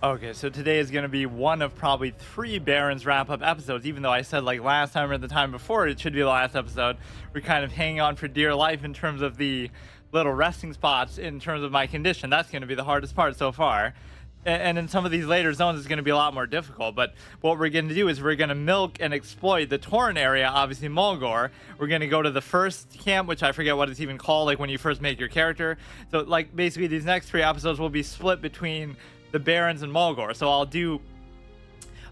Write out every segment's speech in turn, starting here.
Okay, so today is going to be one of probably three Barons wrap-up episodes, even though I said like last time or the time before it should be the last episode. We're kind of hanging on for dear life in terms of the little resting spots in terms of my condition. That's going to be the hardest part so far. And in some of these later zones, it's going to be a lot more difficult. But what we're going to do is we're going to milk and exploit the Tauren area, obviously Mulgore. We're going to go to the first camp, which I forget what it's even called, like when you first make your character. So like basically these next three episodes will be split between the Barons and Mulgore. So I'll do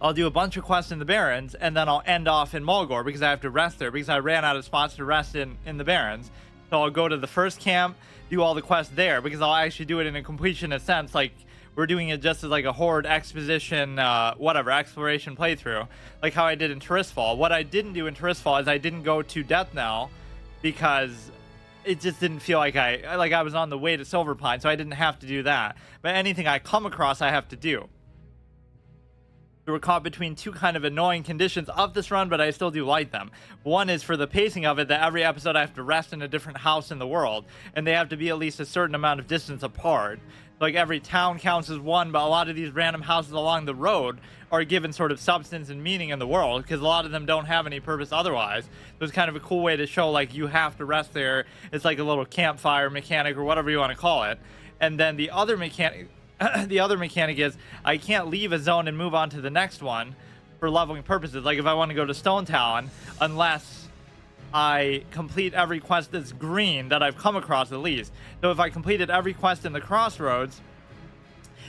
a bunch of quests in the Barons, and then I'll end off in Mulgore because I have to rest there because I ran out of spots to rest in the Barons. So I'll go to the first camp, do all the quests there because I'll actually do it in a completionist sense, like we're doing it just as like a horde exposition, exploration playthrough, like how I did in Tirisfal. What I didn't do in Tirisfal is I didn't go to Death Knell because it just didn't feel like I was on the way to Silverpine, so I didn't have to do that. But anything I come across, I have to do. So we're caught between two kind of annoying conditions of this run, but I still do like them. One is for the pacing of it, that every episode I have to rest in a different house in the world, and they have to be at least a certain amount of distance apart. Like every town counts as one, but a lot of these random houses along the road are given sort of substance and meaning in the world because a lot of them don't have any purpose otherwise. So it's kind of a cool way to show like you have to rest there. It's like a little campfire mechanic or whatever you want to call it. And then the other mechanic is I can't leave a zone and move on to the next one for leveling purposes. Like if I want to go to Stone Town, unless I complete every quest that's green that I've come across at least. So if I completed every quest in the Crossroads,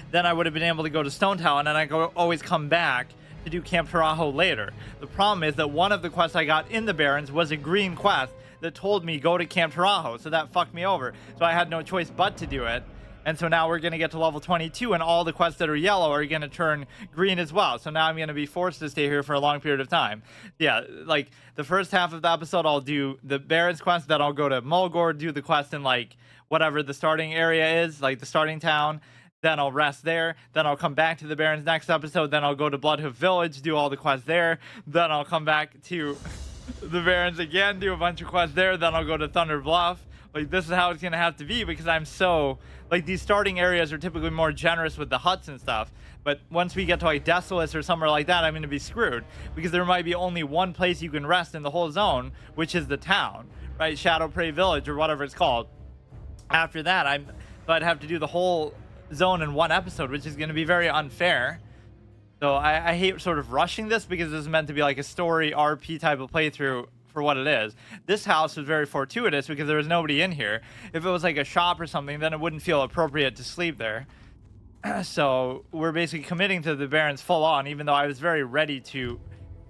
then I would have been able to go to Stone Town, and I could always come back to do Camp Tarajo later. The problem is that one of the quests I got in the Barrens was a green quest that told me go to Camp Tarajo, so that fucked me over. So I had no choice but to do it. And so now we're going to get to level 22, and all the quests that are yellow are going to turn green as well. So now I'm going to be forced to stay here for a long period of time. Yeah, like the first half of the episode, I'll do the Barons quest, then I'll go to Mulgore, do the quest in like whatever the starting area is, like the starting town. Then I'll rest there. Then I'll come back to the Barons next episode. Then I'll go to Bloodhoof Village, do all the quests there. Then I'll come back to the Barons again, do a bunch of quests there. Then I'll go to Thunder Bluff. Like, this is how it's going to have to be because I'm so... Like, these starting areas are typically more generous with the huts and stuff. But once we get to, like, Desolus or somewhere like that, I'm going to be screwed. Because there might be only one place you can rest in the whole zone, which is the town. Right? Shadowprey Village or whatever it's called. After that, I'd have to do the whole zone in one episode, which is going to be very unfair. So I hate sort of rushing this because this is meant to be, like, a story RP type of playthrough for what it is. This house was very fortuitous because there was nobody in here. If it was like a shop or something, then it wouldn't feel appropriate to sleep there. So we're basically committing to the Barrens full on, even though I was very ready to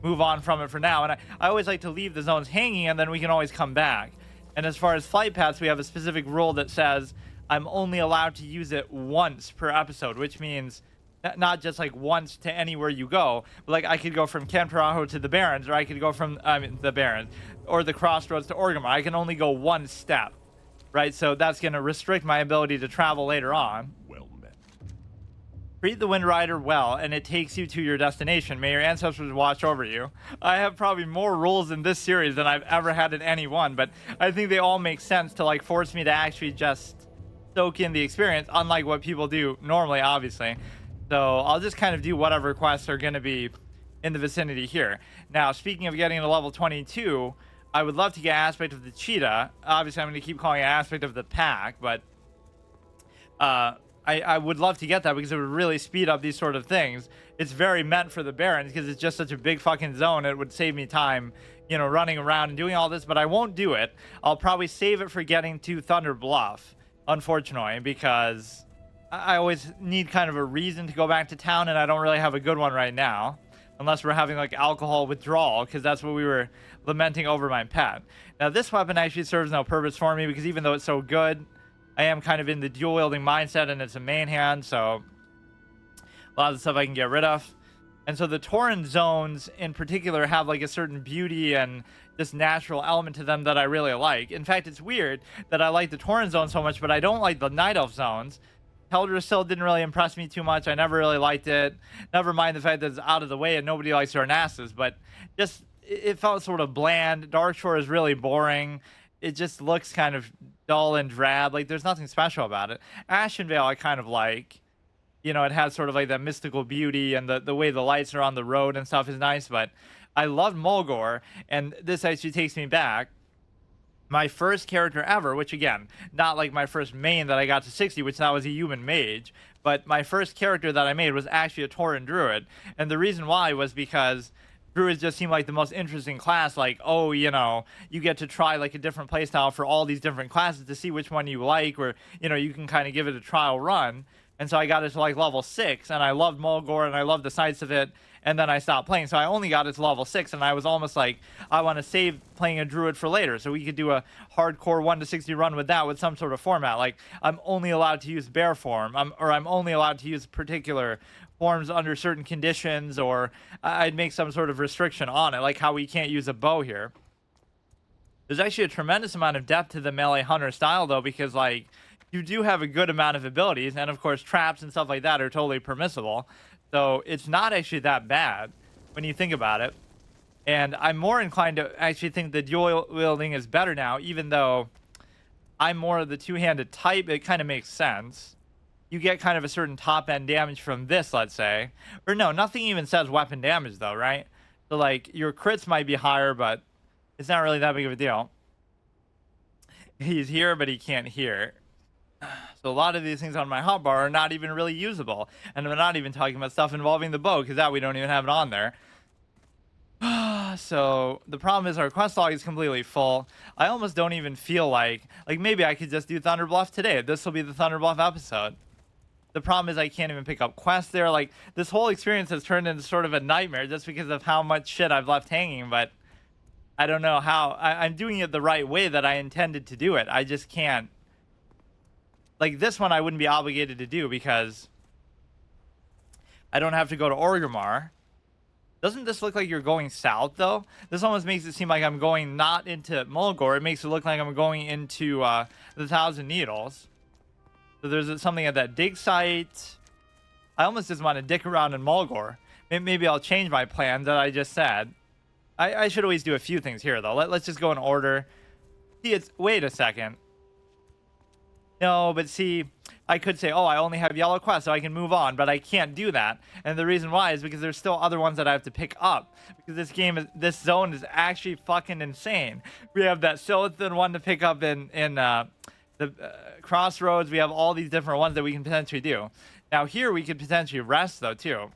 move on from it for now. And I always like to leave the zones hanging, and then we can always come back. And as far as flight paths, we have a specific rule that says I'm only allowed to use it once per episode, which means not just like once to anywhere you go, but like I could go from Camp Tarajo to the Barrens, or I could go from the Barrens or the Crossroads to Orgrimmar. I can only go one step, right? So that's going to restrict my ability to travel later on. Well met. Treat the Wind Rider well, and it takes you to your destination. May your ancestors watch over you. I have probably more rules in this series than I've ever had in any one, but I think they all make sense to like force me to actually just soak in the experience, unlike what people do normally, obviously. So I'll just kind of do whatever quests are going to be in the vicinity here. Now, speaking of getting to level 22, I would love to get Aspect of the Cheetah. Obviously, I'm going to keep calling it Aspect of the Pack, but I would love to get that because it would really speed up these sort of things. It's very meant for the Barrens because it's just such a big fucking zone. It would save me time, you know, running around and doing all this, but I won't do it. I'll probably save it for getting to Thunder Bluff, unfortunately, because I always need kind of a reason to go back to town, and I don't really have a good one right now. Unless we're having like alcohol withdrawal, because that's what we were lamenting over my pet. Now, this weapon actually serves no purpose for me, because even though it's so good, I am kind of in the dual-wielding mindset, and it's a main hand, so a lot of the stuff I can get rid of. And so the Tauren zones, in particular, have like a certain beauty and this natural element to them that I really like. In fact, it's weird that I like the Tauren zone so much, but I don't like the Night Elf zones. Teldrassil didn't really impress me too much. I never really liked it. Never mind the fact that it's out of the way and nobody likes Darnassus, but just it felt sort of bland. Darkshore is really boring. It just looks kind of dull and drab. Like, there's nothing special about it. Ashenvale I kind of like. you know, it has sort of like that mystical beauty, and the way the lights are on the road and stuff is nice. But I loved Mulgore, and this actually takes me back. My first character ever, which again, not like my first main that I got to 60, which that was a human mage, but my first character that I made was actually a Tauren druid. And the reason why was because druids just seemed like the most interesting class. Like, oh, you know, you get to try like a different playstyle for all these different classes to see which one you like, or, you know, you can kind of give it a trial run. And so I got it to like level 6, and I loved Mulgore, and I loved the sights of it. And then I stopped playing, so I only got it to level 6, and I was almost like, I want to save playing a druid for later, so we could do a hardcore 1 to 60 run with that, with some sort of format. Like, I'm only allowed to use bear form, or I'm only allowed to use particular forms under certain conditions, or I'd make some sort of restriction on it, like how we can't use a bow here. There's actually a tremendous amount of depth to the melee hunter style, though, because like, you do have a good amount of abilities, and of course traps and stuff like that are totally permissible. So it's not actually that bad when you think about it. And I'm more inclined to actually think the dual wielding is better now, even though I'm more of the two-handed type. It kind of makes sense. You get kind of a certain top-end damage from this, let's say. Or no, nothing even says weapon damage, though, right? So like, your crits might be higher, but it's not really that big of a deal. He's here, but he can't hear. So a lot of these things on my hotbar are not even really usable. And I'm not even talking about stuff involving the bow, because that we don't even have it on there. So the problem is our quest log is completely full. I almost don't even feel like maybe I could just do Thunder Bluff today. This will be the Thunder Bluff episode. The problem is I can't even pick up quests there. Like, this whole experience has turned into sort of a nightmare just because of how much shit I've left hanging. But I don't know how. I'm doing it the right way that I intended to do it. I just can't. Like, this one I wouldn't be obligated to do because I don't have to go to Orgrimmar. Doesn't this look like you're going south, though? This almost makes it seem like I'm going not into Mulgore. It makes it look like I'm going into the Thousand Needles. So there's something at that dig site. I almost just want to dick around in Mulgore. Maybe I'll change my plan that I just said. I should always do a few things here, though. Let's just go in order. See, wait a second. No, but see, I could say, oh, I only have yellow quests, so I can move on, but I can't do that. And the reason why is because there's still other ones that I have to pick up. Because this zone is actually fucking insane. We have that Silithan one to pick up in the Crossroads. We have all these different ones that we can potentially do. Now here we could potentially rest, though, too.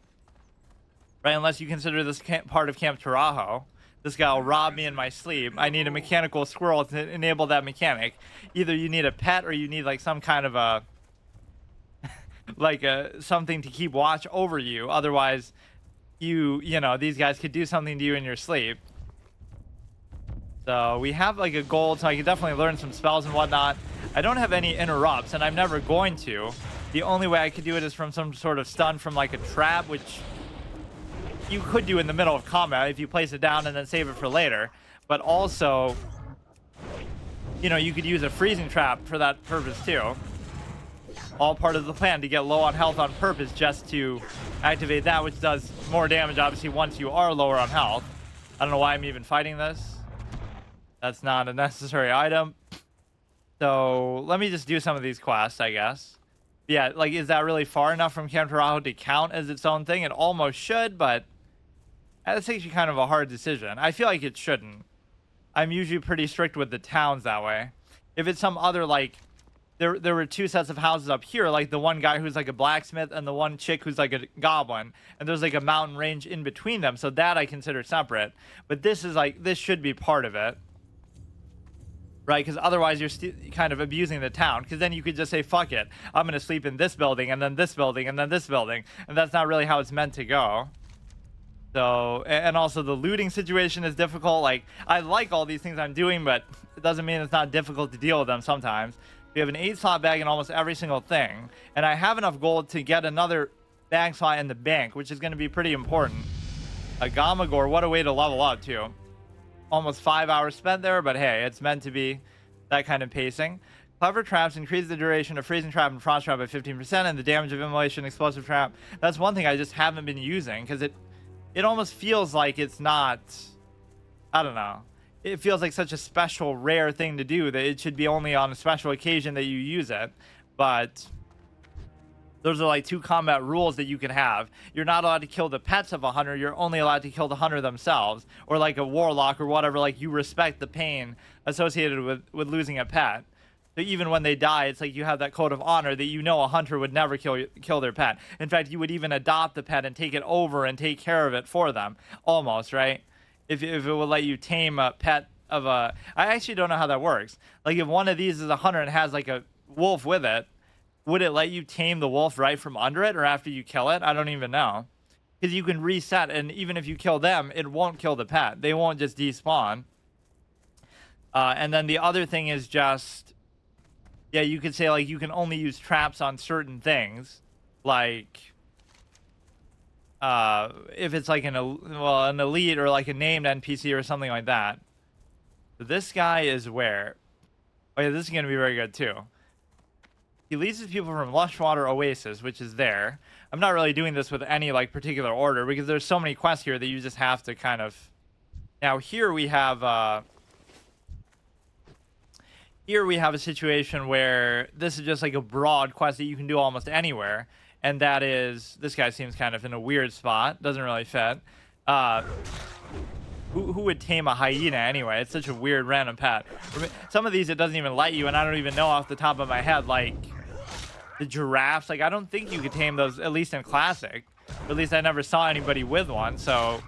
Right, unless you consider this part of Camp Tarajo. This guy will rob me in my sleep. I need a mechanical squirrel to enable that mechanic. Either you need a pet or you need like some kind of a something to keep watch over you. Otherwise, you know, these guys could do something to you in your sleep. So we have like a gold, so I can definitely learn some spells and whatnot. I don't have any interrupts, and I'm never going to. The only way I could do it is from some sort of stun from like a trap, which you could do in the middle of combat if you place it down and then save it for later. But also, you know, you could use a freezing trap for that purpose too. All part of the plan to get low on health on purpose, just to activate that, which does more damage obviously once you are lower on health. I don't know why I'm even fighting this. That's not a necessary item. So let me just do some of these quests, I guess. Yeah, like, is that really far enough from Camp Tarajo to count as its own thing? It almost should, but that's actually kind of a hard decision. I feel like it shouldn't. I'm usually pretty strict with the towns that way. If it's some other, like, there were two sets of houses up here, like the one guy who's like a blacksmith and the one chick who's like a goblin, and there's like a mountain range in between them, so that I consider separate. But this is like, this should be part of it. Right, because otherwise you're kind of abusing the town. Because then you could just say, fuck it, I'm going to sleep in this building, and then this building, and then this building. And that's not really how it's meant to go. So, and also the looting situation is difficult. Like, I like all these things I'm doing, but it doesn't mean it's not difficult to deal with them sometimes. We have an 8-slot bag in almost every single thing. And I have enough gold to get another bag slot in the bank, which is going to be pretty important. A Gamagor, what a way to level up, too. Almost 5 hours spent there, but hey, it's meant to be that kind of pacing. Clever traps increase the duration of freezing trap and frost trap by 15%, and the damage of immolation explosive trap. That's one thing I just haven't been using, because it almost feels like it's not, I don't know. It feels like such a special, rare thing to do that it should be only on a special occasion that you use it. But Those are like 2 combat rules that you can have. You're not allowed to kill the pets of a hunter. You're only allowed to kill the hunter themselves, or like a warlock or whatever. Like, you respect the pain associated with losing a pet. So even when they die, it's like you have that code of honor that you know a hunter would never kill their pet. In fact, you would even adopt the pet and take it over and take care of it for them, almost, right? If it would let you tame a pet of a... I actually don't know how that works. Like, if one of these is a hunter and has like a wolf with it, would it let you tame the wolf right from under it or after you kill it? I don't even know. Because you can reset, and even if you kill them, it won't kill the pet. They won't just despawn. And then the other thing is just... Yeah, you could say, like, you can only use traps on certain things. Like... if it's like an elite or like a named NPC or something like that. So this guy is where? Oh yeah, this is going to be very good too. He leads his people from Lushwater Oasis, which is there. I'm not really doing this with any like particular order because there's so many quests here that you just have to kind of... Now here we have a situation where this is just like a broad quest that you can do almost anywhere. And that is, this guy seems kind of in a weird spot. Doesn't really fit. Who would tame a hyena anyway? It's such a weird random pet. Some of these it doesn't even let you, and I don't even know off the top of my head. Like the giraffes, like I don't think you could tame those, at least in classic. Or at least I never saw anybody with one. So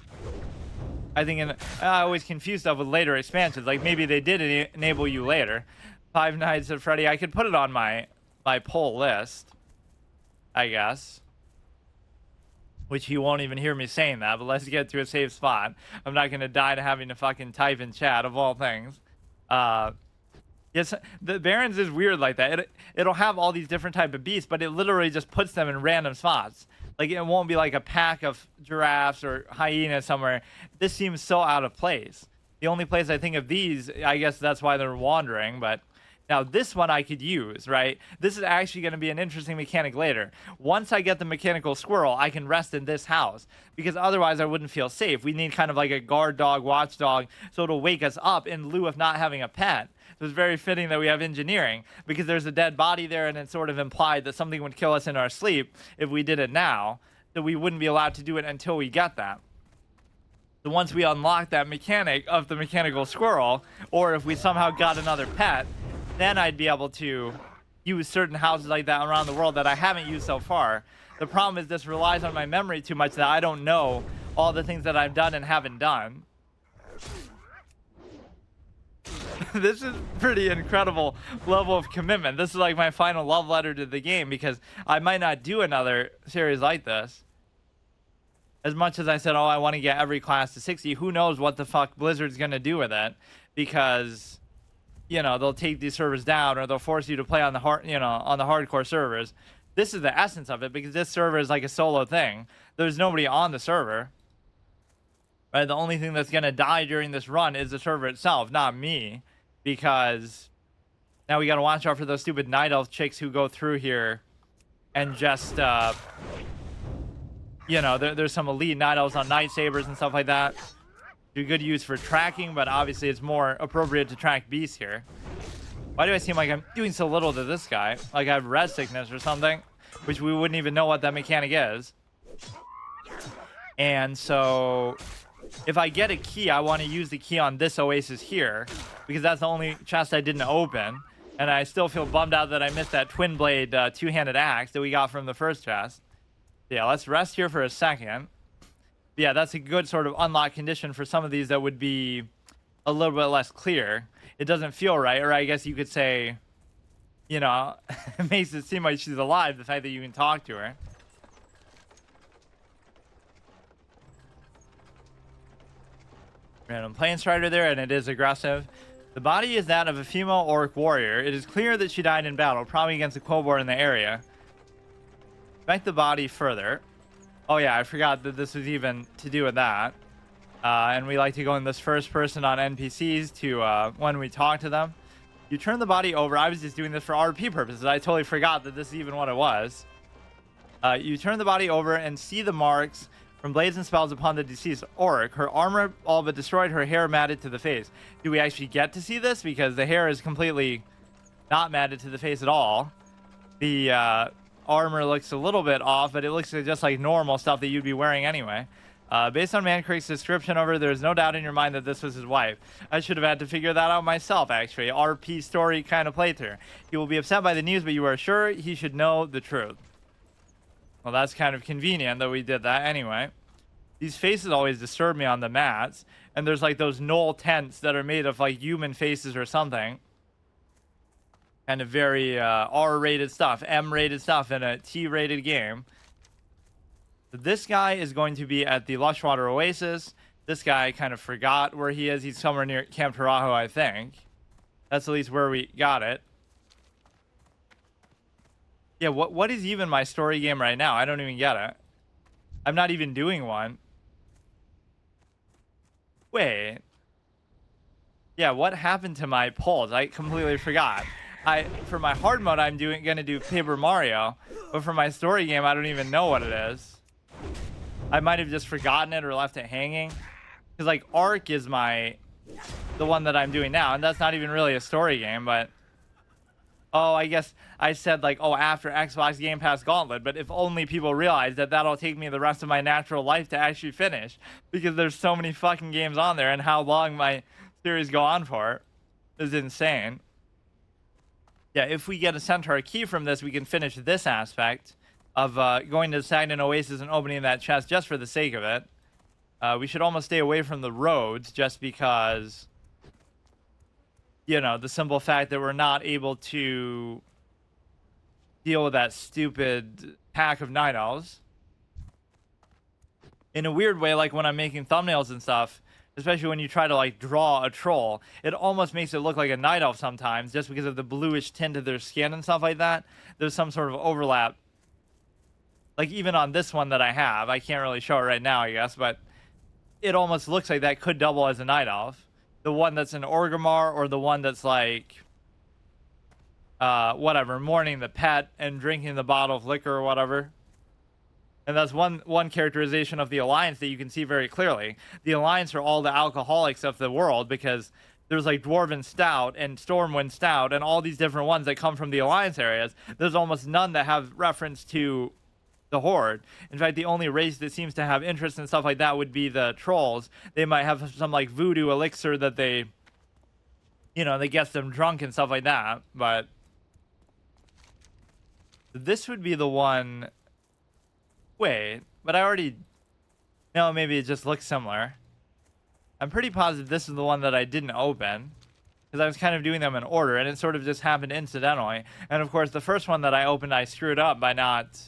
I think I always confuse stuff with later expansions. Like maybe they did enable you later. Five Nights at Freddy. I could put it on my poll list, I guess. Which you won't even hear me saying that, but let's get to a safe spot. I'm not going to die to having to fucking type in chat, of all things. Yes, the Barrens is weird like that. It'll have all these different type of beasts, but it literally just puts them in random spots. Like, it won't be like a pack of giraffes or hyenas somewhere. This seems so out of place. The only place I think of these, I guess that's why they're wandering, but... Now, this one I could use, right? This is actually going to be an interesting mechanic later. Once I get the mechanical squirrel, I can rest in this house. Because otherwise, I wouldn't feel safe. We need kind of like a guard dog, watchdog, so it'll wake us up in lieu of not having a pet. So it's very fitting that we have engineering. Because there's a dead body there, and it's sort of implied that something would kill us in our sleep if we did it now. So we wouldn't be allowed to do it until we get that. So once we unlock that mechanic of the mechanical squirrel, or if we somehow got another pet... then I'd be able to use certain houses like that around the world that I haven't used so far. The problem is this relies on my memory too much that I don't know all the things that I've done and haven't done. This is pretty incredible level of commitment. This is like my final love letter to the game because I might not do another series like this. As much as I said, oh, I want to get every class to 60, who knows what the fuck Blizzard's going to do with it because... You know, they'll take these servers down or they'll force you to play on the on the hardcore servers. This is the essence of it because this server is like a solo thing. There's nobody on the server. Right? The only thing that's going to die during this run is the server itself, not me. Because now we got to watch out for those stupid night elf chicks who go through here and just, you know, there's some elite night elves on night sabers and stuff like that. Good use for tracking, but obviously it's more appropriate to track beasts here. Why do I seem like I'm doing so little to this guy? Like I have red sickness or something, which we wouldn't even know what that mechanic is. And so if I get a key, I want to use the key on this oasis here because that's the only chest I didn't open. And I still feel bummed out that I missed that twin blade two-handed axe that we got from the first chest. Yeah, let's rest here for a second. Yeah, that's a good sort of unlock condition for some of these that would be a little bit less clear. It doesn't feel right, or I guess you could say, you know, it makes it seem like she's alive, the fact that you can talk to her. Random plane strider there, and it is aggressive. The body is that of a female orc warrior. It is clear that she died in battle, probably against a kobold in the area. Inspect the body further. Oh yeah, I forgot that this was even to do with that. And we like to go in this first person on NPCs to when we talk to them. You turn the body over. I was just doing this for RP purposes. I totally forgot that this is even what it was. You turn the body over and see the marks from blades and spells upon the deceased orc. Her armor all but destroyed, her hair matted to the face. Do we actually get to see this? Because the hair is completely not matted to the face at all. The armor looks a little bit off, but it looks just like normal stuff that you'd be wearing anyway. Based on Mancrick's description of her, there's no doubt in your mind that this was his wife. I should have had to figure that out myself, actually. RP story kind of playthrough. He will be upset by the news, but you are sure he should know the truth. Well, that's kind of convenient that we did that anyway. These faces always disturb me on the mats. And there's like those knoll tents that are made of like human faces or something. Kind of very R-rated stuff, M-rated stuff in a T-rated game. This guy is going to be at the Lushwater Oasis. This guy kind of forgot where he is. He's somewhere near Camp Taraho, I think. That's at least where we got it. Yeah, what is even my story game right now? I don't even get it. I'm not even doing one. Wait. Yeah, what happened to my polls? I completely forgot. For my hard mode, I'm gonna do Paper Mario, but for my story game, I don't even know what it is. I might have just forgotten it or left it hanging. Because like Ark is the one that I'm doing now, and that's not even really a story game, but oh, I guess I said like, oh, after Xbox Game Pass Gauntlet, but if only people realize that that'll take me the rest of my natural life to actually finish, because there's so many fucking games on there, and how long my series go on for is insane. Yeah, if we get a Centaur key from this, we can finish this aspect of going to the Sagnan Oasis and opening that chest just for the sake of it. We should almost stay away from the roads just because, you know, the simple fact that we're not able to deal with that stupid pack of night owls. In a weird way, like when I'm making thumbnails and stuff, especially when you try to like draw a troll, it almost makes it look like a night elf sometimes just because of the bluish tint of their skin and stuff like that. There's some sort of overlap. Like even on this one that I have, I can't really show it right now, I guess, but it almost looks like that could double as a night elf. The one that's an Orgrimmar, or the one that's like, whatever, mourning the pet and drinking the bottle of liquor or whatever. And that's one characterization of the Alliance that you can see very clearly. The Alliance are all the alcoholics of the world, because there's like Dwarven Stout and Stormwind Stout and all these different ones that come from the Alliance areas. There's almost none that have reference to the Horde. In fact, the only race that seems to have interest in stuff like that would be the trolls. They might have some like voodoo elixir that they, you know, that gets them drunk and stuff like that. But this would be the one. Wait, but I already, no, maybe it just looks similar. I'm pretty positive this is the one that I didn't open, because I was kind of doing them in order, and it sort of just happened incidentally. And of course, the first one that I opened, I screwed up by not,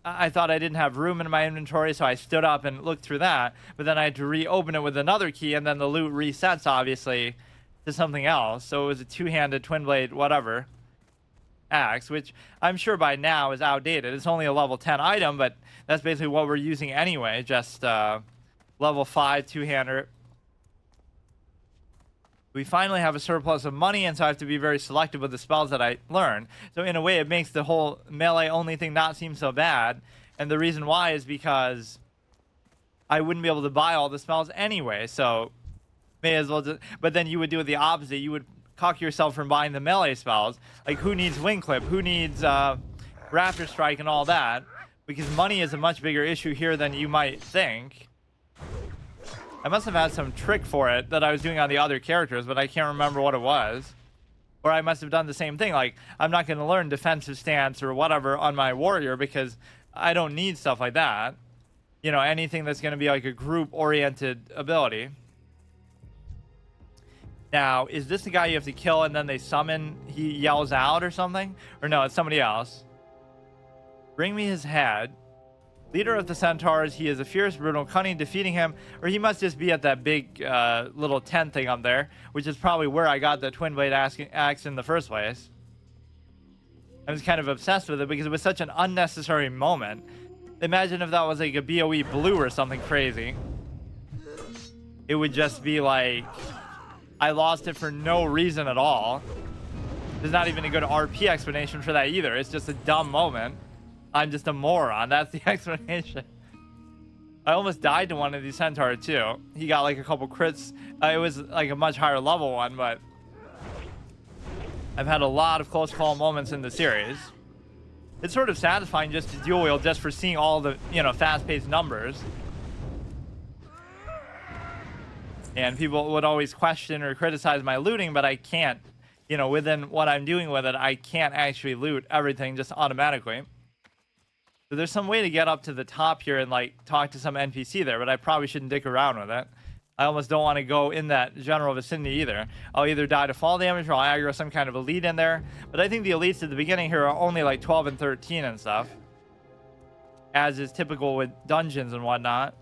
I thought I didn't have room in my inventory, so I stood up and looked through that, but then I had to reopen it with another key, and then the loot resets, obviously, to something else. So it was a two-handed, twin blade, whatever, axe, which I'm sure by now is outdated. It's only a level 10 item, but that's basically what we're using anyway, just level 5 two-hander. We finally have a surplus of money, and so I have to be very selective with the spells that I learn. So in a way, it makes the whole melee-only thing not seem so bad. And the reason why is because I wouldn't be able to buy all the spells anyway, so may as well just... But then you would do the opposite. You would cock yourself from buying the melee spells. Like, who needs Wing Clip? Who needs Raptor Strike and all that? Because money is a much bigger issue here than you might think. I must have had some trick for it that I was doing on the other characters, but I can't remember what it was. Or I must have done the same thing. Like, I'm not going to learn defensive stance or whatever on my warrior because I don't need stuff like that. You know, anything that's going to be like a group-oriented ability. Now, is this the guy you have to kill and then they summon, he yells out or something? Or no, it's somebody else. Bring me his head. Leader of the Centaurs, he is a fierce, brutal, cunning, defeating him, or he must just be at that big little tent thing up there, which is probably where I got the twin blade axe in the first place. I was kind of obsessed with it because it was such an unnecessary moment. Imagine if that was like a BOE blue or something crazy. It would just be like, I lost it for no reason at all. There's not even a good RP explanation for that either. It's just a dumb moment. I'm just a moron. That's the explanation. I almost died to one of these Centaur too. He got like a couple crits. It was like a much higher level one, but I've had a lot of close call moments in the series. it's sort of satisfying just to dual wield just for seeing all the, you know, fast-paced numbers. And people would always question or criticize my looting, but I can't, you know, within what I'm doing with it, I can't actually loot everything just automatically. So there's some way to get up to the top here and like talk to some NPC there, but I probably shouldn't dick around with it. I almost don't want to go in that general vicinity either. I'll either die to fall damage or I'll aggro some kind of elite in there. But I think the elites at the beginning here are only like 12 and 13 and stuff, as is typical with dungeons and whatnot.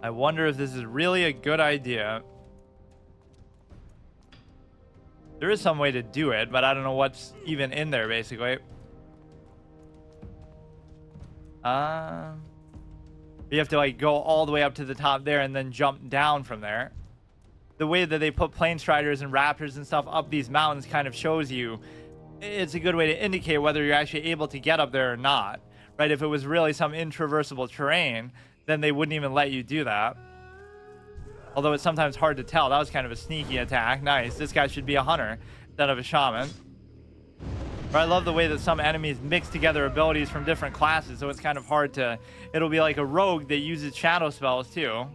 I wonder if this is really a good idea. There is some way to do it, but I don't know what's even in there, basically. You have to like go all the way up to the top there and then jump down from there. The way that they put plane striders and raptors and stuff up these mountains kind of shows you, it's a good way to indicate whether you're actually able to get up there or not, right? If it was really some intraversable terrain, then they wouldn't even let you do that. Although it's sometimes hard to tell. That was kind of a sneaky attack. Nice. This guy should be a hunter instead of a shaman. But I love the way that some enemies mix together abilities from different classes, so it's kind of hard to... It'll be like a rogue that uses shadow spells, too.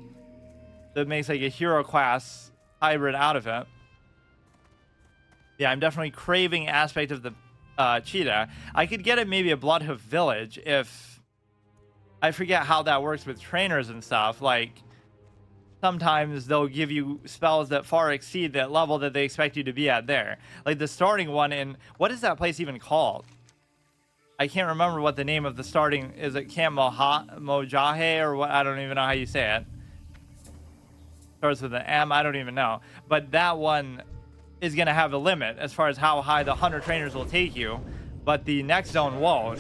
That makes like a hero class hybrid out of it. Yeah, I'm definitely craving aspect of the cheetah. I could get it maybe a Bloodhoof village if... I forget how that works with trainers and stuff. Like, sometimes they'll give you spells that far exceed that level that they expect you to be at there. Like the starting one in... What is that place even called? I can't remember what the name of the starting... Is it Camp Mojahe or what? I don't even know how you say it. Starts with an M. I don't even know. But that one is going to have a limit as far as how high the hunter trainers will take you. But the next zone won't.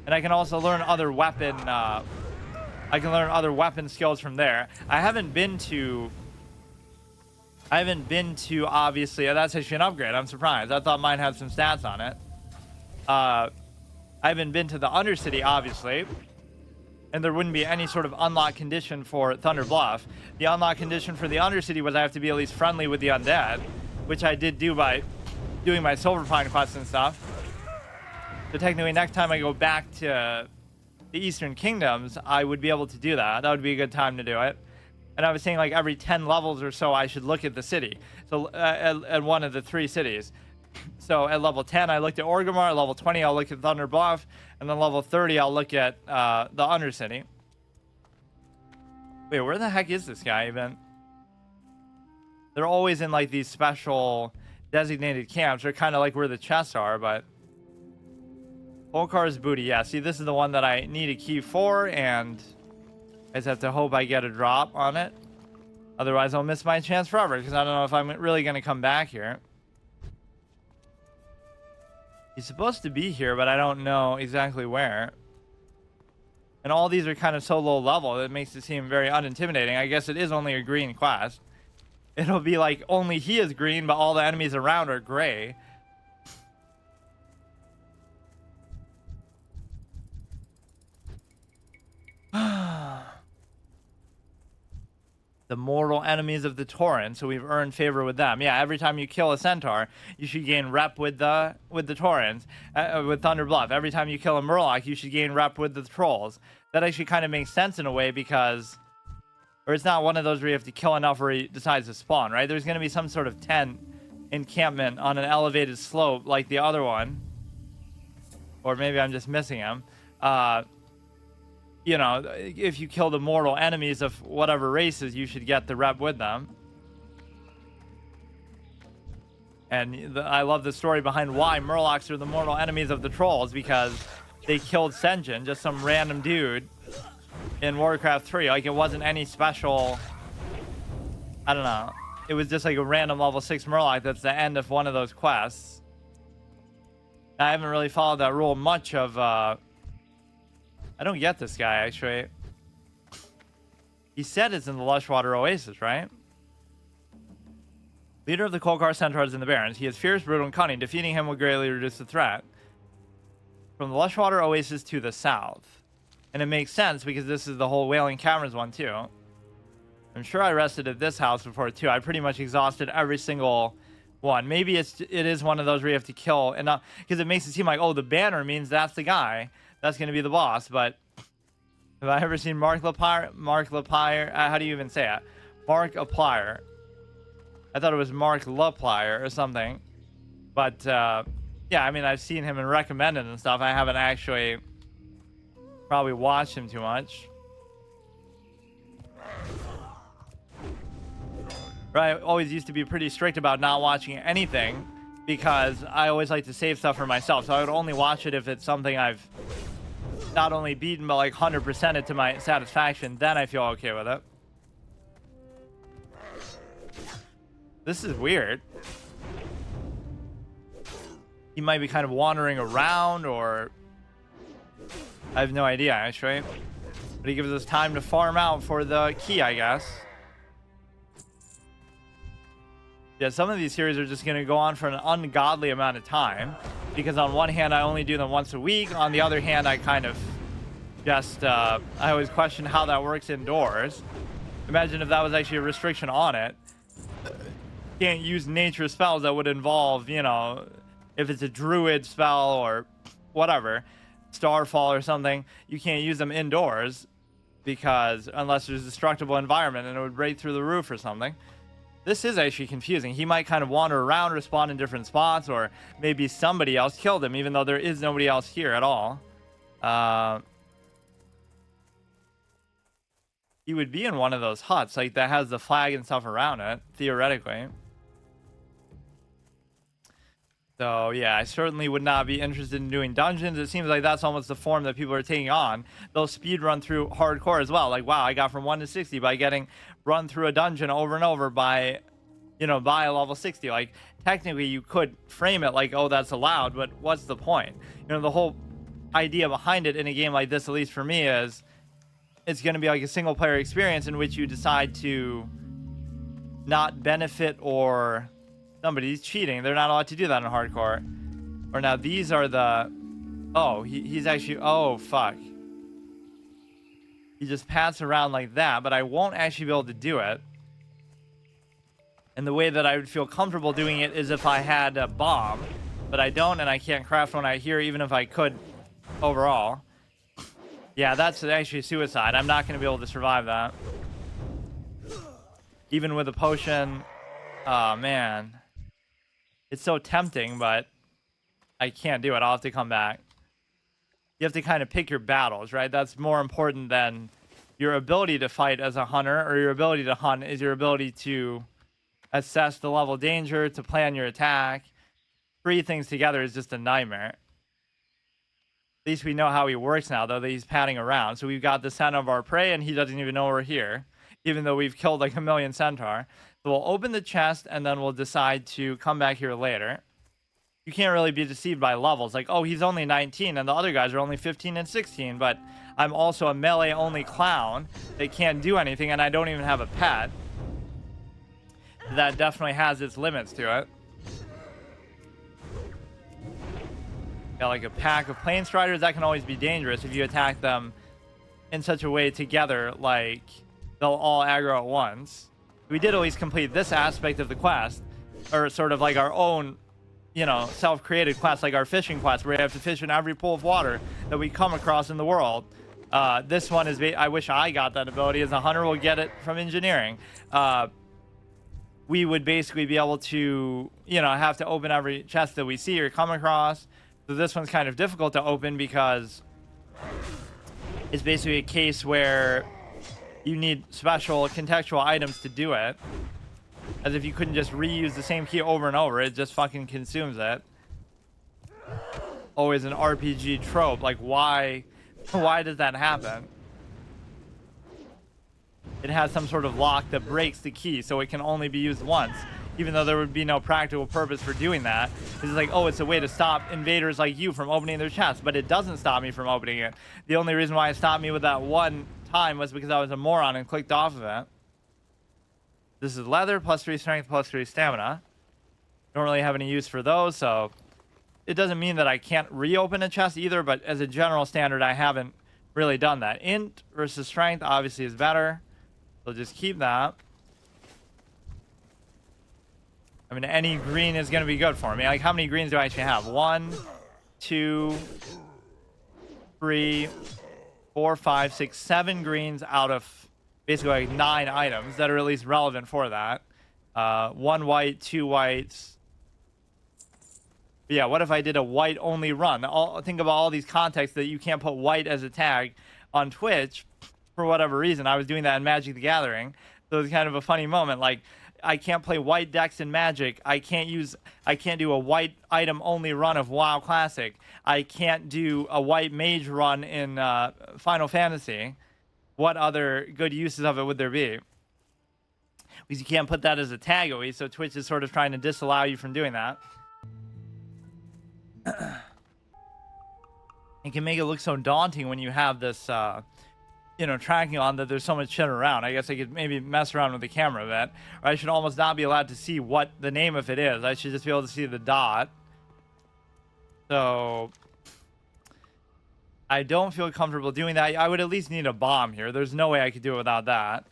And I can also learn other weapon... I can learn other weapon skills from there. I haven't been to, obviously, that's actually an upgrade. I'm surprised. I thought mine had some stats on it. I haven't been to the Undercity, obviously. And there wouldn't be any sort of unlock condition for Thunder Bluff. The unlock condition for the Undercity was I have to be at least friendly with the undead, which I did do by doing my Silver Pine quests and stuff. So technically, next time I go back to the Eastern Kingdoms, I would be able to do that. That would be a good time to do it. And I was saying like every 10 levels or so I should look at the city. So at one of the 3 cities. So at level 10 I looked at Orgrimmar, at level 20 I'll look at Thunder Bluff, and then level 30 I'll look at the Undercity. Wait, where the heck is this guy even? They're always in like these special designated camps. They're kind of like where the chests are, but... Polkar's booty, yeah. See, this is the one that I need a key for, and I just have to hope I get a drop on it. Otherwise, I'll miss my chance forever, because I don't know if I'm really going to come back here. He's supposed to be here, but I don't know exactly where. And all these are kind of so low level that it makes it seem very unintimidating. I guess it is only a green quest. It'll be like only he is green, but all the enemies around are gray. The mortal enemies of the Tauren, so we've earned favor with them. Yeah, every time you kill a centaur, you should gain rep with the Taurens, with Thunder Bluff. Every time you kill a Murloc, you should gain rep with the trolls. That actually kind of makes sense in a way because, or it's not one of those where you have to kill enough where he decides to spawn, right? There's going to be some sort of tent encampment on an elevated slope like the other one, or maybe I'm just missing him. You know, if you kill the mortal enemies of whatever races, you should get the rep with them. And I love the story behind why Murlocs are the mortal enemies of the trolls, because they killed Sen'jin, just some random dude in Warcraft 3. Like, it wasn't any special... I don't know. It was just like a random level 6 Murloc that's the end of one of those quests. I haven't really followed that rule much of... I don't get this guy, actually. He said it's in the Lushwater Oasis, right? Leader of the Kolkar Centaurs in the Barrens. He is fierce, brutal, and cunning. Defeating him will greatly reduce the threat. From the Lushwater Oasis to the south. And it makes sense because this is the whole Wailing Caverns one, too. I'm sure I rested at this house before, too. I pretty much exhausted every single one. Maybe it is one of those where you have to kill, and because it makes it seem like, oh, the banner means that's the guy that's going to be the boss. But have I ever seen Mark Lapire? How do you even say it? Mark Applier. I thought it was Mark Lapire or something. But yeah, I mean, I've seen him and recommended and stuff. I haven't actually probably watched him too much. I always used to be pretty strict about not watching anything because I always like to save stuff for myself. So I would only watch it if it's something I've not only beaten, but like 100% it to my satisfaction. Then I feel okay with it. This is weird. He might be kind of wandering around, or I have no idea actually. But he gives us time to farm out for the key, I guess. Yeah, some of these series are just going to go on for an ungodly amount of time because on one hand, I only do them once a week. On the other hand, I kind of just, I always question how that works indoors. Imagine if that was actually a restriction on it. Can't use nature spells that would involve, you know, if it's a druid spell or whatever, starfall or something, you can't use them indoors because unless there's a destructible environment and it would break through the roof or something. This is actually confusing. He might kind of wander around, respawn in different spots, or maybe somebody else killed him, even though there is nobody else here at all. He would be in one of those huts, like that has the flag and stuff around it, theoretically. So yeah, I certainly would not be interested in doing dungeons. It seems like that's almost the form that people are taking on. They'll speed run through hardcore as well. Like, wow, I got from 1 to 60 by getting run through a dungeon over and over by, you know, by a level 60. Like, technically you could frame it like, oh, that's allowed, but what's the point? You know, the whole idea behind it in a game like this, at least for me, is it's going to be like a single player experience in which you decide to not benefit or somebody's cheating. They're not allowed to do that in hardcore. Or now these are the... Oh, he's actually... Oh, fuck. He just pats around like that, but I won't actually be able to do it. And the way that I would feel comfortable doing it is if I had a bomb. But I don't, and I can't craft one out here, even if I could overall. Yeah, that's actually suicide. I'm not going to be able to survive that. Even with a potion. Oh, man. It's so tempting, but I can't do it. I'll have to come back. You have to kind of pick your battles, right? That's more important than your ability to fight as a hunter, or your ability to hunt is your ability to assess the level of danger, to plan your attack. Three things together is just a nightmare. At least we know how he works now, though, that he's padding around. So we've got the scent of our prey, and he doesn't even know we're here, even though we've killed like 1,000,000 centaur. So we'll open the chest, and then we'll decide to come back here later. You can't really be deceived by levels. Like, oh, he's only 19, and the other guys are only 15 and 16, but I'm also a melee-only clown. They can't do anything, and I don't even have a pet. That definitely has its limits to it. Got like a pack of plain striders. That can always be dangerous if you attack them in such a way together, like they'll all aggro at once. We did at least complete this aspect of the quest, or sort of like our own, you know, self-created quest, like our fishing quest, where we have to fish in every pool of water that we come across in the world. This one is, I wish I got that ability. As a hunter, we'll get it from engineering. We would basically be able to, you know, have to open every chest that we see or come across. So this one's kind of difficult to open because it's basically a case where you need special contextual items to do it. As if you couldn't just reuse the same key over and over. It just fucking consumes it. Always an RPG trope. Like, why does that happen? It has some sort of lock that breaks the key, so it can only be used once. Even though there would be no practical purpose for doing that. It's like, oh, it's a way to stop invaders like you from opening their chest. But it doesn't stop me from opening it. The only reason why it stopped me with that one time was because I was a moron and clicked off of it. This is leather, +3 strength, +3 stamina. Don't really have any use for those, so it doesn't mean that I can't reopen a chest either, but as a general standard, I haven't really done that. Int versus strength obviously is better, so just keep that. I mean, any green is going to be good for me. Like, how many greens do I actually have? 1, 2, 3, 4, 5, 6, 7 greens out of basically like 9 items that are at least relevant for that. 1 white, 2 whites. But yeah, what if I did a white only run? Think about all these contexts that you can't put white as a tag on Twitch for whatever reason. I was doing that in Magic the Gathering. So it's kind of a funny moment. Like, I can't play white decks in Magic. I can't do a white item only run of WoW Classic. I can't do a white mage run in Final Fantasy. What other good uses of it would there be? Because you can't put that as a tag always, so Twitch is sort of trying to disallow you from doing that. It can make it look so daunting when you have this tracking on that there's so much shit around. I guess I could maybe mess around with the camera a bit. Or I should almost not be allowed to see what the name of it is. I should just be able to see the dot. So I don't feel comfortable doing that. I would at least need a bomb here. There's no way I could do it without that.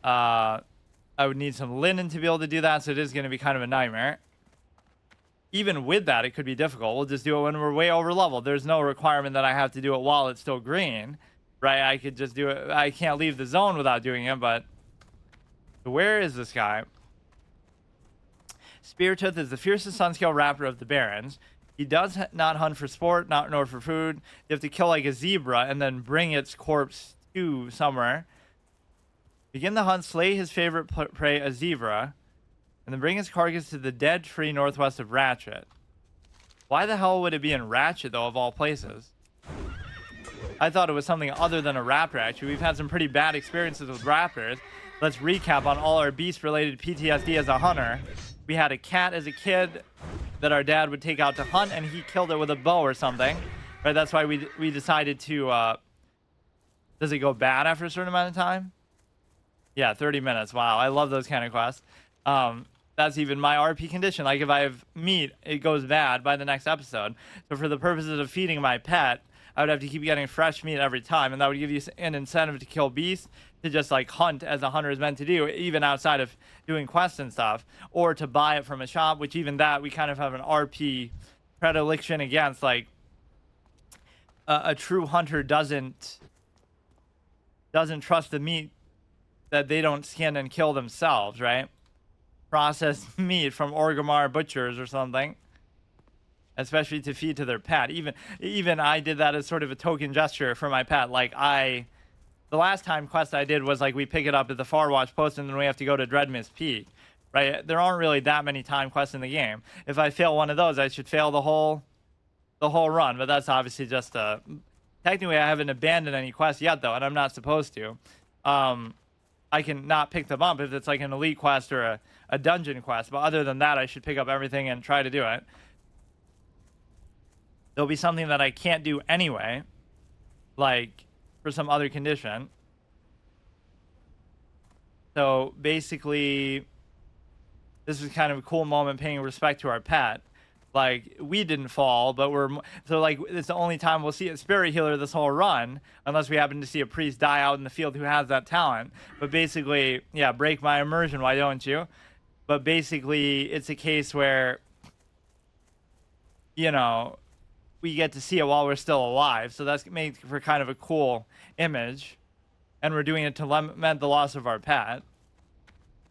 I would need some linen to be able to do that, so it is going to be kind of a nightmare. Even with that, it could be difficult. We'll just do it when we're way over level. There's no requirement that I have to do it while it's still green. Right, I could just do it. I can't leave the zone without doing it, but where is this guy? Speartooth is the fiercest sunscale raptor of the Barrens. He does not hunt for sport, nor for food. You have to kill like a zebra and then bring its corpse to somewhere. Begin the hunt, slay his favorite prey, a zebra, and then bring his carcass to the dead tree northwest of Ratchet. Why the hell would it be in Ratchet, though, of all places? I thought it was something other than a raptor, actually. We've had some pretty bad experiences with raptors. Let's recap on all our beast-related PTSD as a hunter. We had a cat as a kid that our dad would take out to hunt, and he killed it with a bow or something. Right? That's why we decided to... Does it go bad after a certain amount of time? Yeah, 30 minutes. Wow, I love those kind of quests. That's even my RP condition. Like, if I have meat, it goes bad by the next episode. So for the purposes of feeding my pet, I would have to keep getting fresh meat every time, and that would give you an incentive to kill beasts, to just like hunt as a hunter is meant to do, even outside of doing quests and stuff, or to buy it from a shop, which even that we kind of have an RP predilection against. Like, a true hunter doesn't trust the meat that they don't skin and kill themselves, right? Processed meat from Orgrimmar butchers or something. Especially to feed to their pet. Even I did that as sort of a token gesture for my pet. Like, the last time quest I did was like we pick it up at the Farwatch post and then we have to go to Dreadmist Peak, right? There aren't really that many time quests in the game. If I fail one of those, I should fail the whole run. But that's obviously just technically I haven't abandoned any quests yet though, and I'm not supposed to. I can not pick them up if it's like an elite quest or a dungeon quest. But other than that, I should pick up everything and try to do it. There'll be something that I can't do anyway, like for some other condition. So basically, this is kind of a cool moment paying respect to our pet. Like, we didn't fall, but so like it's the only time we'll see a spirit healer this whole run, unless we happen to see a priest die out in the field who has that talent. But basically, yeah, break my immersion, why don't you? But basically, it's a case where, we get to see it while we're still alive. So that's made for kind of a cool image. And we're doing it to lament the loss of our pet.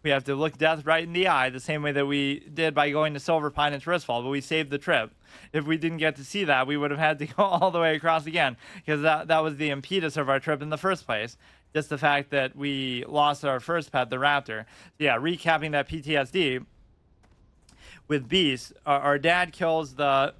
We have to look death right in the eye, the same way that we did by going to Silver Pine and Tristfall, but we saved the trip. If we didn't get to see that, we would have had to go all the way across again, because that was the impetus of our trip in the first place. Just the fact that we lost our first pet, the raptor. Yeah, recapping that PTSD with beasts. Our dad kills the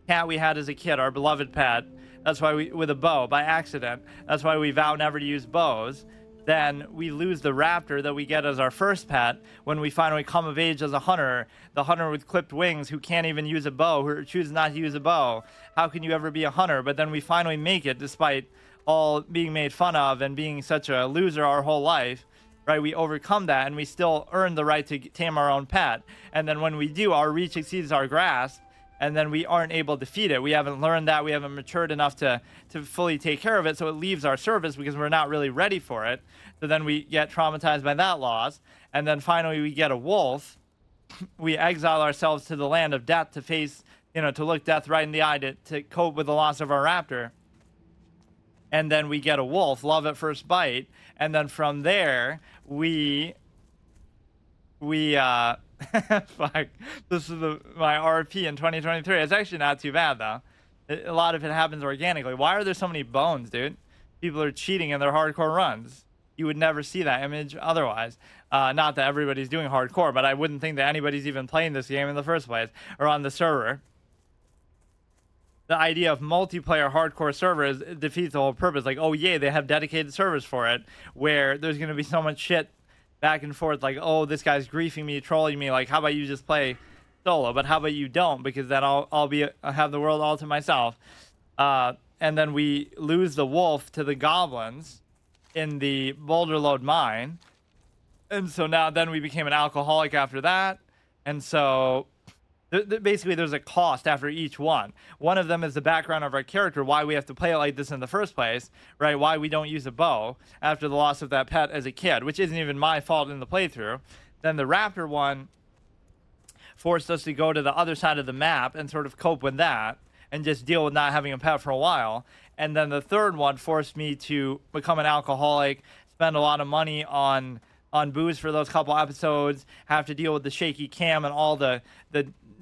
cat we had as a kid, our beloved pet. That's why with a bow by accident. That's why we vow never to use bows. Then we lose the raptor that we get as our first pet when we finally come of age as a hunter. The hunter with clipped wings who can't even use a bow, who chooses not to use a bow. How can you ever be a hunter? But then we finally make it despite all being made fun of and being such a loser our whole life. Right, we overcome that and we still earn the right to tame our own pet. And then when we do, our reach exceeds our grasp. And then we aren't able to feed it. We haven't learned that. We haven't matured enough to fully take care of it. So it leaves our service because we're not really ready for it. So then we get traumatized by that loss. And then finally we get a wolf we exile ourselves to the land of death to face, to look death right in the eye to cope with the loss of our raptor. And then we get a wolf, love at first bite, and then from there we fuck, this is my RP in 2023. It's actually not too bad though. A lot of it happens organically. Why are there so many bones, dude? People are cheating in their hardcore runs. You would never see that image otherwise. Not that everybody's doing hardcore, but I wouldn't think that anybody's even playing this game in the first place or on the server. The idea of multiplayer hardcore servers defeats the whole purpose. Like, oh yeah, they have dedicated servers for it where there's going to be so much shit back and forth. Like, oh, this guy's griefing me, trolling me. Like, how about you just play solo? But how about you don't? Because then I'll have the world all to myself. And then we lose the wolf to the goblins in the boulder load mine. And so now then we became an alcoholic after that. And so basically there's a cost after each one. One of them is the background of our character, why we have to play it like this in the first place, right? Why we don't use a bow after the loss of that pet as a kid, which isn't even my fault in the playthrough. Then the raptor one forced us to go to the other side of the map and sort of cope with that and just deal with not having a pet for a while. And then the third one forced me to become an alcoholic, spend a lot of money on booze for those couple episodes, have to deal with the shaky cam and all the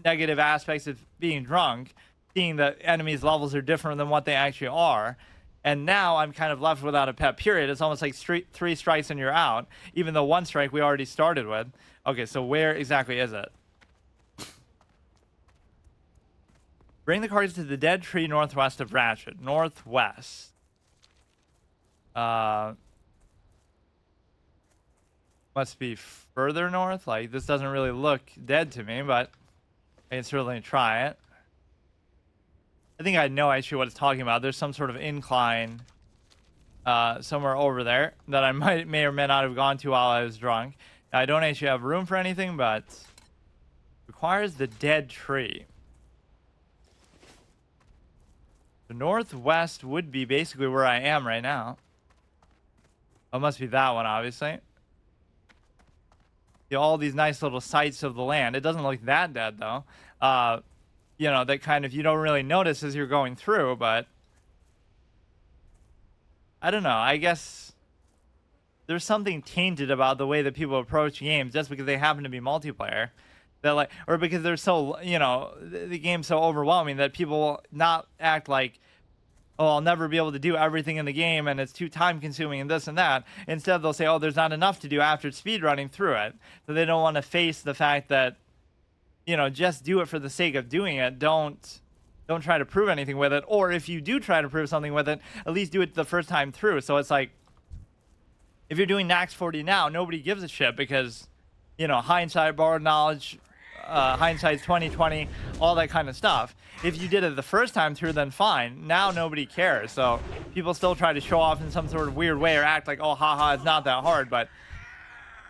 negative aspects of being drunk, seeing that enemies' levels are different than what they actually are. And now I'm kind of left without a pet, period. It's almost like 3 strikes and you're out, even though 1 strike we already started with. Okay, so where exactly is it? Bring the cards to the dead tree northwest of Ratchet. Northwest. Must be further north. Like, this doesn't really look dead to me, but I can certainly try it. I think I know actually what it's talking about. There's some sort of incline somewhere over there that I may or may not have gone to while I was drunk. Now, I don't actually have room for anything, but requires the dead tree. The northwest would be basically where I am right now. Oh, it must be that one, obviously. See all these nice little sights of the land. It doesn't look that dead, though. That kind of you don't really notice as you're going through, but I don't know. I guess there's something tainted about the way that people approach games just because they happen to be multiplayer. That or because they're so, the game's so overwhelming that people will not act like, oh, I'll never be able to do everything in the game and it's too time consuming and this and that. Instead, they'll say, oh, there's not enough to do after speedrunning through it. So they don't want to face the fact that, just do it for the sake of doing it. Don't try to prove anything with it. Or if you do try to prove something with it, at least do it the first time through. So it's like, if you're doing Nax 40 now, nobody gives a shit because, hindsight, borrowed knowledge, hindsight's 2020, all that kind of stuff. If you did it the first time through, then fine. Now nobody cares. So people still try to show off in some sort of weird way or act like, oh, haha, it's not that hard. But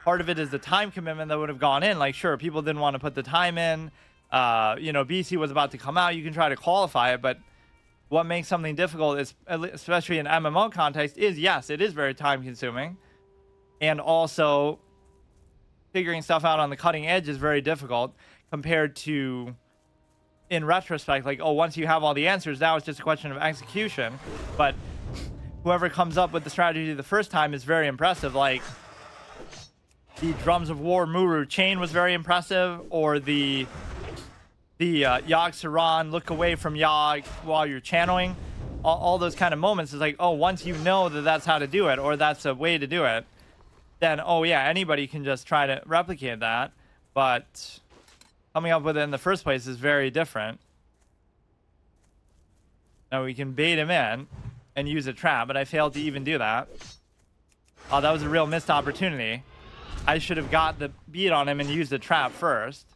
part of it is the time commitment that would have gone in. Like, sure, people didn't want to put the time in. BC was about to come out. You can try to qualify it, but what makes something difficult is, especially in MMO context, is yes, it is very time consuming. And also figuring stuff out on the cutting edge is very difficult compared to, in retrospect, like, oh, once you have all the answers, now it's just a question of execution. But whoever comes up with the strategy the first time is very impressive. Like, the Drums of War Muru chain was very impressive, or the Yogg Saron look away from Yogg while you're channeling. All those kind of moments is like, oh, once you know that that's how to do it, or that's a way to do it, then, oh yeah, anybody can just try to replicate that. But coming up with it in the first place is very different. Now we can bait him in and use a trap, but I failed to even do that. Oh, that was a real missed opportunity. I should have got the beat on him and used the trap first.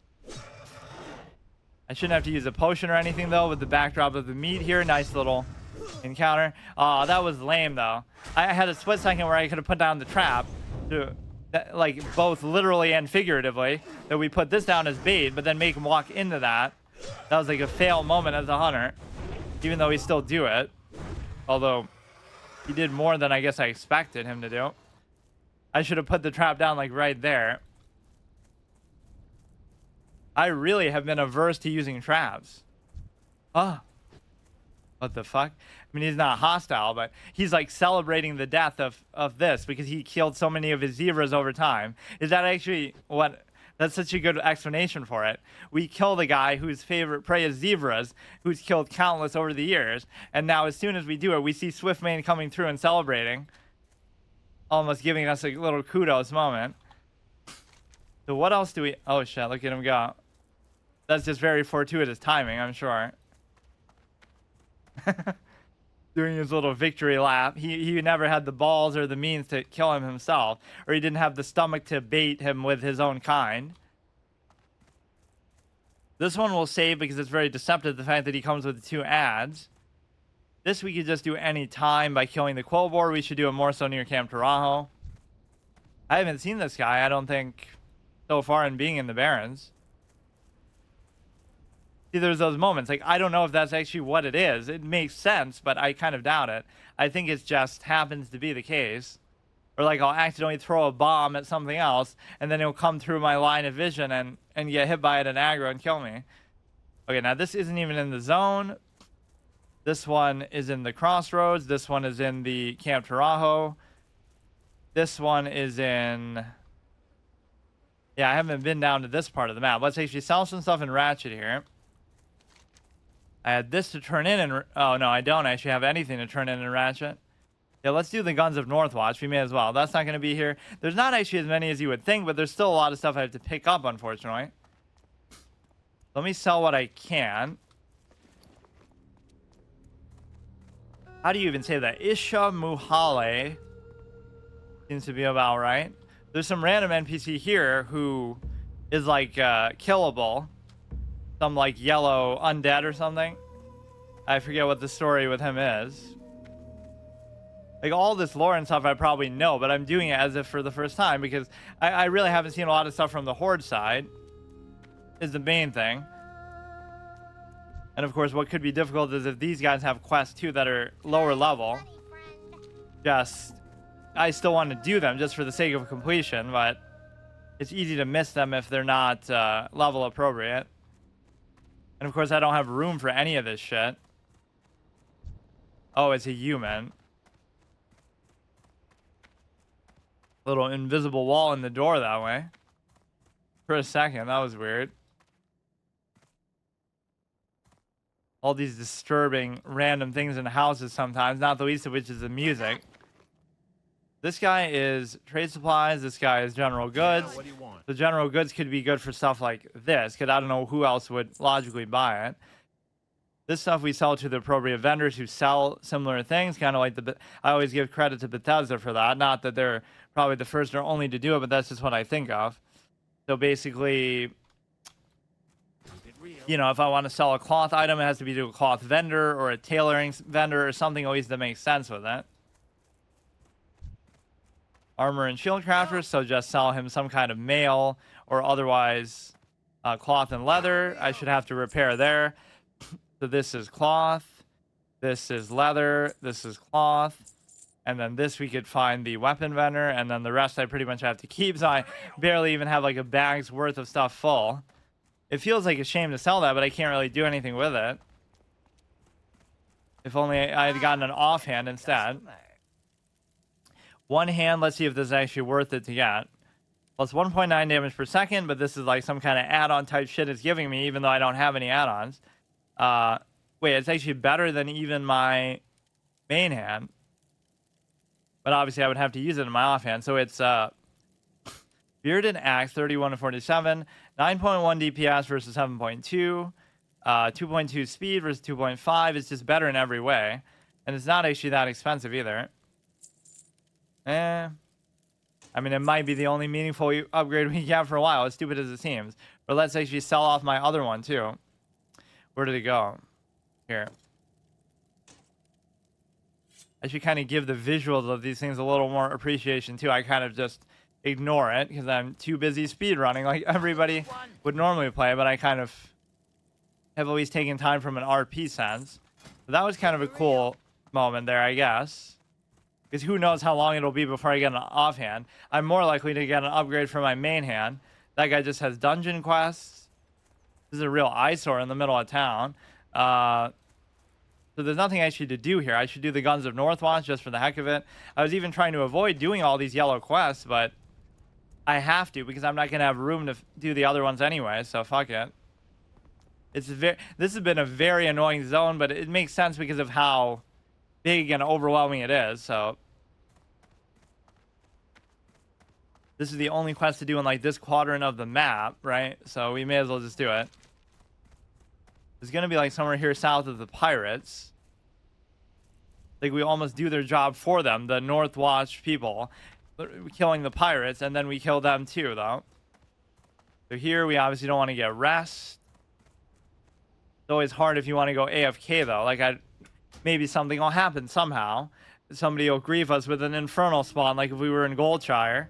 I shouldn't have to use a potion or anything, though, with the backdrop of the meat here. Nice little encounter. Oh, that was lame, though. I had a split second where I could have put down the trap, like both literally and figuratively, that we put this down as bait, but then make him walk into that. That was like a fail moment as a hunter, even though he still do it. Although he did more than I guess I expected him to do. I should have put the trap down like right there. I really have been averse to using traps. Oh, what the fuck? I mean, he's not hostile, but he's like celebrating the death of this because he killed so many of his zebras over time. Is that actually what? That's such a good explanation for it. We kill the guy whose favorite prey is zebras, who's killed countless over the years, and now as soon as we do it, we see Swiftmane coming through and celebrating, almost giving us a little kudos moment. So what else do we? Oh shit! Look at him go. That's just very fortuitous timing, I'm sure. Doing his little victory lap. He never had the balls or the means to kill him himself, or he didn't have the stomach to bait him with his own kind. This one will save because it's very deceptive, the fact that he comes with 2 ads. This we could just do any time by killing the Quillboar. We should do it more so near Camp Tarajo. I haven't seen this guy, I don't think, so far in being in the Barrens. See, there's those moments, like, I don't know if that's actually what it is. It makes sense, but I kind of doubt it. I think it just happens to be the case. Or, like, I'll accidentally throw a bomb at something else, and then it'll come through my line of vision and get hit by it and aggro and kill me. Okay, now this isn't even in the zone. This one is in the Crossroads. This one is in the Camp Tarajo. This one is in... Yeah, I haven't been down to this part of the map. Let's actually sell some stuff in Ratchet here. I had this to turn in and... Oh, no, I don't actually have anything to turn in Ratchet. Yeah, let's do the Guns of Northwatch. We may as well. That's not going to be here. There's not actually as many as you would think, but there's still a lot of stuff I have to pick up, unfortunately. Let me sell what I can. How do you even say that? Isha Muhale. Seems to be about right. There's some random NPC here who is, like, killable. Some, like, yellow undead or something. I forget what the story with him is. Like, all this lore and stuff I probably know, but I'm doing it as if for the first time because I really haven't seen a lot of stuff from the Horde side, is the main thing. And, of course, what could be difficult is if these guys have quests, too, that are lower level. I still want to do them just for the sake of completion, but it's easy to miss them if they're not level appropriate. And, of course, I don't have room for any of this shit. Oh, it's a human. Little invisible wall in the door that way. For a second, that was weird. All these disturbing random things in houses sometimes, not the least of which is the music. This guy is trade supplies. This guy is general goods. What do you want? The general goods could be good for stuff like this, because I don't know who else would logically buy it. This stuff we sell to the appropriate vendors who sell similar things, kind of like I always give credit to Bethesda for that. Not that they're probably the first or only to do it, but that's just what I think of. So basically, you know, if I want to sell a cloth item, it has to be to a cloth vendor or a tailoring vendor or something always that makes sense with it. Armor and shield crafters, so just sell him some kind of mail or otherwise cloth and leather. I should have to repair there. So this is cloth, this is leather, this is cloth, and then this we could find the weapon vendor, and then the rest I pretty much have to keep, so I barely even have like a bag's worth of stuff full. It feels like a shame to sell that, but I can't really do anything with it. If only I had gotten an offhand instead. One hand, let's see if this is actually worth it to get. Plus 1.9 damage per second, but this is like some kind of add-on type shit it's giving me, even though I don't have any add-ons. Wait, it's actually better than even my main hand. But obviously I would have to use it in my offhand. So it's Bearded Axe, 31 to 47, 9.1 DPS versus 7.2, 2.2 speed versus 2.5. It's just better in every way. And it's not actually that expensive either. I mean, it might be the only meaningful upgrade we get for a while, as stupid as it seems. But let's actually sell off my other one, too. Where did it go? Here. I should kind of give the visuals of these things a little more appreciation, too. I kind of just ignore it, because I'm too busy speedrunning like everybody would normally play, but I kind of have always taken time from an RP sense. But that was kind of a cool moment there, I guess. Because who knows how long it'll be before I get an offhand. I'm more likely to get an upgrade for my main hand. That guy just has dungeon quests. This is a real eyesore in the middle of town. So there's nothing actually to do here. I should do the Guns of Northwatch just for the heck of it. I was even trying to avoid doing all these yellow quests, but I have to because I'm not going to have room to do the other ones anyway, so fuck it. This has been a very annoying zone, but it makes sense because of how big and overwhelming it is, so. This is the only quest to do in like this quadrant of the map, right? So we may as well just do it. There's gonna be like somewhere here south of the pirates. Like we almost do their job for them, the Northwatch people, killing the pirates, and then we kill them too, though. So here we obviously don't want to get rest. It's always hard if you want to go AFK though. Like maybe something will happen somehow. Somebody will grief us with an infernal spawn, like if we were in Goldshire.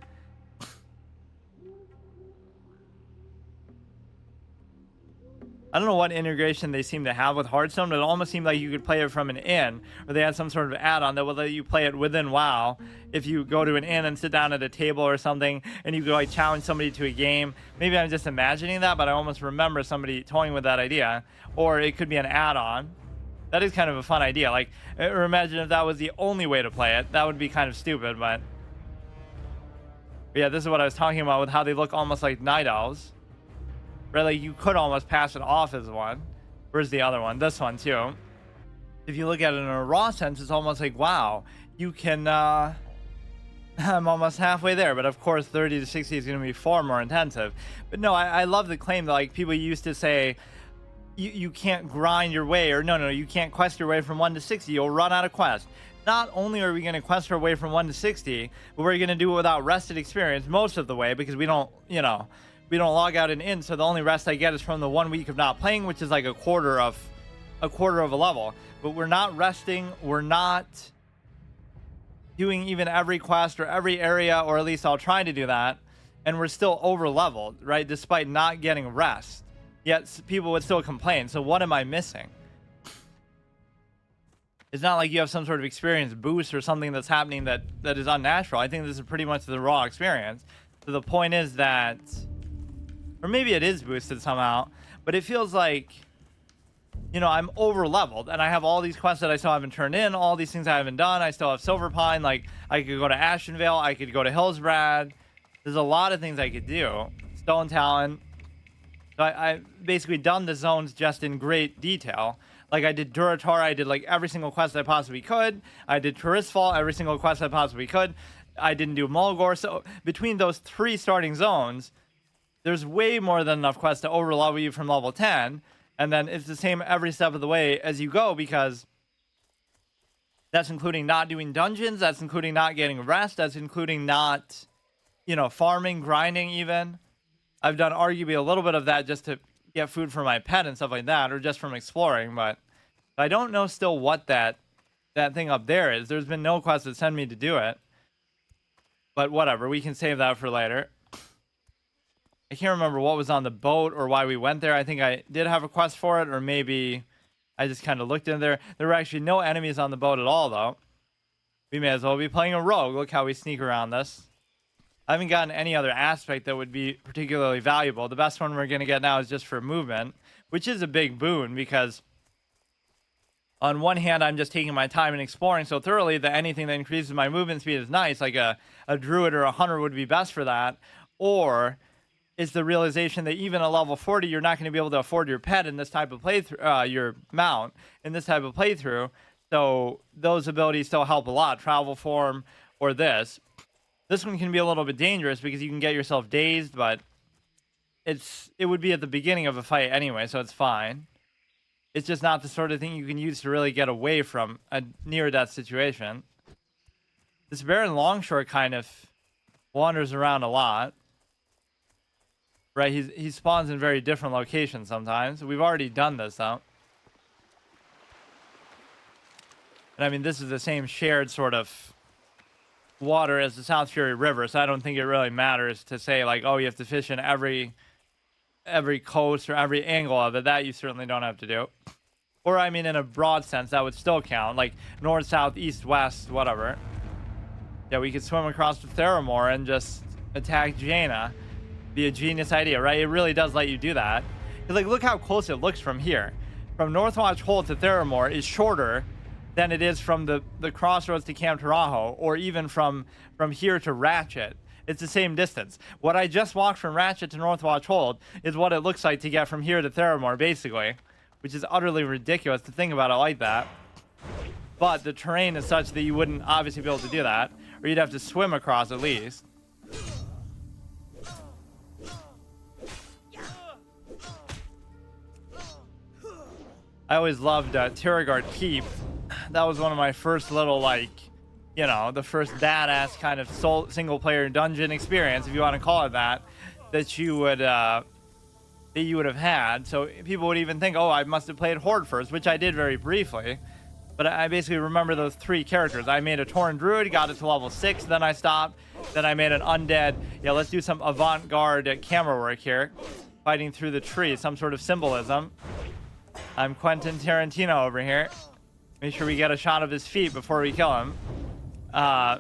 I don't know what integration they seem to have with Hearthstone, but it almost seemed like you could play it from an inn, or they had some sort of add-on that would let you play it within WoW. If you go to an inn and sit down at a table or something, and you could like challenge somebody to a game. Maybe I'm just imagining that, but I almost remember somebody toying with that idea. Or it could be an add-on. That is kind of a fun idea. Like, or imagine if that was the only way to play it. That would be kind of stupid, but yeah, this is what I was talking about with how they look almost like night owls. Right, like you could almost pass it off as one. Where's the other one? This one too. If you look at it in a raw sense, it's almost like, wow, you can I'm almost halfway there, but of course 30 to 60 is going to be far more intensive. But no, I love the claim that like people used to say you can't grind your way, or no, you can't quest your way from 1 to 60. You'll run out of quest. Not only are we going to quest our way from 1 to 60, but we're going to do it without rested experience most of the way, because we don't, we don't log out and in, so the only rest I get is from the 1 week of not playing, which is like a quarter of a level. But we're not resting, we're not doing even every quest or every area, or at least I'll try to do that, and we're still over leveled, right, despite not getting rest. Yet people would still complain. So what am I missing? It's not like you have some sort of experience boost or something that's happening that is unnatural. I think this is pretty much the raw experience. So the point is that, or maybe it is boosted somehow, but it feels like, I'm over leveled and I have all these quests that I still haven't turned in, all these things I haven't done. I still have Silver Pine. Like I could go to Ashenvale, I could go to Hillsbrad. There's a lot of things I could do. Stone Talon. So I basically done the zones just in great detail. Like I did Duratar, I did like every single quest I possibly could. I did Turisfal, every single quest I possibly could. I didn't do Mulgore. So between those 3 starting zones, there's way more than enough quests to overlevel you from level 10. And then it's the same every step of the way as you go, because that's including not doing dungeons. That's including not getting rest. That's including not, farming, grinding even. I've done arguably a little bit of that just to get food for my pet and stuff like that, or just from exploring. But I don't know still what that thing up there is. There's been no quest that send me to do it. But whatever, we can save that for later. I can't remember what was on the boat or why we went there. I think I did have a quest for it, or maybe I just kind of looked in there. There were actually no enemies on the boat at all, though. We may as well be playing a rogue. Look how we sneak around this. I haven't gotten any other aspect that would be particularly valuable. The best one we're going to get now is just for movement, which is a big boon, because on one hand, I'm just taking my time and exploring so thoroughly that anything that increases my movement speed is nice. Like a druid or a hunter would be best for that. Or it's the realization that even at level 40, you're not going to be able to afford your pet in this type of playthrough, your mount in this type of playthrough. So those abilities still help a lot. Travel form or this. This one can be a little bit dangerous because you can get yourself dazed, but it would be at the beginning of a fight anyway, so it's fine. It's just not the sort of thing you can use to really get away from a near-death situation. This Baron Longshore kind of wanders around a lot. Right, he spawns in very different locations sometimes. We've already done this, though. And I mean, this is the same shared sort of water as the South Fury River, so I don't think it really matters to say, like, oh, you have to fish in every coast or every angle of it. That you certainly don't have to do. Or, I mean, in a broad sense, that would still count. Like, north, south, east, west, whatever. Yeah, we could swim across to Theramore and just attack Jaina. Be a genius idea, right? It really does let you do that. Like, look how close it looks from here. From Northwatch Hold to Theramore is shorter than it is from the crossroads to Camp Tarajo, or even from here to Ratchet. It's the same distance. What I just walked from Ratchet to Northwatch Hold is what it looks like to get from here to Theramore, basically, which is utterly ridiculous to think about it like that. But the terrain is such that you wouldn't obviously be able to do that, or you'd have to swim across at least. I always loved Tiragard Keep. That was one of my first little, like, you know, the first badass kind of single-player dungeon experience, if you want to call it that, that you would have had. So people would even think, oh, I must have played Horde first, which I did very briefly. But I basically remember those 3 characters. I made a Tauren Druid, got it to level 6, then I stopped. Then I made an undead. Yeah, let's do some avant-garde camera work here. Fighting through the tree, some sort of symbolism. I'm Quentin Tarantino over here. Make sure we get a shot of his feet before we kill him. I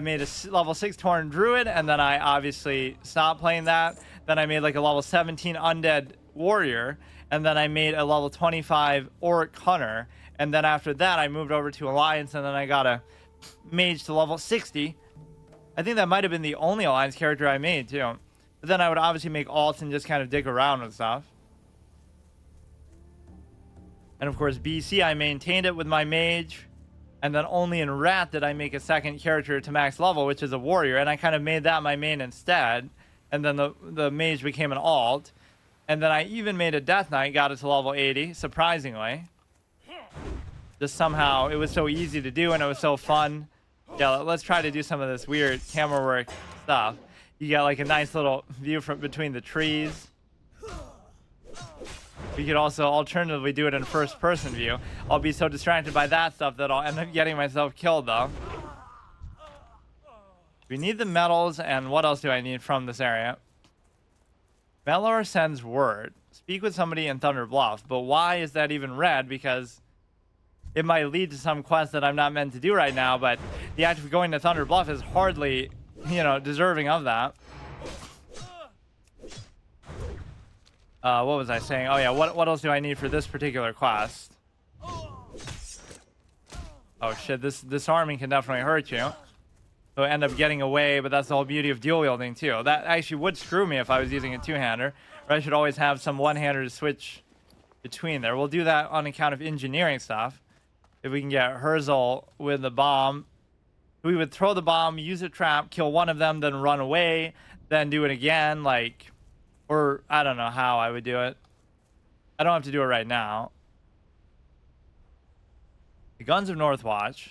made a level 6 Tauren Druid, and then I obviously stopped playing that. Then I made like a level 17 Undead Warrior, and then I made a level 25 Orc Hunter. And then after that, I moved over to Alliance, and then I got a Mage to level 60. I think that might have been the only Alliance character I made, too. But then I would obviously make alts and just kind of dig around with stuff. And of course, BC, I maintained it with my Mage. And then only in Rat did I make a second character to max level, which is a Warrior. And I kind of made that my main instead. And then the Mage became an alt. And then I even made a Death Knight, got it to level 80, surprisingly. Just somehow, it was so easy to do and it was so fun. Yeah, let's try to do some of this weird camera work stuff. You got like a nice little view from between the trees. We could also alternatively do it in first person view. I'll be so distracted by that stuff that I'll end up getting myself killed though. We need the medals, and what else do I need from this area? Melor sends word. Speak with somebody in Thunder Bluff. But why is that even red? Because it might lead to some quest that I'm not meant to do right now, but the act of going to Thunder Bluff is hardly, you know, deserving of that. What was I saying? Oh yeah, what else do I need for this particular quest? Oh shit, this disarming can definitely hurt you. So I end up getting away, but that's the whole beauty of dual wielding too. That actually would screw me if I was using a two-hander, or I should always have some one-hander to switch between there. We'll do that on account of engineering stuff. If we can get Herzl with the bomb, we would throw the bomb, use a trap, kill one of them, then run away, then do it again, like, or I don't know how I would do it. I don't have to do it right now. The Guns of Northwatch.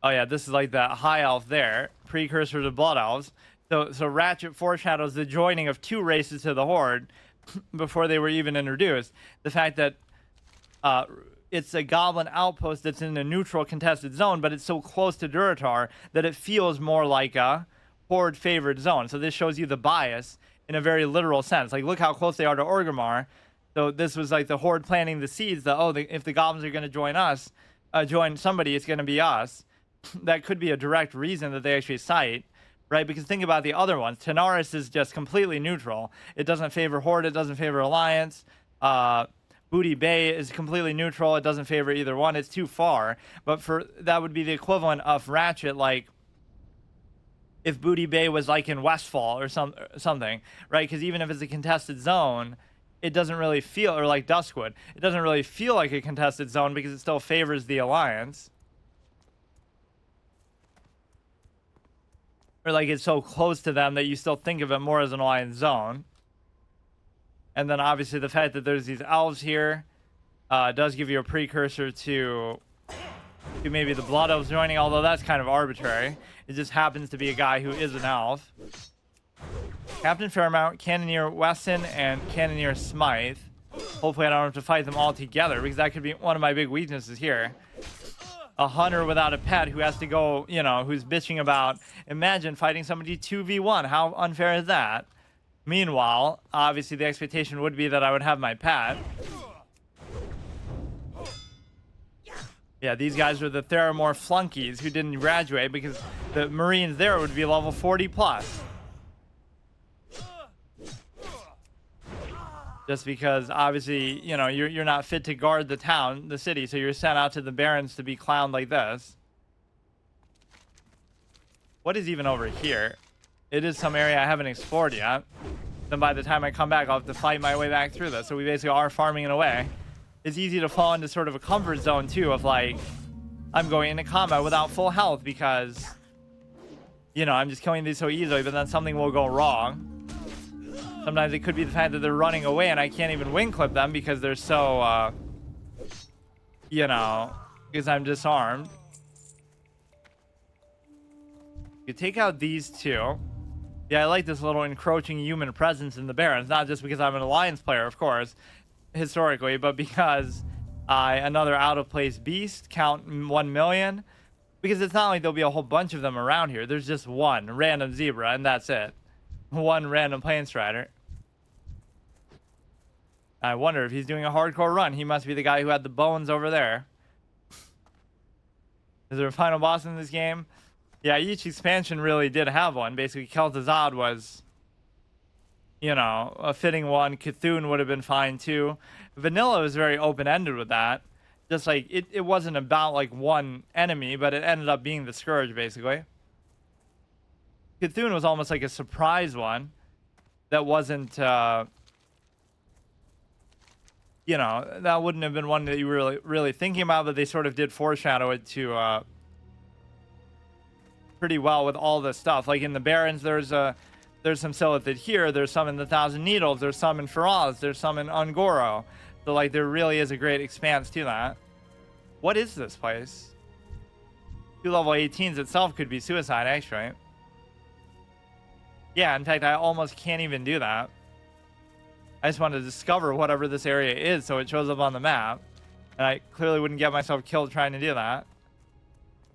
Oh yeah, this is like that high elf there, precursor to Blood Elves. So Ratchet foreshadows the joining of two races to the Horde before they were even introduced. The fact that it's a goblin outpost that's in a neutral contested zone, but it's so close to Durotar that it feels more like a Horde favored zone. So this shows you the bias in a very literal sense. Like, look how close they are to Orgrimmar. So this was like the Horde planting the seeds that, if the goblins are going to join us, join somebody, it's going to be us. That could be a direct reason that they actually cite, right? Because think about the other ones. Tanaris is just completely neutral. It doesn't favor Horde. It doesn't favor Alliance. Booty Bay is completely neutral. It doesn't favor either one. It's too far. But that would be the equivalent of Ratchet, like if Booty Bay was like in Westfall or something, right? Because even if it's a contested zone, it doesn't really feel, or like Duskwood, it doesn't really feel like a contested zone because it still favors the Alliance. Or like it's so close to them that you still think of it more as an Alliance zone. And then obviously the fact that there's these elves here does give you a precursor to maybe the Blood Elves joining, although that's kind of arbitrary. It just happens to be a guy who is an elf. Captain Fairmount, Cannoneer Wesson, and Cannoneer Smythe. Hopefully I don't have to fight them all together, because that could be one of my big weaknesses here. A hunter without a pet who has to go, who's bitching about, imagine fighting somebody 2v1. How unfair is that? Meanwhile, obviously the expectation would be that I would have my pet. Yeah, these guys are the Theramore flunkies who didn't graduate because the Marines there would be level 40 plus. just because obviously, you know, you're not fit to guard the town, the city, so you're sent out to the barrens to be clowned like this. What is even over here? It is some area I haven't explored yet. Then by the time I come back, I'll have to fight my way back through this. So we basically are farming in a way. It's easy to fall into sort of a comfort zone too of like, I'm going into combat without full health because, you know, I'm just killing these so easily, but then something will go wrong. Sometimes it could be the fact that they're running away and I can't even wing clip them because they're so, you know, because I'm disarmed. You take out these two. Yeah, I like this little encroaching human presence in the Barrens, not just because I'm an Alliance player, of course, historically, but because another out-of-place beast, count 1 million, because it's not like there'll be a whole bunch of them around here. There's just one random zebra, and that's it. One random plane strider. I wonder if he's doing a hardcore run. He must be the guy who had the bones over there. Is there a final boss in this game? Yeah, each expansion really did have one. Basically, Kel'Thuzad was, you know, a fitting one. Cthulhu would have been fine too. Vanilla was very open-ended with that. Just like, it wasn't about like one enemy, but it ended up being the Scourge, basically. Cthulhu was almost like a surprise one that wasn't, you know, that wouldn't have been one that you were really thinking about, but they sort of did foreshadow it to pretty well with all this stuff. Like in the Barrens, there's some Silithid here, there's some in the Thousand Needles, there's some in Faraz, there's some in Ungoro. So like there really is a great expanse to that. What is this place? 2 level 18s itself could be suicide, actually. Yeah, in fact, I almost can't even do that. I just want to discover whatever this area is so it shows up on the map. And I clearly wouldn't get myself killed trying to do that.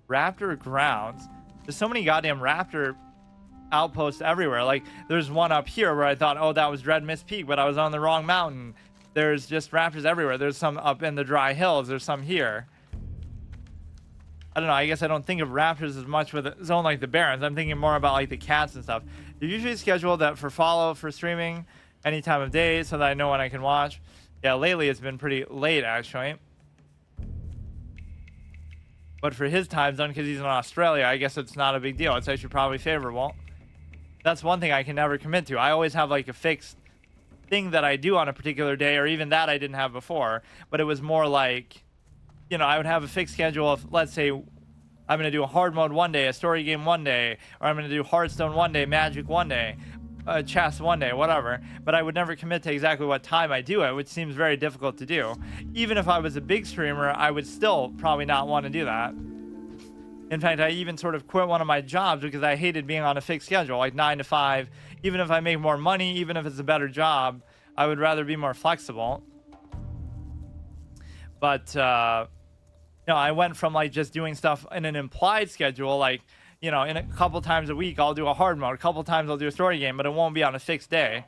Raptor grounds. There's so many goddamn raptor outposts everywhere. Like, there's one up here where I thought, oh, that was Dread Mist Peak, but I was on the wrong mountain. There's just raptors everywhere. There's some up in the dry hills. There's some here. I don't know. I guess I don't think of raptors as much with a zone like the Barrens. I'm thinking more about, like, the cats and stuff. You usually schedule that for follow for streaming any time of day so that I know when I can watch. Yeah, lately it's been pretty late, actually. But for his time zone, because he's in Australia, I guess it's not a big deal. It's actually probably favorable. That's one thing I can never commit to. I always have like a fixed thing that I do on a particular day, or even that I didn't have before. But it was more like, you know, I would have a fixed schedule of, let's say, I'm going to do a hard mode one day, a story game one day, or I'm going to do Hearthstone one day, Magic one day, chess one day, whatever. But I would never commit to exactly what time I do it, which seems very difficult to do. Even if I was a big streamer, I would still probably not want to do that. In fact, I even sort of quit one of my jobs because I hated being on a fixed schedule, like 9 to 5. Even if I make more money, even if it's a better job, I would rather be more flexible. But, you know, I went from like just doing stuff in an implied schedule, like, you know, in a couple times a week, I'll do a hard mode. A couple times I'll do a story game, but it won't be on a fixed day.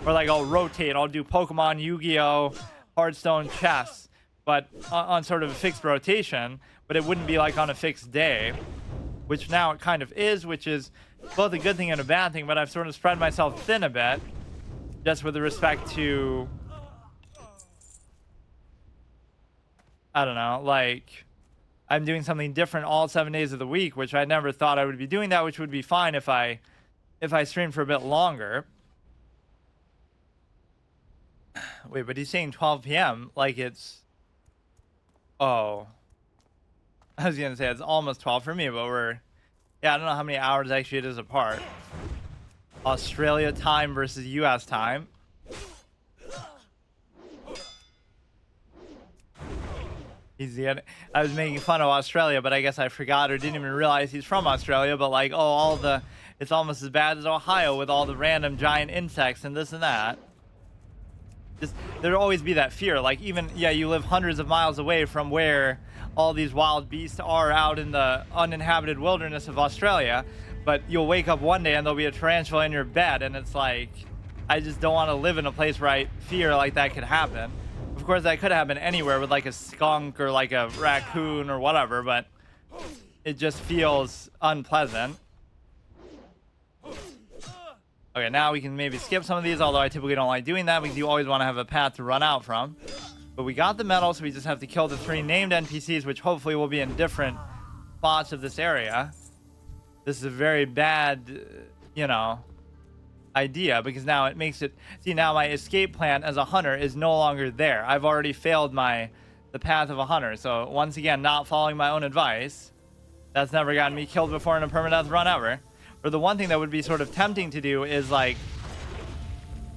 Or like I'll rotate. I'll do Pokemon, Yu-Gi-Oh, Hearthstone, chess, but on sort of a fixed rotation. But it wouldn't be like on a fixed day, which now it kind of is, which is both a good thing and a bad thing. But I've sort of spread myself thin a bit, just with respect to, I don't know, like, I'm doing something different all 7 days of the week, which I never thought I would be doing that, which would be fine if I streamed for a bit longer. Wait, but he's saying 12 p.m. like it's, oh, I was gonna say it's almost 12 for me, but we're, yeah, I don't know how many hours actually it is apart. Australia time versus US time. I was making fun of Australia, but I guess I forgot or didn't even realize he's from Australia. But like, oh, it's almost as bad as Ohio with all the random giant insects and this and that. Just, there'll always be that fear. Like, even, yeah, you live hundreds of miles away from where all these wild beasts are out in the uninhabited wilderness of Australia, but you'll wake up one day and there'll be a tarantula in your bed, and it's like, I just don't want to live in a place where I fear like that could happen. Of course, that could happen anywhere with like a skunk or like a raccoon or whatever, but it just feels unpleasant. Okay, now we can maybe skip some of these, although I typically don't like doing that because you always want to have a path to run out from. But we got the medal, so we just have to kill the 3 named NPCs, which hopefully will be in different spots of this area. This is a very bad, you know, idea, because now it makes it... See, now my escape plan as a hunter is no longer there. I've already failed the path of a hunter. So once again, not following my own advice. That's never gotten me killed before in a permadeath run ever. Or the one thing that would be sort of tempting to do is, like,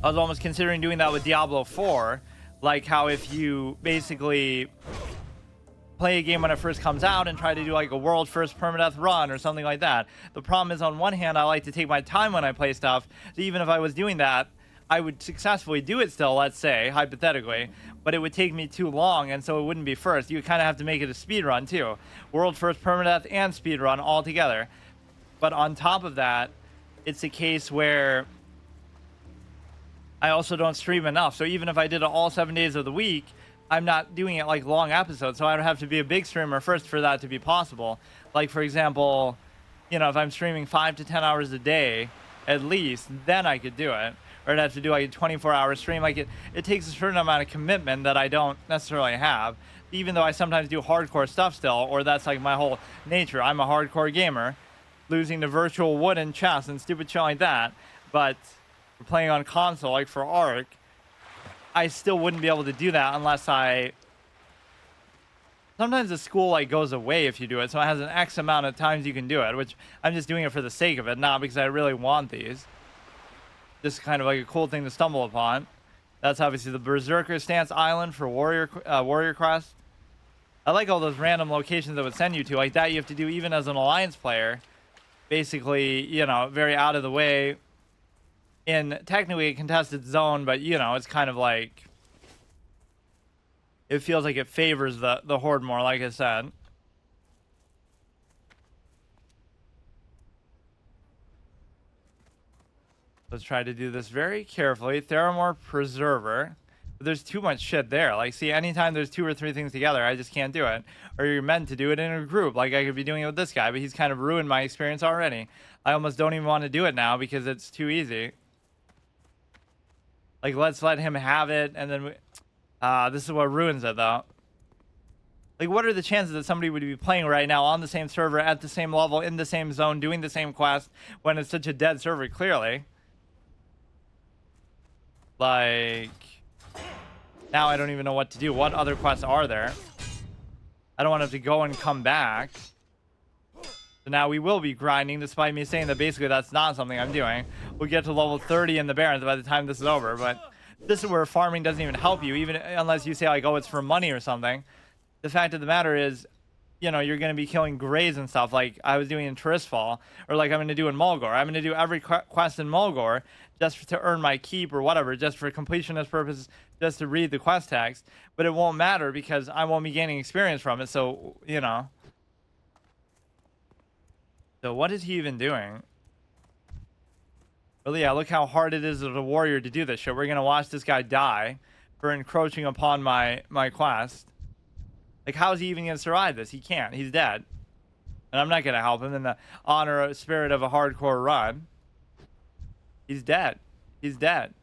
I was almost considering doing that with Diablo 4. Like how if you basically play a game when it first comes out and try to do like a world first permadeath run or something like that. The problem is, on one hand, I like to take my time when I play stuff. So even if I was doing that, I would successfully do it still, let's say, hypothetically, but it would take me too long, and so it wouldn't be first. You kind of have to make it a speed run too. World first permadeath and speed run all together. But on top of that, it's a case where I also don't stream enough. So even if I did it all 7 days of the week, I'm not doing it like long episodes. So I would have to be a big streamer first for that to be possible. Like, for example, you know, if I'm streaming 5 to 10 hours a day, at least, then I could do it. Or I'd have to do like a 24-hour stream. Like, it takes a certain amount of commitment that I don't necessarily have. Even though I sometimes do hardcore stuff still, or that's like my whole nature. I'm a hardcore gamer, losing to virtual wood and chess and stupid shit like that. But playing on console, like for Ark, I still wouldn't be able to do that unless sometimes the school like goes away if you do it, so it has an X amount of times you can do it, which I'm just doing it for the sake of it, not because I really want these. Just kind of like a cool thing to stumble upon. That's obviously the Berserker Stance Island for Warrior Quest. I like all those random locations that would send you to. Like that you have to do even as an Alliance player. Basically, you know, very out of the way. In technically a contested zone, but you know, it's kind of like, it feels like it favors the horde more, like I said. Let's try to do this very carefully. Theramore Preserver. But there's too much shit there. Like, see, anytime there's 2 or 3 things together, I just can't do it. Or you're meant to do it in a group. Like, I could be doing it with this guy, but he's kind of ruined my experience already. I almost don't even want to do it now because it's too easy. Like, let's let him have it, and then this is what ruins it, though. Like, what are the chances that somebody would be playing right now on the same server, at the same level, in the same zone, doing the same quest, when it's such a dead server, clearly? Like, now I don't even know what to do. What other quests are there? I don't want to have to go and come back. So now we will be grinding, despite me saying that basically that's not something I'm doing. We'll get to level 30 in the Barrens by the time this is over, but this is where farming doesn't even help you, even unless you say, like, oh, it's for money or something. The fact of the matter is, you know, you're going to be killing greys and stuff like I was doing in Tirisfal, or like I'm going to do in Mulgore. I'm going to do every quest in Mulgore just to earn my keep or whatever, just for completionist purposes, just to read the quest text. But it won't matter because I won't be gaining experience from it, so, you know. So what is he even doing? Really, yeah, look how hard it is as a warrior to do this shit. We're going to watch this guy die for encroaching upon my quest. Like, how is he even going to survive this? He can't. He's dead. And I'm not going to help him in the honor spirit of a hardcore run. He's dead. He's dead.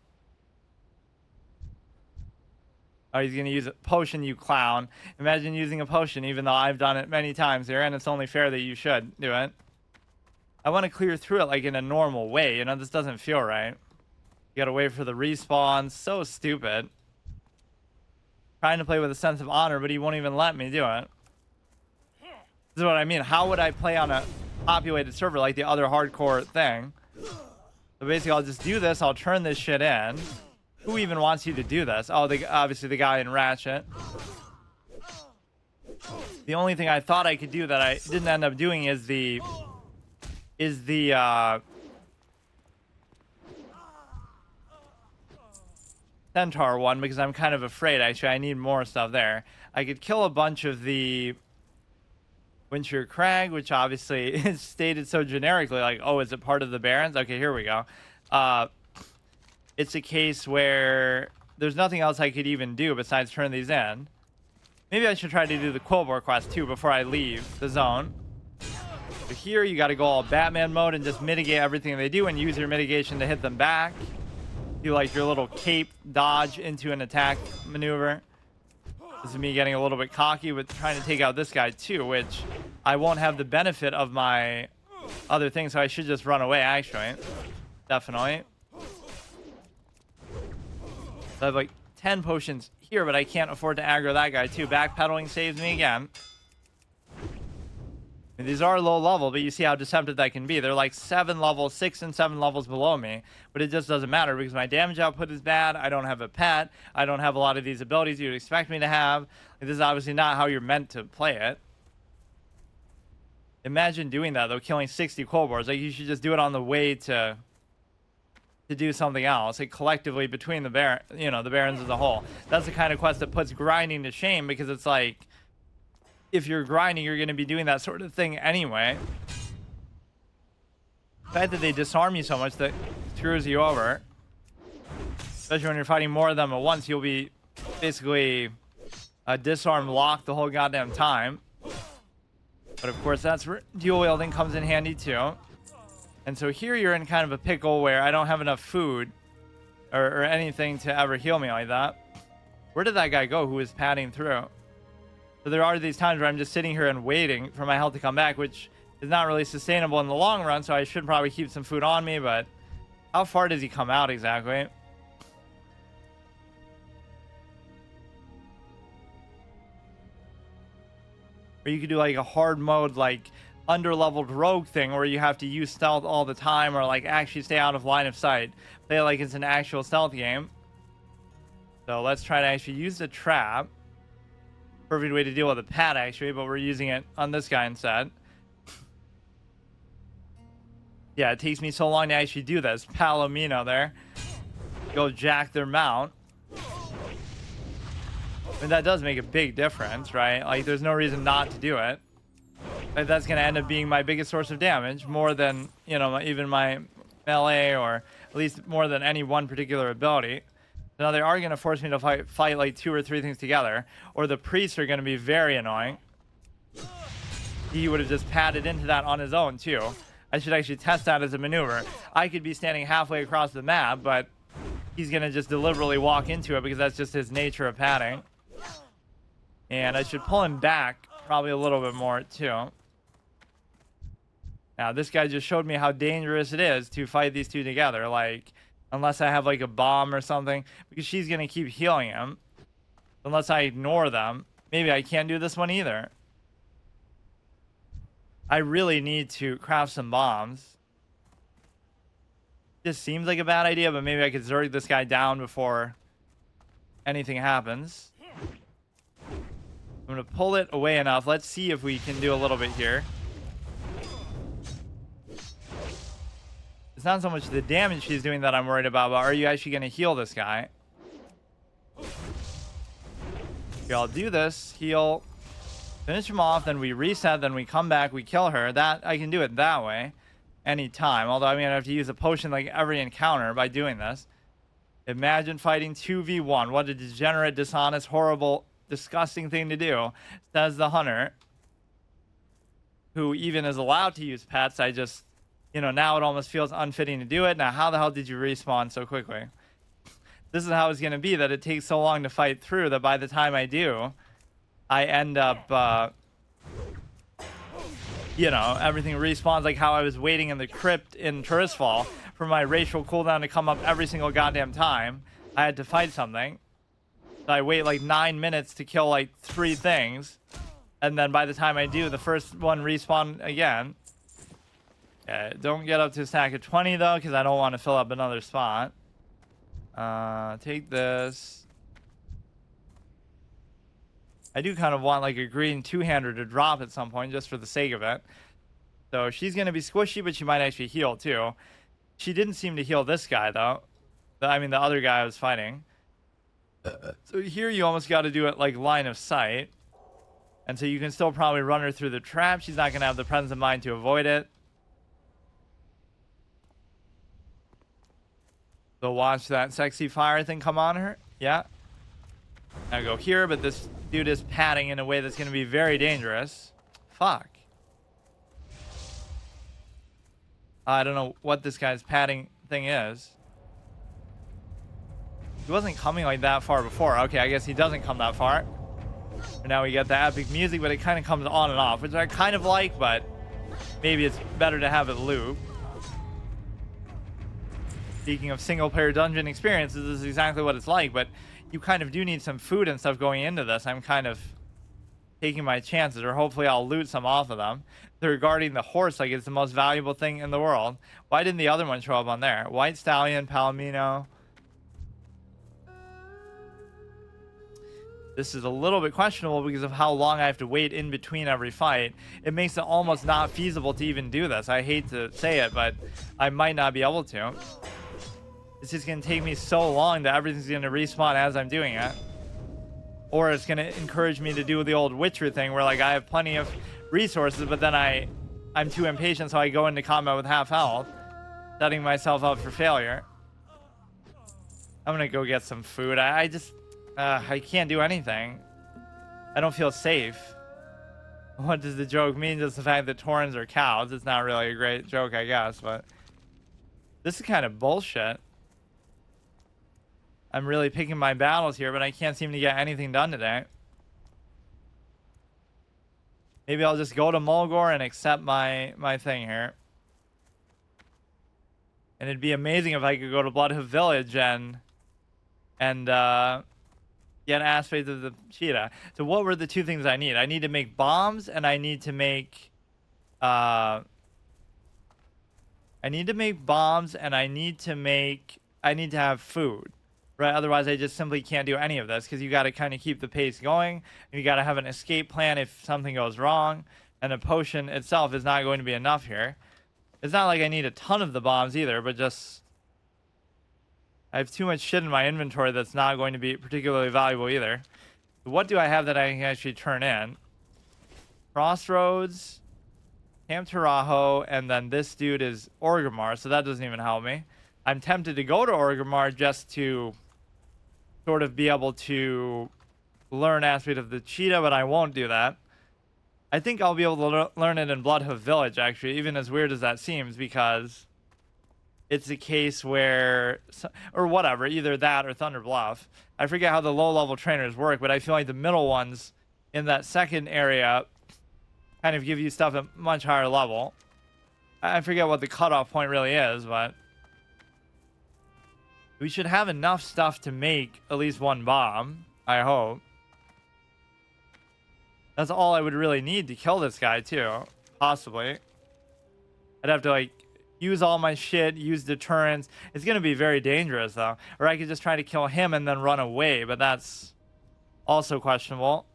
Oh, he's going to use a potion, you clown. Imagine using a potion, even though I've done it many times here, and it's only fair that you should do it. I want to clear through it like in a normal way. You know, this doesn't feel right. You got to wait for the respawn. So stupid. Trying to play with a sense of honor, but he won't even let me do it. This is what I mean. How would I play on a populated server like the other hardcore thing? So basically, I'll just do this. I'll turn this shit in. Who even wants you to do this? Oh, obviously the guy in Ratchet. The only thing I thought I could do that I didn't end up doing is the Centaur one, because I'm kind of afraid. Actually, I need more stuff there. I could kill a bunch of the Winter Crag, which obviously is stated so generically, like, oh, is it part of the Barrens? Okay, here we go. It's a case where there's nothing else I could even do besides turn these in. Maybe I should try to do the Quillbore quest too before I leave the zone. So here you got to go all Batman mode and just mitigate everything they do and use your mitigation to hit them back. Do like your little cape dodge into an attack maneuver. This is me getting a little bit cocky with trying to take out this guy too, which I won't have the benefit of my other thing, so I should just run away actually. Definitely. So I have like 10 potions here, but I can't afford to aggro that guy too. Backpedaling saves me again. And these are low level, but you see how deceptive that can be. They're like 7 levels, 6 and 7 levels below me, but it just doesn't matter because my damage output is bad. I don't have a pet. I don't have a lot of these abilities you'd expect me to have. Like, this is obviously not how you're meant to play it. Imagine doing that though, killing 60 kobolds. Like, you should just do it on the way to do something else, like collectively between the the barons as a whole. That's the kind of quest that puts grinding to shame, because it's like, if you're grinding, you're going to be doing that sort of thing anyway. The fact that they disarm you so much that screws you over, especially when you're fighting more of them at once. You'll be basically disarm locked the whole goddamn time. But of course, that's where dual wielding comes in handy too. And so here you're in kind of a pickle where I don't have enough food or anything to ever heal me like that. Where did that guy go who was padding through? So there are these times where I'm just sitting here and waiting for my health to come back, which is not really sustainable in the long run, so I should probably keep some food on me, but how far does he come out exactly? Or you could do like a hard mode, like under-leveled rogue thing where you have to use stealth all the time, or like actually stay out of line of sight. Play it like it's an actual stealth game. So let's try to actually use the trap. Perfect way to deal with a pad actually, but we're using it on this guy instead. Yeah, it takes me so long to actually do this. Palomino there. Go jack their mount. I mean, that does make a big difference, right? Like, there's no reason not to do it. Like, that's going to end up being my biggest source of damage, more than, even my melee, or at least more than any one particular ability. Now, they are going to force me to fight like 2 or 3 things together, or the priests are going to be very annoying. He would have just padded into that on his own, too. I should actually test that as a maneuver. I could be standing halfway across the map, but he's going to just deliberately walk into it because that's just his nature of padding. And I should pull him back probably a little bit more, too. Now, this guy just showed me how dangerous it is to fight these two together. Like, unless I have like a bomb or something, because she's going to keep healing him. Unless I ignore them. Maybe I can't do this one either. I really need to craft some bombs. This seems like a bad idea, but maybe I could zerg this guy down before anything happens. I'm going to pull it away enough. Let's see if we can do a little bit here. It's not so much the damage she's doing that I'm worried about, but are you actually going to heal this guy? Okay, I'll do this. Heal. Finish him off, then we reset, then we come back, we kill her. That I can do it that way. Anytime. Although I'm going to have to use a potion like every encounter by doing this. Imagine fighting 2v1. What a degenerate, dishonest, horrible, disgusting thing to do, says the hunter. Who even is allowed to use pets. I just... now it almost feels unfitting to do it. Now, how the hell did you respawn so quickly? This is how it's going to be, that it takes so long to fight through that by the time I do, I end up, everything respawns like how I was waiting in the crypt in Turisfall for my racial cooldown to come up every single goddamn time I had to fight something. So I wait like 9 minutes to kill like 3 things. And then by the time I do, the first one respawn again. Don't get up to a stack of 20 though, because I don't want to fill up another spot. Take this. I do kind of want like a green 2-hander to drop at some point just for the sake of it. So she's going to be squishy, but she might actually heal too. She didn't seem to heal this guy though. The other guy I was fighting. So here you almost got to do it like line of sight. And so you can still probably run her through the trap. She's not going to have the presence of mind to avoid it. So watch that sexy fire thing come on her. Yeah. Now go here, but this dude is padding in a way that's going to be very dangerous. Fuck. I don't know what this guy's padding thing is. He wasn't coming like that far before. Okay, I guess he doesn't come that far. And now we get the epic music, but it kind of comes on and off, which I kind of like, but maybe it's better to have it loop. Speaking of single-player dungeon experiences, this is exactly what it's like, but you kind of do need some food and stuff going into this. I'm kind of taking my chances, or hopefully I'll loot some off of them. Regarding the horse, like it's the most valuable thing in the world. Why didn't the other one show up on there? White Stallion, Palomino. This is a little bit questionable because of how long I have to wait in between every fight. It makes it almost not feasible to even do this. I hate to say it, but I might not be able to. It's just going to take me so long that everything's going to respawn as I'm doing it. Or it's going to encourage me to do the old Witcher thing where like I have plenty of resources, but then I'm too impatient, so I go into combat with half health, setting myself up for failure. I'm going to go get some food. I can't do anything. I don't feel safe. What does the joke mean? Just the fact that Taurens are cows. It's not really a great joke, I guess, but this is kind of bullshit. I'm really picking my battles here, but I can't seem to get anything done today. Maybe I'll just go to Mulgore and accept my thing here. And it'd be amazing if I could go to Bloodhoof Village and get an aspect of the cheetah. So what were the two things I need? I need to make bombs, and I need to make I need to have food. Right, otherwise I just simply can't do any of this because you got to kind of keep the pace going. And you got to have an escape plan if something goes wrong. And a potion itself is not going to be enough here. It's not like I need a ton of the bombs either, but just I have too much shit in my inventory that's not going to be particularly valuable either. So what do I have that I can actually turn in? Crossroads, Camp Tarajo, and then this dude is Orgrimmar, so that doesn't even help me. I'm tempted to go to Orgrimmar just to sort of be able to learn aspect of the cheetah, but I won't do that. I think I'll be able to learn it in Bloodhoof Village, actually, even as weird as that seems, because it's a case where, or whatever, either that or Thunder Bluff. I forget how the low-level trainers work, but I feel like the middle ones in that second area kind of give you stuff at much higher level. I forget what the cutoff point really is, but we should have enough stuff to make at least one bomb, I hope. That's all I would really need to kill this guy, too. Possibly. I'd have to, like, use all my shit, use deterrence. It's going to be very dangerous, though. Or I could just try to kill him and then run away, but that's also questionable.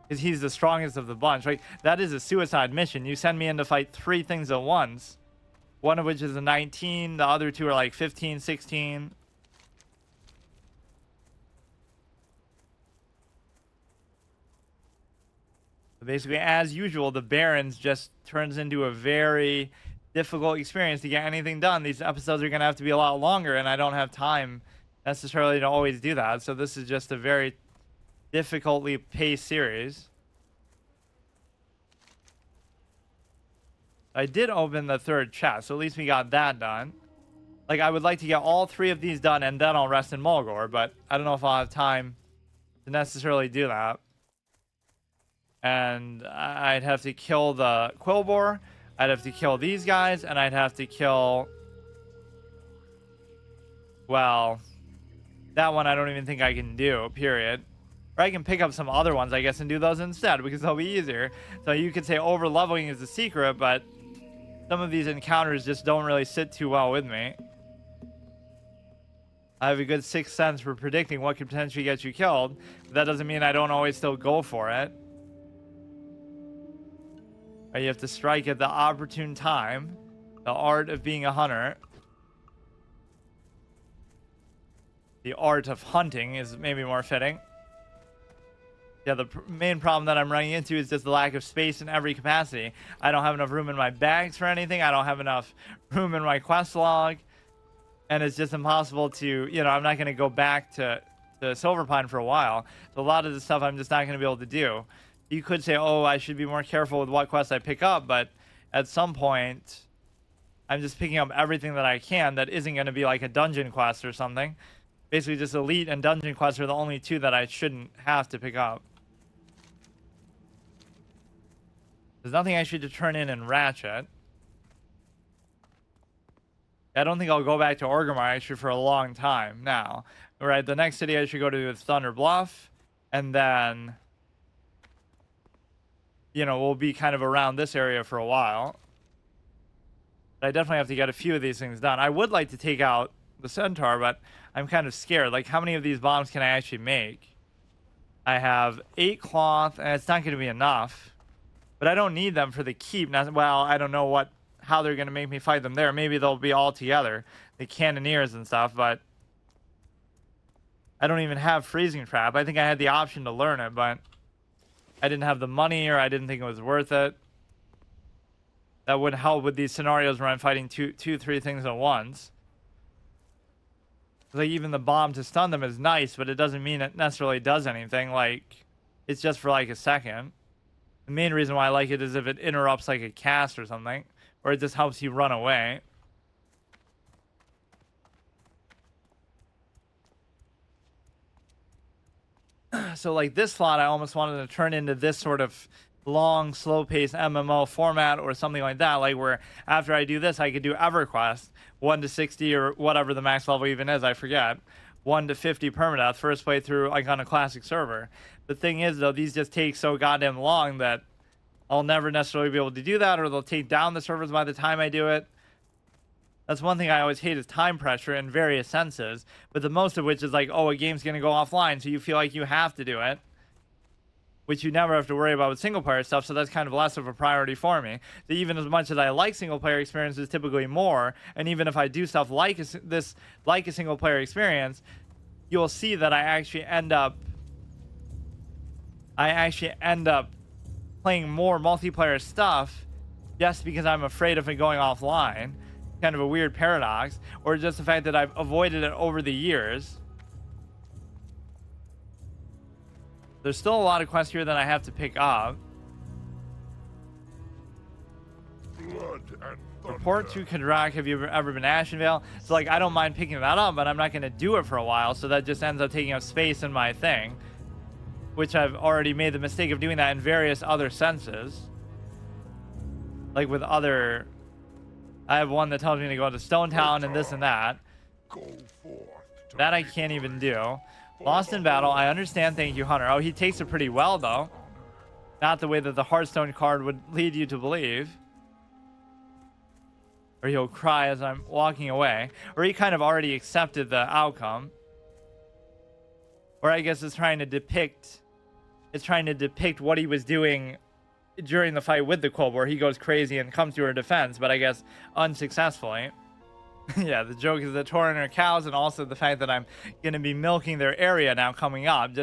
Because he's the strongest of the bunch. Like, that is a suicide mission. You send me in to fight 3 things at once. One of which is a 19. The other 2 are like 15, 16. So basically, as usual, the Barrens just turns into a very difficult experience to get anything done. These episodes are going to have to be a lot longer, and I don't have time necessarily to always do that. So this is just a very difficultly paced series. I did open the 3rd chest, so at least we got that done. Like, I would like to get all 3 of these done, and then I'll rest in Mulgore, but I don't know if I'll have time to necessarily do that. And I'd have to kill the Quillbore, I'd have to kill these guys, and I'd have to kill... Well, that one I don't even think I can do, period. Or I can pick up some other ones, I guess, and do those instead, because they'll be easier. So you could say over-leveling is the secret, but some of these encounters just don't really sit too well with me. I have a good 6th sense for predicting what could potentially get you killed. But that doesn't mean I don't always still go for it. Right, you have to strike at the opportune time. The art of being a hunter. The art of hunting is maybe more fitting. Yeah, the main problem that I'm running into is just the lack of space in every capacity. I don't have enough room in my bags for anything. I don't have enough room in my quest log. And it's just impossible to, you know, I'm not going to go back to Silverpine for a while. So a lot of the stuff I'm just not going to be able to do. You could say, oh, I should be more careful with what quests I pick up. But at some point, I'm just picking up everything that I can that isn't going to be like a dungeon quest or something. Basically, just elite and dungeon quests are the only two that I shouldn't have to pick up. There's nothing actually to turn in Ratchet. I don't think I'll go back to Orgrimmar actually for a long time now. Right, the next city I should go to is Thunder Bluff, and then, you know, we'll be kind of around this area for a while. But I definitely have to get a few of these things done. I would like to take out the Centaur, but I'm kind of scared. Like, how many of these bombs can I actually make? I have 8 cloth, and it's not going to be enough. But I don't need them for the keep. Well, I don't know how they're going to make me fight them there. Maybe they'll be all together, the cannoneers and stuff, but I don't even have freezing trap. I think I had the option to learn it, but I didn't have the money, or I didn't think it was worth it. That would help with these scenarios where I'm fighting two, 3 things at once. Like, even the bomb to stun them is nice, but it doesn't mean it necessarily does anything. Like, it's just for like a second. The main reason why I like it is if it interrupts like a cast or something, or it just helps you run away. So like this slot, I almost wanted to turn into this sort of long, slow-paced MMO format or something like that, like where after I do this, I could do EverQuest 1 to 60 or whatever the max level even is, I forget. 1 to 50 permadeath, first playthrough like on a classic server. The thing is though, these just take so goddamn long that I'll never necessarily be able to do that, or they'll take down the servers by the time I do it. That's one thing I always hate, is time pressure in various senses, but the most of which is like, oh, a game's going to go offline, so you feel like you have to do it, which you never have to worry about with single player stuff, so that's kind of less of a priority for me. So even as much as I like single player experiences typically more, and even if I do stuff like a single player experience, you'll see that I actually end up playing more multiplayer stuff just because I'm afraid of it going offline. Kind of a weird paradox, or just the fact that I've avoided it over the years. There's still a lot of quests here that I have to pick up. Report to Kadrak, have you ever been Ashenvale? So like, I don't mind picking that up, but I'm not going to do it for a while, so that just ends up taking up space in my thing, which I've already made the mistake of doing that in various other senses. Like with other, I have one that tells me to go to Stone Town and this and that. That I can't even do. Lost in battle, I understand, thank you, Hunter. Oh, he takes it pretty well, though. Not the way that the Hearthstone card would lead you to believe. Or he'll cry as I'm walking away. Or he kind of already accepted the outcome. Or I guess it's trying to depict what he was doing during the fight with the Kobold, where he goes crazy and comes to her defense, but I guess unsuccessfully. Yeah, the joke is the Tauren are cows, and also the fact that I'm going to be milking their area now coming up. I'm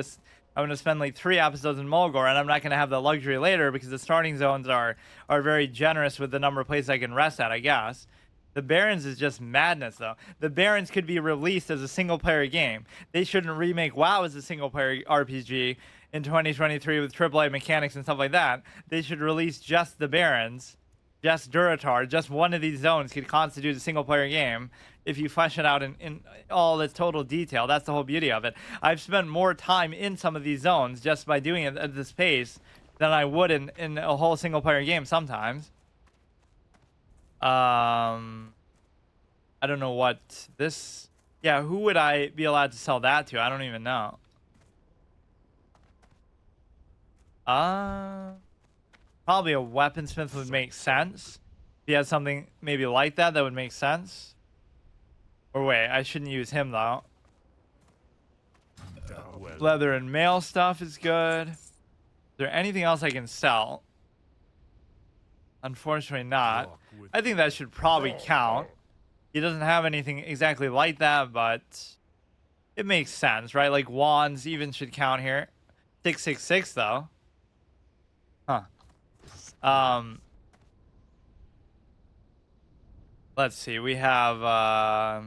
going to spend like 3 episodes in Mulgore, and I'm not going to have the luxury later because the starting zones are very generous with the number of places I can rest at, I guess. The Barrens is just madness, though. The Barrens could be released as a single-player game. They shouldn't remake WoW as a single-player RPG in 2023 with AAA mechanics and stuff like that. They should release just the Barrens, just Duratar, just one of these zones could constitute a single-player game if you flesh it out in all its total detail. That's the whole beauty of it. I've spent more time in some of these zones just by doing it at this pace than I would in a whole single-player game sometimes. I don't know what this... Yeah, who would I be allowed to sell that to? I don't even know. Probably a weaponsmith would make sense. If he had something maybe like that, that would make sense. Or wait, I shouldn't use him though. Leather and mail stuff is good. Is there anything else I can sell? Unfortunately not. I think that should probably count. He doesn't have anything exactly like that, but it makes sense, right? Like wands even should count here. 666 though. Huh. Let's see. We have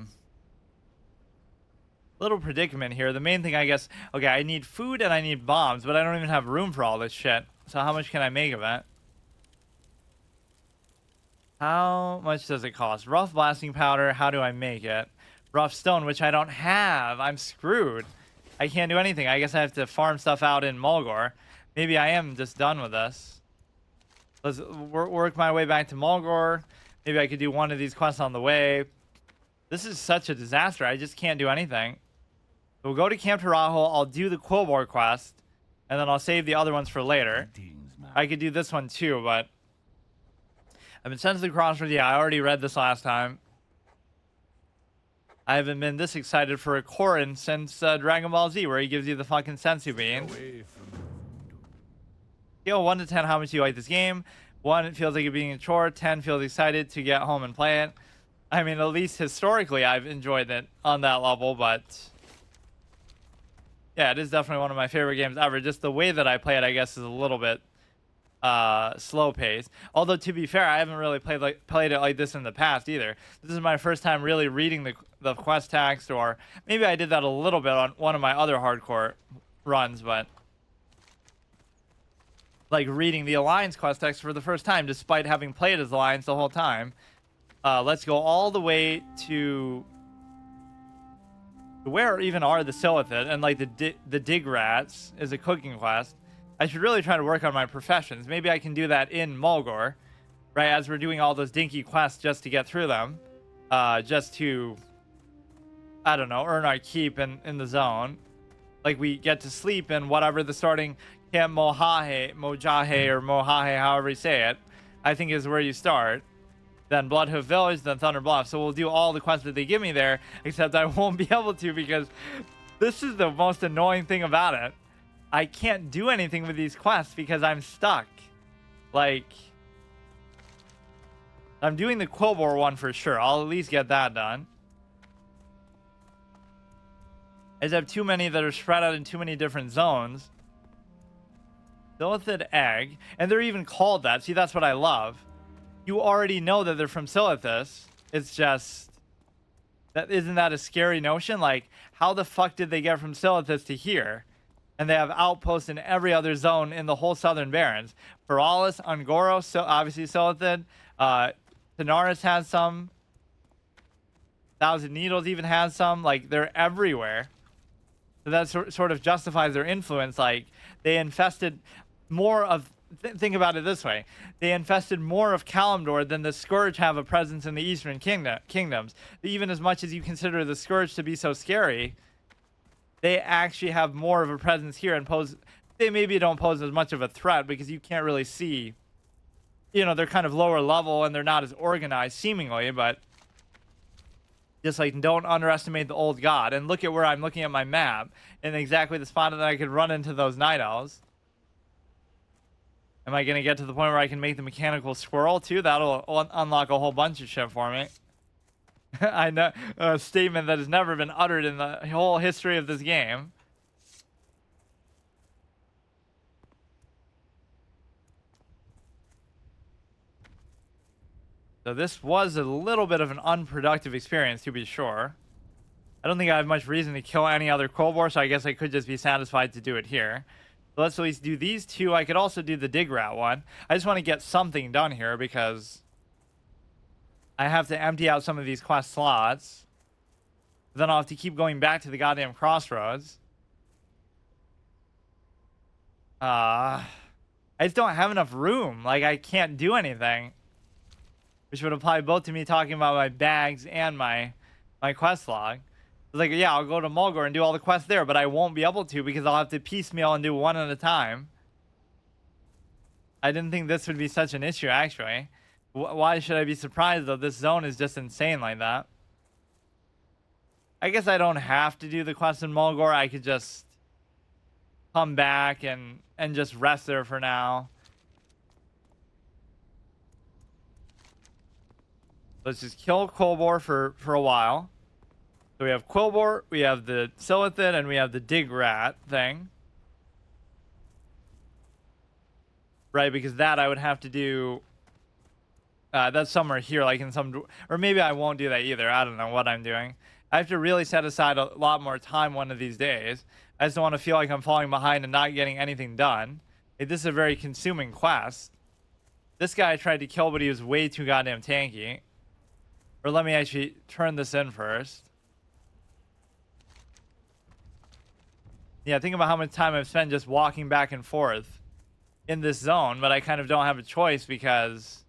little predicament here. The main thing, I guess, okay, I need food and I need bombs, but I don't even have room for all this shit. So how much can I make of it? How much does it cost? Rough blasting powder. How do I make it? Rough stone, which I don't have. I'm screwed. I can't do anything. I guess I have to farm stuff out in Mulgore. Maybe I am just done with this. Let's work my way back to Mulgore. Maybe I could do one of these quests on the way. This is such a disaster. I just can't do anything. We'll go to Camp Tarajo. I'll do the Quillbore quest. And then I'll save the other ones for later. I could do this one too, but... I've been sent to the crossroads. Yeah, I already read this last time. I haven't been this excited for a Korin since Dragon Ball Z, where he gives you the fucking sensu bean. Scale 1 to 10, how much do you like this game? 1, it feels like it being a chore. 10, feels excited to get home and play it. I mean, at least historically, I've enjoyed it on that level, but... yeah, it is definitely one of my favorite games ever. Just the way that I play it, I guess, is a little bit slow pace. Although, to be fair, I haven't really played it like this in the past either. This is my first time really reading the quest text, or maybe I did that a little bit on one of my other hardcore runs, but like reading the Alliance quest text for the first time, despite having played as Alliance the whole time. Let's go all the way to where even are the Silithid, and like the dig rats is a cooking quest. I should really try to work on my professions. Maybe I can do that in Mulgore, right? As we're doing all those dinky quests just to get through them, just to, I don't know, earn our keep in the zone. Like we get to sleep in whatever the starting Camp Mojahe, or Mojahe, however you say it, I think is where you start. Then Bloodhoof Village, then Thunder Bluff. So we'll do all the quests that they give me there, except I won't be able to because this is the most annoying thing about it. I can't do anything with these quests because I'm stuck. Like, I'm doing the Quillbore one for sure. I'll at least get that done. I just have too many that are spread out in too many different zones. Silithid egg. And they're even called that. See, that's what I love. You already know that they're from Silithus. It's just... isn't that a scary notion? Like, how the fuck did they get from Silithus to here? And they have outposts in every other zone in the whole Southern Barrens. Paralis, Ungoro, so obviously Silithid. Tanaris has some. Thousand Needles even has some. Like, they're everywhere. So that sort of justifies their influence. Like, they infested more of... think about it this way. They infested more of Kalimdor than the Scourge have a presence in the Eastern Kingdoms. Even as much as you consider the Scourge to be so scary... they actually have more of a presence here and pose... they maybe don't pose as much of a threat because you can't really see... you know, they're kind of lower level and they're not as organized, seemingly, but... just, like, don't underestimate the old god. And look at where I'm looking at my map. In exactly the spot that I could run into those Night Owls. Am I going to get to the point where I can make the mechanical squirrel, too? That'll unlock a whole bunch of shit for me. I know, a statement that has never been uttered in the whole history of this game. So this was a little bit of an unproductive experience, to be sure. I don't think I have much reason to kill any other Quillbore, so I guess I could just be satisfied to do it here. So let's at least do these two. I could also do the dig rat one. I just want to get something done here because... I have to empty out some of these quest slots. Then I'll have to keep going back to the goddamn crossroads. I just don't have enough room. Like, I can't do anything. Which would apply both to me talking about my bags and my quest log. It's like, yeah, I'll go to Mulgore and do all the quests there, but I won't be able to because I'll have to piecemeal and do one at a time. I didn't think this would be such an issue, actually. Why should I be surprised, though? This zone is just insane like that. I guess I don't have to do the quest in Mulgore. I could just come back and just rest there for now. Let's just kill Quillbore for a while. So we have Quillbore, we have the Silithid, and we have the Dig Rat thing. Right, because that I would have to do... that's somewhere here, like in some... or maybe I won't do that either. I don't know what I'm doing. I have to really set aside a lot more time one of these days. I just don't want to feel like I'm falling behind and not getting anything done. Like, this is a very consuming quest. This guy I tried to kill, but he was way too goddamn tanky. Or let me actually turn this in first. Yeah, think about how much time I've spent just walking back and forth in this zone, but I kind of don't have a choice because,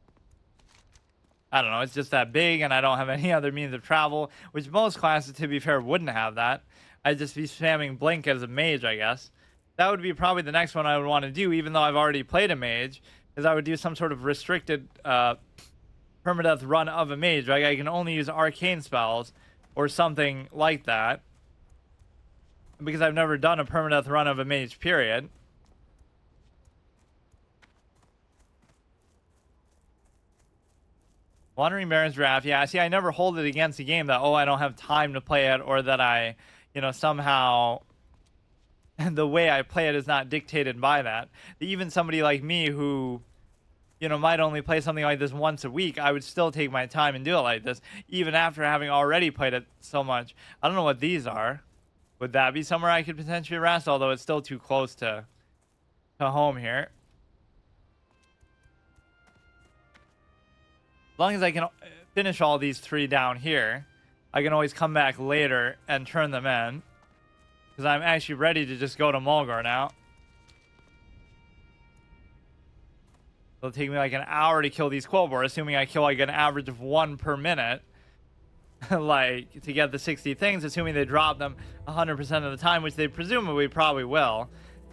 I don't know, it's just that big and I don't have any other means of travel, which most classes, to be fair, wouldn't have that. I'd just be spamming Blink as a mage, I guess. That would be probably the next one I would want to do, even though I've already played a mage, is I would do some sort of restricted permadeath run of a mage. Like I can only use arcane spells or something like that, because I've never done a permadeath run of a mage, period. Wandering Baron's Draft. Yeah, see, I never hold it against a game that, oh, I don't have time to play it, or that I, you know, somehow the way I play it is not dictated by that. Even somebody like me who, you know, might only play something like this once a week, I would still take my time and do it like this, even after having already played it so much. I don't know what these are. Would that be somewhere I could potentially rest? Although it's still too close to home here. As long as I can finish all these 3 down here, I can always come back later and turn them in. Because I'm actually ready to just go to Mulgar now. It'll take me like an hour to kill these Quillbor, assuming I kill like an average of 1 per minute. Like, to get the 60 things, assuming they drop them 100% of the time, which they presumably probably will.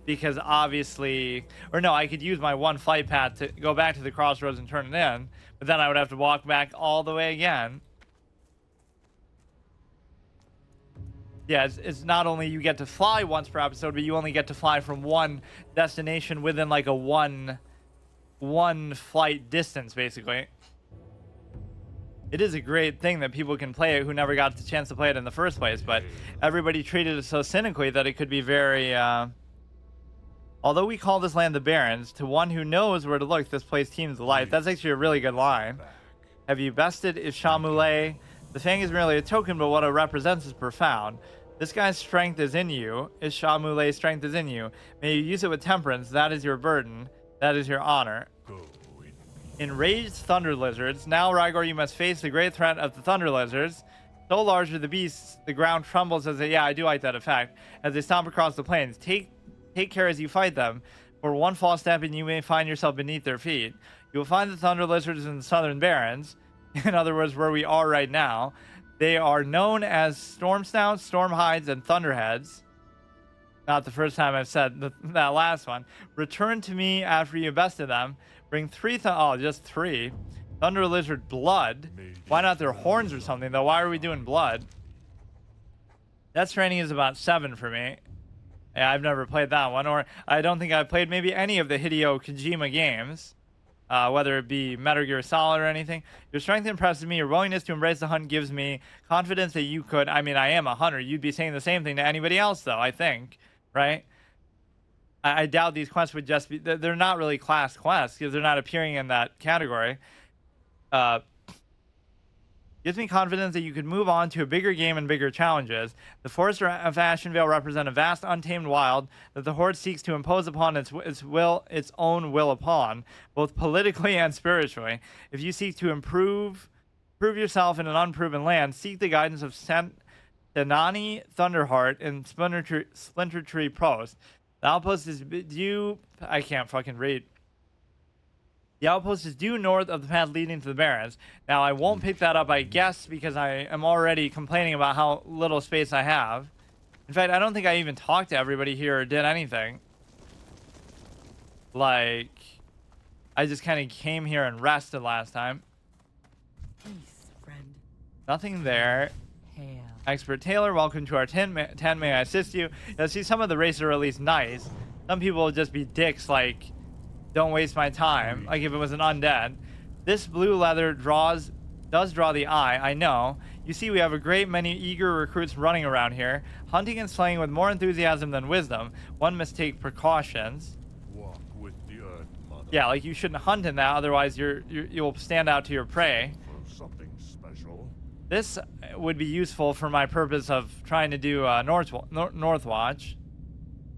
Because obviously, or no, I could use my 1 flight path to go back to the crossroads and turn it in. But then I would have to walk back all the way again. Yeah, it's not only you get to fly once per episode, but you only get to fly from one destination within like a one flight distance, basically. It is a great thing that people can play it who never got the chance to play it in the first place, but everybody treated it so cynically that it could be very... Although we call this land the Barrens, to one who knows where to look, this place teems with life. That's actually a really good line. Have you bested Ishamule? The fang is merely a token, but what it represents is profound. This guy's strength is in you. Ishamule's strength is in you. May you use it with temperance. That is your burden. That is your honor. Enraged thunder lizards. Now, Rygor, you must face the great threat of the thunder lizards. So large are the beasts, the ground trembles as they... Yeah, I do like that effect. As they stomp across the plains. Take care as you fight them. For one false step and you may find yourself beneath their feet. You will find the thunder lizards in the southern barrens. In other words, where we are right now. They are known as storm snouts, storm hides, and thunderheads. Not the first time I've said that last one. Return to me after you bested them. Bring 3 just 3. Thunder lizard blood. Why not their horns or something, though? Why are we doing blood? That training is about 7 for me. Yeah, I've never played that one. Or I don't think I've played maybe any of the Hideo Kojima games. Whether it be Metal Gear Solid or anything. Your strength impresses me. Your willingness to embrace the hunt gives me confidence that you could... I mean, I am a hunter. You'd be saying the same thing to anybody else, though, I think. Right? I doubt these quests would just be... They're not really class quests because they're not appearing in that category. Gives me confidence that you could move on to a bigger game and bigger challenges. The forests of Ashenvale represent a vast, untamed wild that the Horde seeks to impose upon its own will upon, both politically and spiritually. If you seek to prove yourself in an unproven land, seek the guidance of Senani Thunderheart in Splinter Tree Post. The outpost is due... I can't fucking read. The outpost is due north of the path leading to the Barrens. Now, I won't pick that up, I guess, because I am already complaining about how little space I have. In fact, I don't think I even talked to everybody here or did anything. Like, I just kind of came here and rested last time. Peace, friend. Nothing there. Hail. Expert Taylor, welcome to our tent. May I assist you? See, some of the races are at least nice. Some people will just be dicks, like... Don't waste my time, like if it was an undead. This blue leather does draw the eye, I know. You see, we have a great many eager recruits running around here, hunting and slaying with more enthusiasm than wisdom. One must take precautions. Walk with the earth, mother. Yeah, like you shouldn't hunt in that, otherwise you'll stand out to your prey. For something special. This would be useful for my purpose of trying to do North Watch.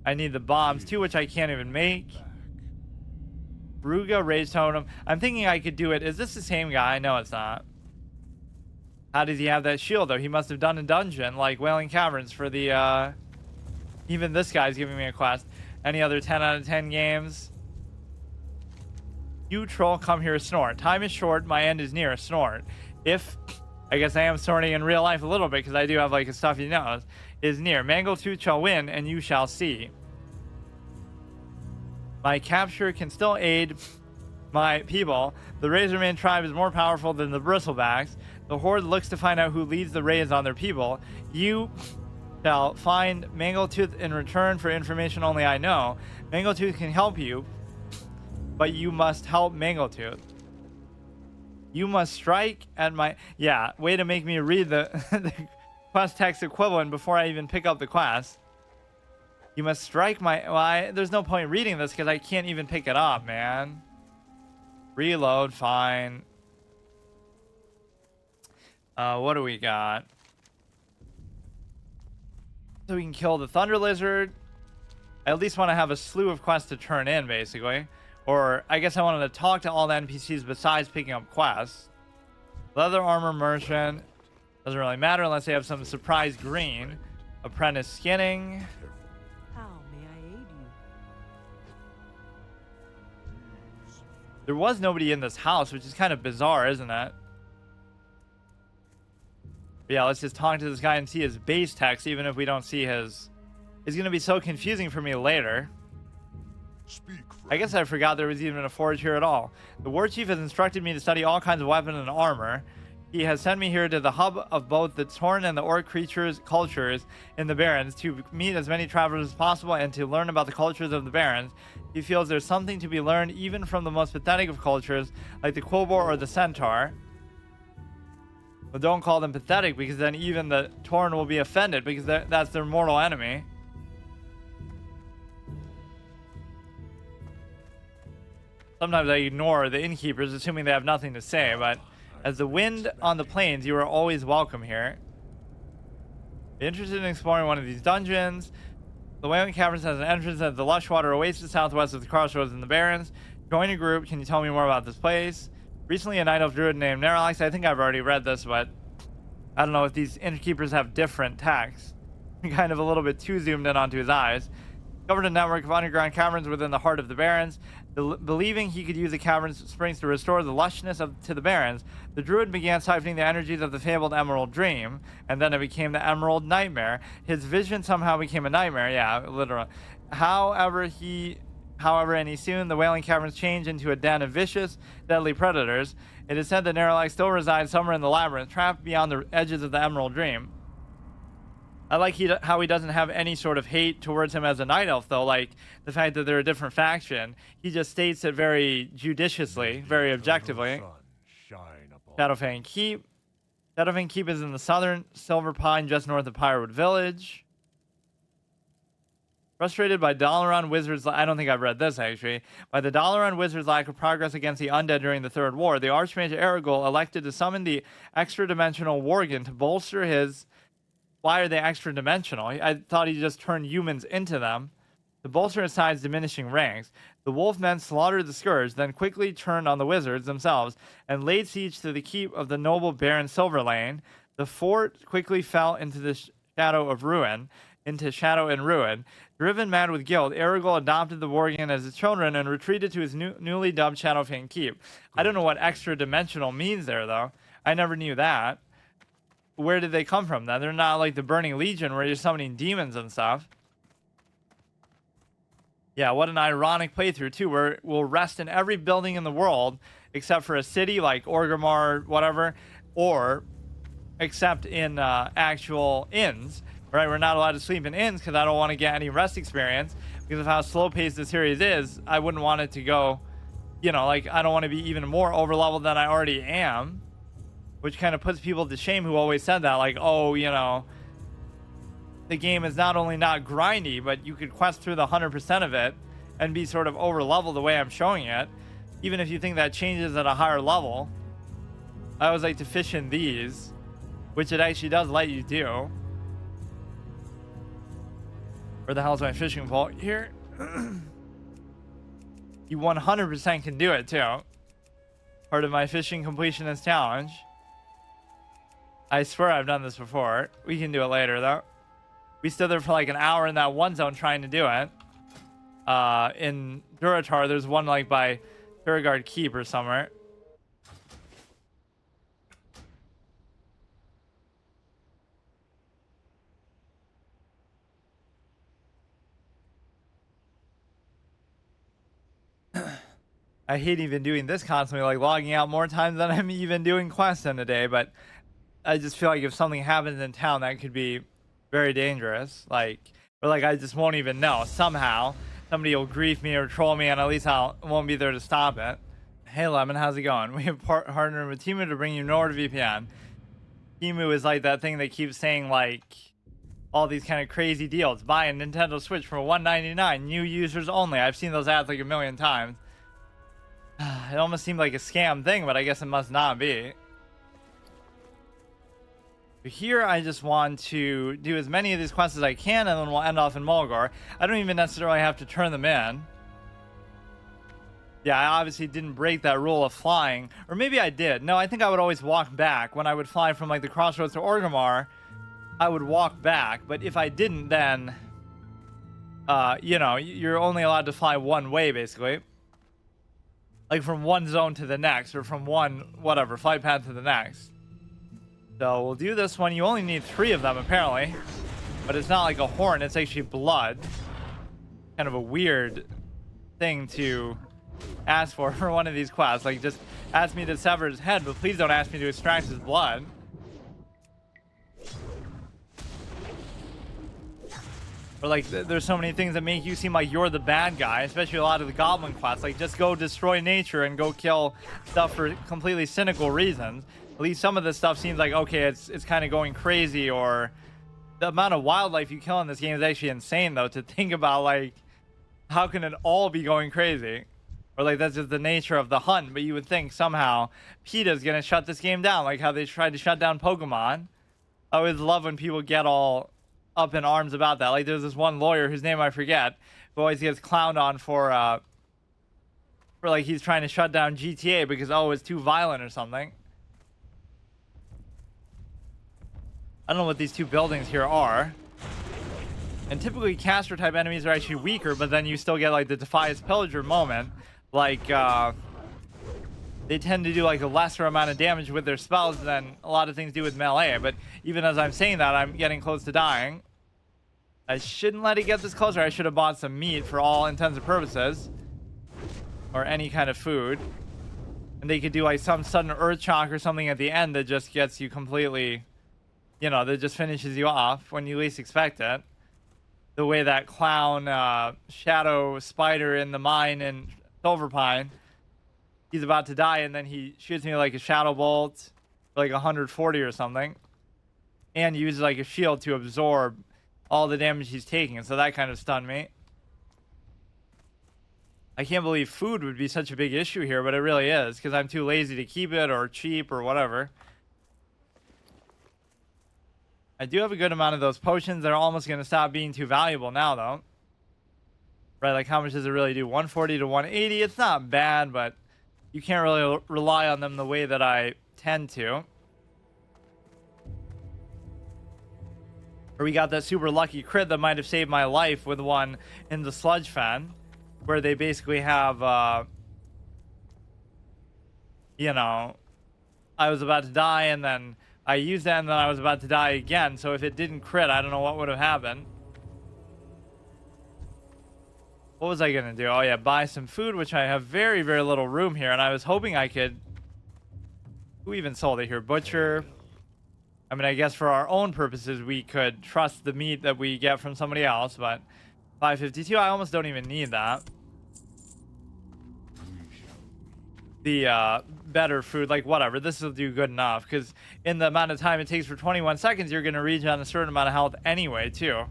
I need the bombs too, which I can't even make. Ruga Rage Totem. I'm thinking I could do it. Is this the same guy? No, it's not. How does he have that shield, though? He must have done a dungeon, like Wailing Caverns for the, Even this guy's giving me a quest. Any other 10 out of 10 games? You troll, come here, snort. Time is short, my end is near, snort. If, I guess I am snorting in real life a little bit, because I do have, like, a stuffy nose, is near. Mangletooth shall win, and you shall see. My capture can still aid my people. The Razorman tribe is more powerful than the Bristlebacks. The Horde looks to find out who leads the raids on their people. You shall find Mangletooth in return for information only I know. Mangletooth can help you, but you must help Mangletooth. You must strike at my... Yeah, way to make me read the, the quest text equivalent before I even pick up the quest. You must strike my... Well, there's no point reading this because I can't even pick it up, man. Reload, fine. What do we got? So we can kill the Thunder Lizard. I at least want to have a slew of quests to turn in, basically. Or, I guess I wanted to talk to all the NPCs besides picking up quests. Leather Armor Merchant. Doesn't really matter unless they have some surprise green. Apprentice Skinning. How may I aid you? There was nobody in this house, which is kind of bizarre, isn't it? But yeah, let's just talk to this guy and see his base text, even if we don't see his... It's going to be so confusing for me later. Speak, I guess I forgot there was even a forge here at all. The war chief has instructed me to study all kinds of weapons and armor. He has sent me here to the hub of both the Tauren and the Orc creatures cultures in the Barrens to meet as many travelers as possible and to learn about the cultures of the Barrens. He feels there's something to be learned even from the most pathetic of cultures, like the Quillboar or the Centaur. But don't call them pathetic, because then even the Tauren will be offended, because that's their mortal enemy. Sometimes I ignore the innkeepers, assuming they have nothing to say, but as the wind on the plains, you are always welcome here. Be interested in exploring one of these dungeons. The Wailing Caverns has an entrance at the Lushwater Oasis southwest of the crossroads in the Barrens. Join a group. Can you tell me more about this place? Recently, a night elf druid named Neralax. I think I've already read this, but I don't know if these innkeepers have different texts. Kind of a little bit too zoomed in onto his eyes. Discovered a network of underground caverns within the heart of the Barrens. Believing he could use the caverns springs to restore the lushness to the Barrens, the druid began siphoning the energies of the fabled Emerald Dream, and then it became the Emerald Nightmare. His vision somehow became a nightmare, yeah, literally. However, and soon the Wailing Caverns changed into a den of vicious, deadly predators. It is said that Neralax still resides somewhere in the labyrinth, trapped beyond the edges of the Emerald Dream. I like how he doesn't have any sort of hate towards him as a night elf, though. Like, the fact that they're a different faction. He just states it very judiciously, very objectively. Shadowfang Keep. Shadowfang Keep is in the southern Silver Pine, just north of Pyrewood Village. Frustrated by Dalaran Wizards... I don't think I've read this, actually. By the Dalaran Wizards' lack of progress against the undead during the Third War, the Archmage Erigol elected to summon the extra-dimensional Worgen to bolster his... Why are they extra dimensional? I thought he just turned humans into them. To bolster his side's diminishing ranks, the Wolfmen slaughtered the Scourge, then quickly turned on the wizards themselves and laid siege to the keep of the noble Baron Silverlane. The fort quickly fell into the shadow and ruin. Driven mad with guilt, Erigol adopted the Worgen as his children and retreated to his newly dubbed Shadowfang Keep. I don't know what extra dimensional means there, though. I never knew that. Where did they come from then? They're not like the Burning Legion where you're summoning demons and stuff. Yeah, what an ironic playthrough too, where we'll rest in every building in the world except for a city like Orgrimmar, whatever, or except in actual inns, right? We're not allowed to sleep in inns because I don't want to get any rest experience because of how slow-paced the series is. I wouldn't want it to go, you know, like I don't want to be even more over-leveled than I already am. Which kind of puts people to shame who always said that, like, oh, you know, the game is not only not grindy, but you could quest through the 100% of it and be sort of over leveled the way I'm showing it. Even if you think that changes at a higher level. I always like to fish in these, which it actually does let you do. Where the hell is my fishing pole? Here. You 100% can do it too. Part of my fishing completionist challenge. I swear I've done this before. We can do it later though. We stood there for like an hour in that one zone trying to do it. In Duratar, there's one like by Duragard Keep or somewhere. I hate even doing this constantly, like logging out more times than I'm even doing quests in a day, but I just feel like if something happens in town, that could be very dangerous. Like, or like I just won't even know. Somehow, somebody will grief me or troll me, and at least I won't be there to stop it. Hey, Lemon, how's it going? We have partnered with Timu to bring you NordVPN. Timu is like that thing that keeps saying, like, all these kind of crazy deals. Buy a Nintendo Switch for $199, new users only. I've seen those ads like a million times. It almost seemed like a scam thing, but I guess it must not be. Here, I just want to do as many of these quests as I can, and then we'll end off in Mulgore. I don't even necessarily have to turn them in. Yeah, I obviously didn't break that rule of flying. Or maybe I did. No, I think I would always walk back. When I would fly from, like, the crossroads to Orgrimmar, I would walk back. But if I didn't, then, you know, you're only allowed to fly one way, basically. Like, from one zone to the next, or from one, whatever, flight path to the next. So we'll do this one. You only need 3 of them, apparently. But it's not like a horn. It's actually blood. Kind of a weird thing to ask for one of these quests. Like, just ask me to sever his head, but please don't ask me to extract his blood. Or, like, there's so many things that make you seem like you're the bad guy, especially a lot of the goblin quests. Like, just go destroy nature and go kill stuff for completely cynical reasons. At least some of this stuff seems like, okay, it's kind of going crazy, or the amount of wildlife you kill in this game is actually insane, though, to think about, like, how can it all be going crazy? Or, like, that's just the nature of the hunt, but you would think somehow PETA's gonna shut this game down, like how they tried to shut down Pokemon. I always love when people get all up in arms about that. Like, there's this one lawyer whose name I forget, who always gets clowned on for like, he's trying to shut down GTA because, oh, it's too violent or something. I don't know what these 2 buildings here are. And typically caster type enemies are actually weaker, but then you still get like the Defias Pillager moment. Like, they tend to do like a lesser amount of damage with their spells than a lot of things do with melee. But even as I'm saying that, I'm getting close to dying. I shouldn't let it get this closer. I should have bought some meat for all intents and purposes. Or any kind of food. And they could do like some sudden earth shock or something at the end that just gets you completely, you know, that just finishes you off when you least expect it. The way that clown shadow spider in the mine in Silverpine, he's about to die and then he shoots me like a shadow bolt, like 140 or something, and uses like a shield to absorb all the damage he's taking, and so that kind of stunned me. I can't believe food would be such a big issue here, but it really is, because I'm too lazy to keep it, or cheap, or whatever. I do have a good amount of those potions. They're almost going to stop being too valuable now, though. Right, like how much does it really do? 140 to 180. It's not bad, but you can't really rely on them the way that I tend to. Or we got that super lucky crit that might have saved my life with one in the Sludge Fen, where they basically have, you know, I was about to die and then I used that and then I was about to die again. So if it didn't crit, I don't know what would have happened. What was I gonna do? Oh yeah, buy some food, which I have very, very little room here, and I was hoping I could... Who even sold it here? Butcher. I mean, I guess for our own purposes, we could trust the meat that we get from somebody else, but 552, I almost don't even need that. The better food, like whatever, this will do good enough, because in the amount of time it takes for 21 seconds, you're gonna regen a certain amount of health anyway, too.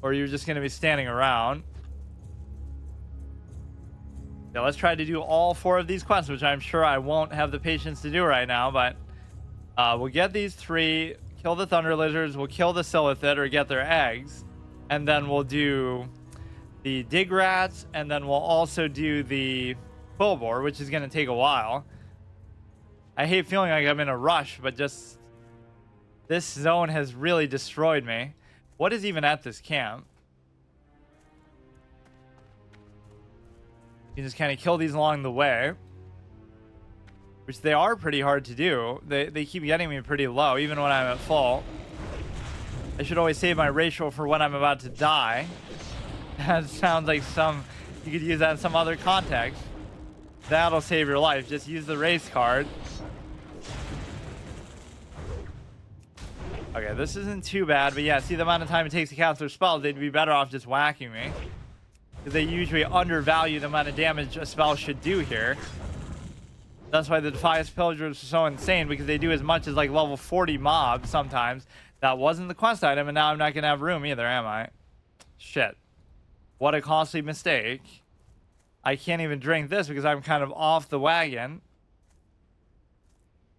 Or you're just going to be standing around. Yeah, let's try to do all 4 of these quests, which I'm sure I won't have the patience to do right now, but we'll get these 3, kill the Thunder Lizards, we'll kill the Silithid, or get their eggs, and then we'll do the dig rats, and then we'll also do the quill boar, which is going to take a while. I hate feeling like I'm in a rush, but just this zone has really destroyed me. What is even at this camp? You just kind of kill these along the way, which they are pretty hard to do. They keep getting me pretty low, even when I'm at full. I should always save my ratio for when I'm about to die. That sounds like you could use that in some other context. That'll save your life. Just use the race card. Okay, this isn't too bad, but yeah, see the amount of time it takes to cast their spells, they'd be better off just whacking me. Because they usually undervalue the amount of damage a spell should do here. That's why the Defias Pillagers are so insane, because they do as much as like level 40 mobs sometimes. That wasn't the quest item, and now I'm not going to have room either, am I? Shit. What a costly mistake. I can't even drink this because I'm kind of off the wagon.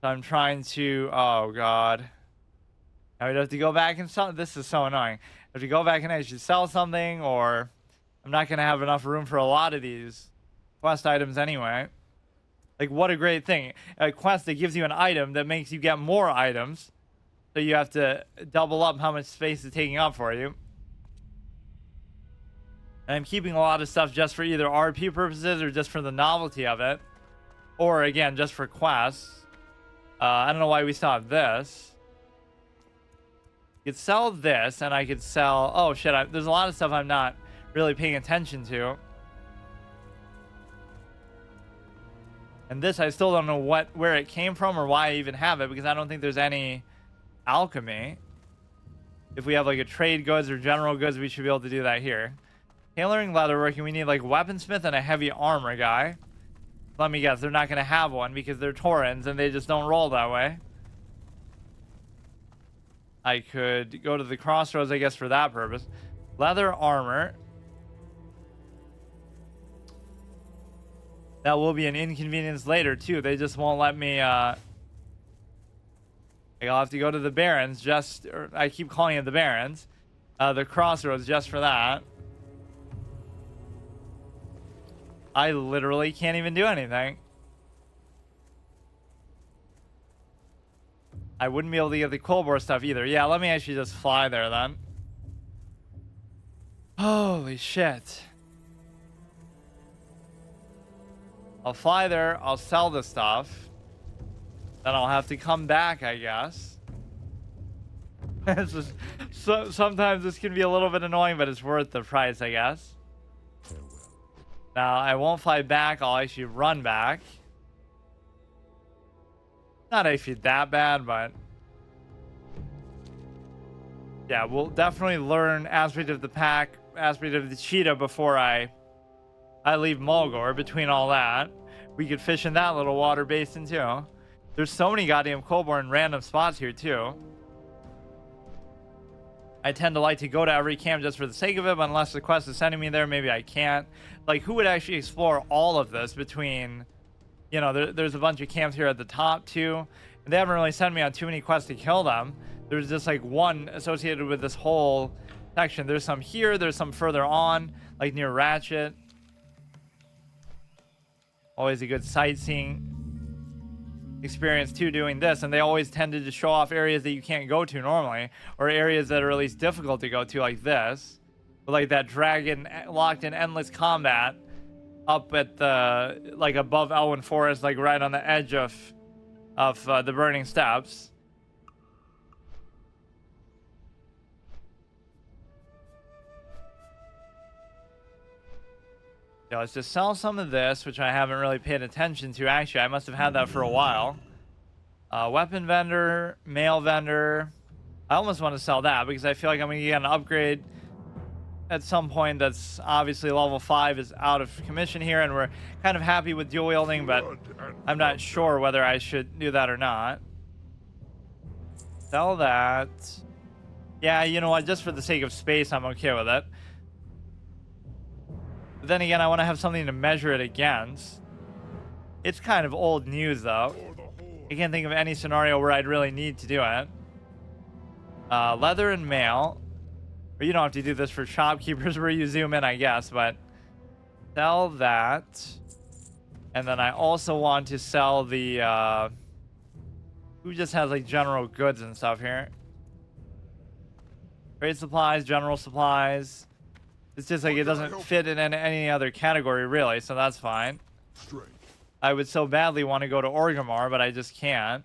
So I'm trying to... Oh, God. Now we'd have to go back and sell... This is so annoying. I have to go back and actually sell something, or... I'm not going to have enough room for a lot of these quest items anyway. Like, what a great thing. A quest that gives you an item that makes you get more items. So you have to double up how much space is taking up for you. And I'm keeping a lot of stuff just for either RP purposes or just for the novelty of it. Or, again, just for quests. I don't know why we still have this. I could sell this, and I could sell... Oh, shit. There's a lot of stuff I'm not really paying attention to. And this, I still don't know where it came from or why I even have it, because I don't think there's any alchemy. If we have like a trade goods or general goods, we should be able to do that here. Tailoring, leatherworking, we need like weaponsmith and a heavy armor guy. Let me guess, they're not going to have one because they're Taurens and they just don't roll that way. I could go to the crossroads, I guess, for that purpose. Leather armor. That will be an inconvenience later, too. They just won't let me, I'll have to go to the Barrens or I keep calling it the Barrens. The crossroads just for that. I literally can't even do anything. I wouldn't be able to get the Colbor stuff either. Yeah, let me actually just fly there then. Holy shit. I'll fly there, I'll sell the stuff. Then I'll have to come back, I guess. It's just, sometimes this can be a little bit annoying, but it's worth the price, I guess. Now, I won't fly back, I'll actually run back. Not actually that bad, but... Yeah, we'll definitely learn Aspect of the Pack, Aspect of the Cheetah before I leave Mulgore. Between all that, we could fish in that little water basin too. There's so many goddamn Colborn in random spots here too. I tend to like to go to every camp just for the sake of it, but unless the quest is sending me there, maybe I can't. Like, who would actually explore all of this between, you know, there's a bunch of camps here at the top too, and they haven't really sent me on too many quests to kill them. There's just like one associated with this whole section. There's some here, there's some further on, like near Ratchet. Always a good sightseeing experience too doing this, and they always tended to show off areas that you can't go to normally, or areas that are at least difficult to go to, like this. But like that dragon locked in endless combat up at the, like above Elwyn Forest, like right on the edge of the Burning Steps. Yeah, let's just sell some of this, which I haven't really paid attention to. Actually, I must have had that for a while. Weapon vendor, mail vendor. I almost want to sell that because I feel like I'm going to get an upgrade at some point that's obviously level 5 is out of commission here, and we're kind of happy with dual wielding, but I'm not sure whether I should do that or not. Sell that. Yeah, you know what? Just for the sake of space, I'm okay with it. But then again, I want to have something to measure it against. It's kind of old news, though. I can't think of any scenario where I'd really need to do it. Leather and mail. Or you don't have to do this for shopkeepers where you zoom in, I guess, but sell that. And then I also want to sell the, who just has like general goods and stuff here? Trade supplies, general supplies. It's just like it doesn't fit in any other category really, so that's fine. Strength. I would so badly want to go to Orgrimmar, but I just can't.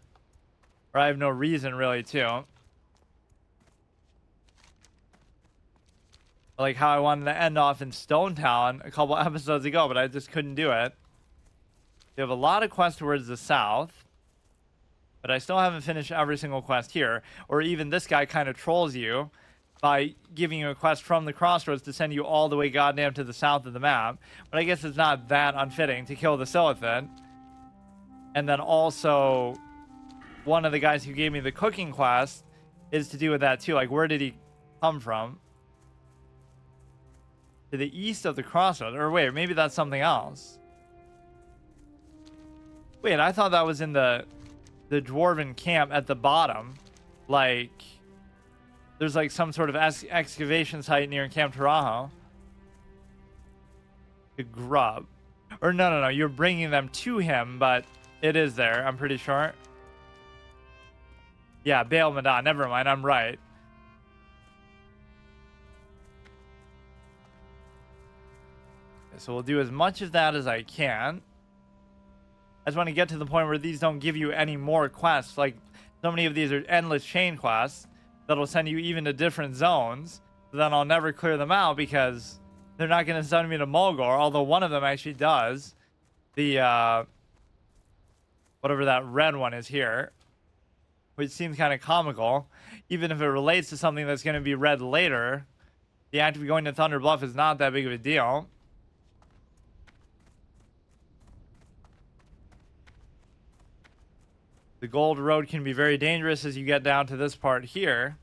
Or I have no reason really to. Like how I wanted to end off in Stone Town a couple episodes ago, but I just couldn't do it. We have a lot of quests towards the south, but I still haven't finished every single quest here. Or even this guy kind of trolls you by giving you a quest from the crossroads to send you all the way goddamn to the south of the map. But I guess it's not that unfitting to kill the Silithid. And then also, one of the guys who gave me the cooking quest is to do with that too. Like, where did he come from? To the east of the crossroads. Or wait, maybe that's something else. Wait, I thought that was in the dwarven camp at the bottom. Like, there's like some sort of excavation site near Camp Tarajo. The grub. Or no, you're bringing them to him, but it is there, I'm pretty sure. Yeah, Baal Madan, never mind, I'm right. Okay, so we'll do as much of that as I can. I just want to get to the point where these don't give you any more quests. Like, so many of these are endless chain quests that'll send you even to different zones. But then I'll never clear them out because they're not going to send me to Mulgore, although one of them actually does. The, whatever that red one is here, which seems kind of comical. Even if it relates to something that's going to be read later, the act of going to Thunder Bluff is not that big of a deal. The gold road can be very dangerous as you get down to this part here,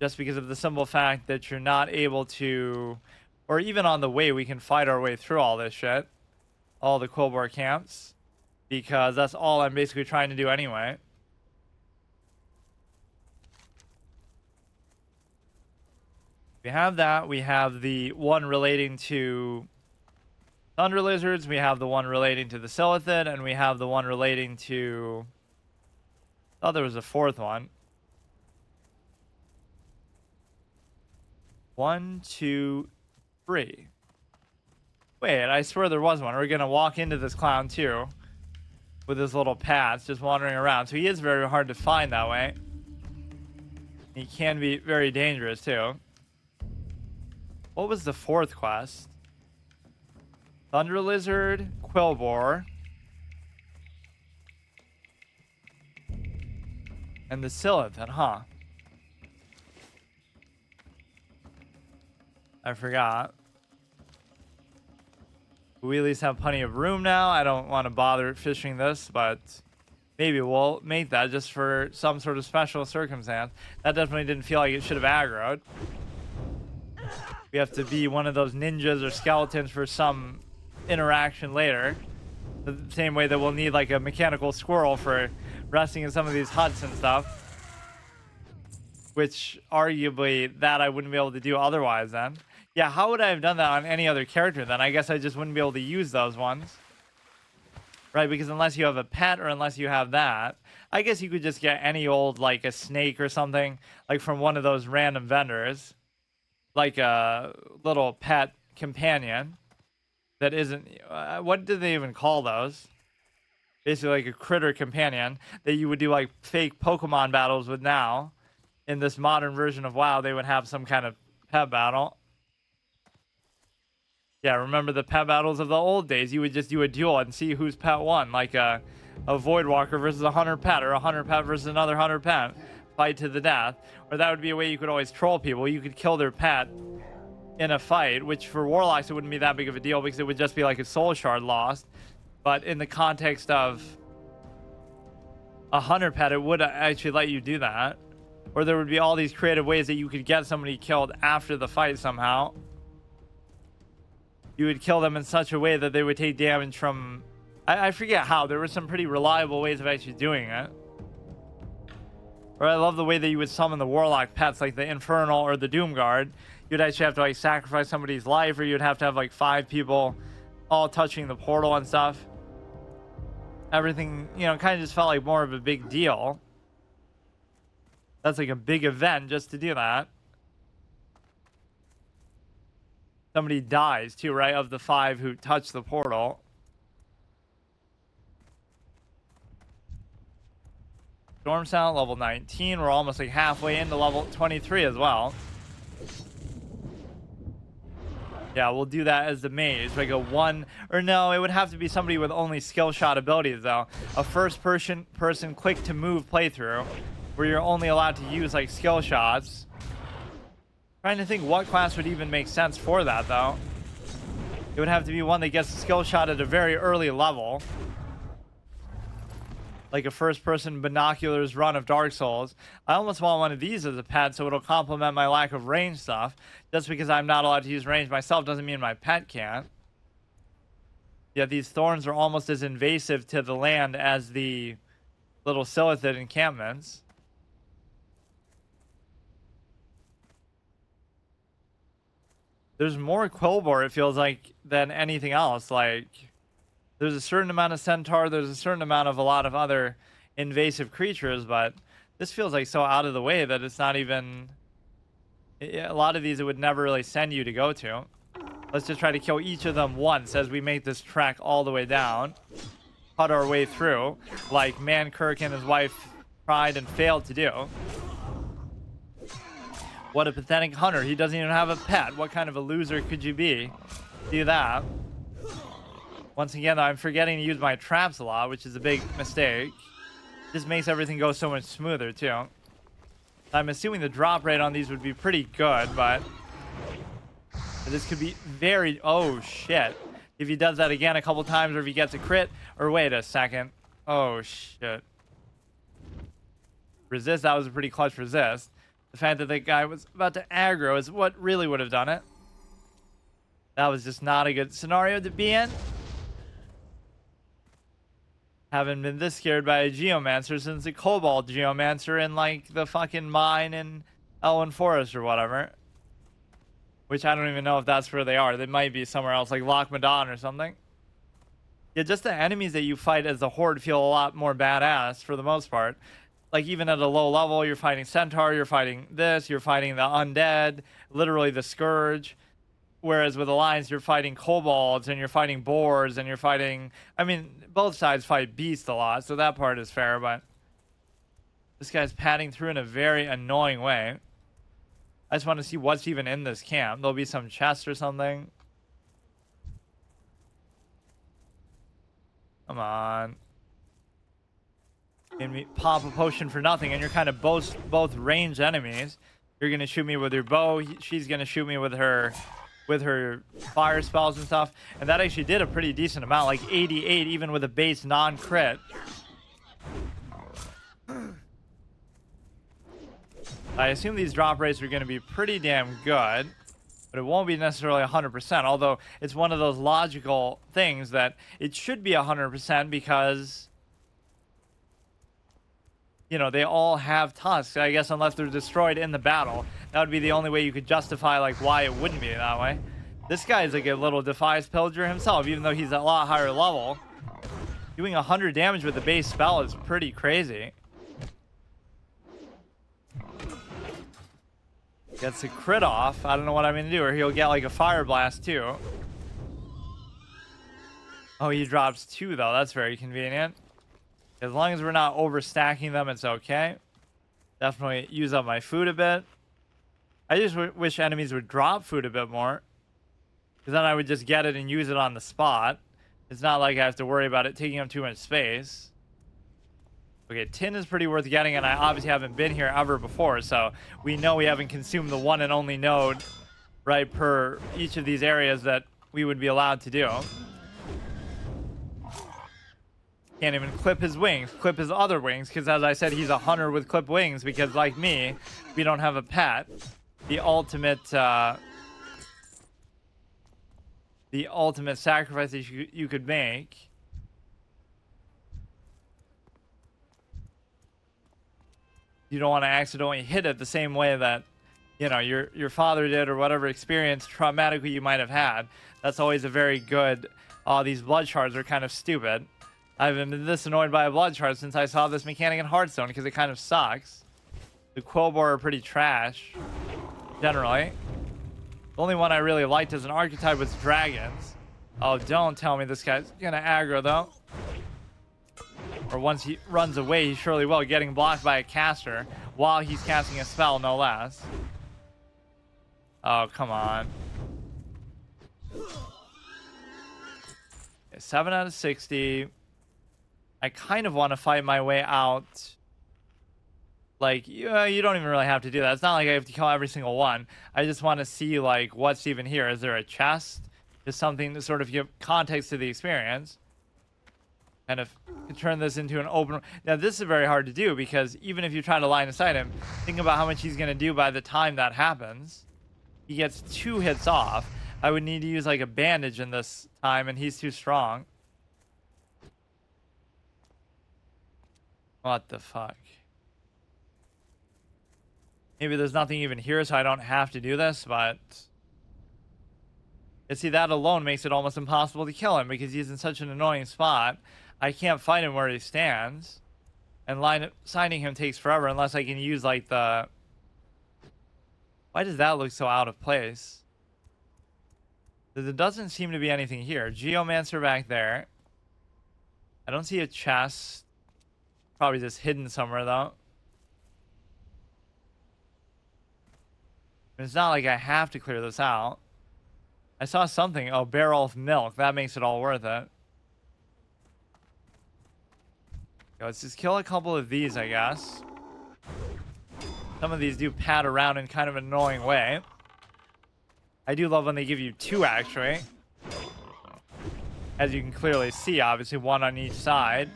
just because of the simple fact that you're not able to, or even on the way, we can fight our way through all this shit, all the Quillbore camps, because that's all I'm basically trying to do anyway. We have that. We have the one relating to Thunder Lizards. We have the one relating to the Silithid, and we have the one relating to... Oh, there was a fourth one. 1, 2, 3. Wait, I swear there was one. We're gonna walk into this clown too, with his little pads, just wandering around. So he is very hard to find that way. He can be very dangerous too. What was the fourth quest? Thunder Lizard, Quillbore. And the Silithid, huh? I forgot. We at least have plenty of room now. I don't want to bother fishing this, but maybe we'll make that just for some sort of special circumstance. That definitely didn't feel like it should have aggroed. We have to be one of those ninjas or skeletons for some interaction later. The same way that we'll need like a mechanical squirrel for resting in some of these huts and stuff, which arguably that I wouldn't be able to do otherwise then. Yeah, how would I have done that on any other character then? I guess I just wouldn't be able to use those ones, right? Because unless you have a pet or unless you have that, I guess you could just get any old like a snake or something like from one of those random vendors, like a little pet companion that isn't what do they even call those? Basically like a critter companion that you would do like fake Pokemon battles with now. In this modern version of WoW, they would have some kind of pet battle. Yeah, remember the pet battles of the old days? You would just do a duel and see whose pet won. Like a Voidwalker versus a Hunter pet, or a Hunter pet versus another Hunter pet. Fight to the death. Or that would be a way you could always troll people. You could kill their pet in a fight, which for Warlocks it wouldn't be that big of a deal because it would just be like a soul shard lost. But in the context of a Hunter pet, it would actually let you do that. Or there would be all these creative ways that you could get somebody killed after the fight somehow. You would kill them in such a way that they would take damage from... I forget how. There were some pretty reliable ways of actually doing it. Or I love the way that you would summon the warlock pets, like the Infernal or the Doomguard. You'd actually have to like sacrifice somebody's life, or you'd have to have like 5 people all touching the portal and stuff. Everything, you know, kind of just felt like more of a big deal. That's like a big event just to do that. Somebody dies too, right? Of the 5 who touch the portal. Storm Sound, level 19. We're almost like halfway into level 23 as well. Yeah, we'll do that as the mage. Like a 1, or no, it would have to be somebody with only skill shot abilities though. A first person quick to move playthrough where you're only allowed to use like skill shots. Trying to think what class would even make sense for that though. It would have to be one that gets a skill shot at a very early level. Like a first-person binoculars run of Dark Souls. I almost want one of these as a pet so it'll complement my lack of range stuff. Just because I'm not allowed to use range myself doesn't mean my pet can't. Yeah, these thorns are almost as invasive to the land as the little Silithid encampments. There's more Quillbor, it feels like, than anything else. Like... There's a certain amount of centaur, there's a certain amount of a lot of other invasive creatures, but this feels like so out of the way that it's not even... A lot of these it would never really send you to go to. Let's just try to kill each of them once as we make this trek all the way down. Cut our way through, like Mankirk and his wife tried and failed to do. What a pathetic hunter, he doesn't even have a pet. What kind of a loser could you be? See that? Once again, I'm forgetting to use my traps a lot, which is a big mistake. This makes everything go so much smoother, too. I'm assuming the drop rate on these would be pretty good, but... This could be very... Oh, shit. If he does that again a couple times, or if he gets a crit... Or wait a second. Oh, shit. Resist, that was a pretty clutch resist. The fact that the guy was about to aggro is what really would have done it. That was just not a good scenario to be in. Haven't been this scared by a Geomancer since the Cobalt Geomancer in, like, the fucking mine in Elwyn Forest or whatever. Which I don't even know if that's where they are. They might be somewhere else, like Loch Madon or something. Yeah, just the enemies that you fight as the Horde feel a lot more badass for the most part. Like, even at a low level, you're fighting Centaur, you're fighting this, you're fighting the Undead, literally the Scourge. Whereas with Alliance, you're fighting kobolds and you're fighting boars and you're fighting... I mean, both sides fight beasts a lot, so that part is fair, but... This guy's padding through in a very annoying way. I just want to see what's even in this camp. There'll be some chest or something. Come on. Made me pop a potion for nothing, and you're kind of both ranged enemies. You're going to shoot me with your bow. She's going to shoot me with her fire spells and stuff, and that actually did a pretty decent amount, like 88 even with a base non-crit. I assume these drop rates are going to be pretty damn good, but it won't be necessarily 100%, although it's one of those logical things that it should be 100% because, you know, they all have tusks, I guess, unless they're destroyed in the battle. That would be the only way you could justify, like, why it wouldn't be that way. This guy's like a little Defies Pillager himself, even though he's at a lot higher level. Doing 100 damage with the base spell is pretty crazy. Gets a crit off. I don't know what I'm going to do, or he'll get, like, a Fire Blast, too. Oh, he drops 2, though. That's very convenient. As long as we're not overstacking them, it's okay. Definitely use up my food a bit. I just wish enemies would drop food a bit more. Because then I would just get it and use it on the spot. It's not like I have to worry about it taking up too much space. Okay, tin is pretty worth getting, and I obviously haven't been here ever before, so we know we haven't consumed the one and only node, right, per each of these areas that we would be allowed to do. Can't even clip his wings, clip his other wings, because as I said, he's a hunter with clip wings, because like me, we don't have a pet. The ultimate sacrifice that you could make. You don't want to accidentally hit it the same way that, you know, your father did, or whatever experience traumatically you might have had. That's always a very good. Oh, these blood shards are kind of stupid. I've been this annoyed by a blood shard since I saw this mechanic in Hearthstone because it kind of sucks. The Quillbore are pretty trash, generally. The only one I really liked as an archetype was dragons. Oh, don't tell me this guy's gonna aggro though. Or once he runs away, he surely will, getting blocked by a caster while he's casting a spell, no less. Oh, come on. 7 out of 60. I kind of want to fight my way out. Like, you don't even really have to do that. It's not like I have to kill every single one. I just want to see, like, what's even here. Is there a chest? Just something to sort of give context to the experience. And if you turn this into an open... Now, this is very hard to do because even if you try to line of sight him, think about how much he's going to do by the time that happens. He gets 2 hits off. I would need to use, like, a bandage in this time, and he's too strong. What the fuck? Maybe there's nothing even here, so I don't have to do this, but... You see, that alone makes it almost impossible to kill him, because he's in such an annoying spot. I can't fight him where he stands. And signing him takes forever, unless I can use, like, the... Why does that look so out of place? There doesn't seem to be anything here. Geomancer back there. I don't see a chest. Probably just hidden somewhere, though. It's not like I have to clear this out. I saw something. Oh, barrel of milk. That makes it all worth it. Okay, let's just kill a couple of these, I guess. Some of these do pad around in kind of an annoying way. I do love when they give you 2, actually. As you can clearly see, obviously, 1 on each side.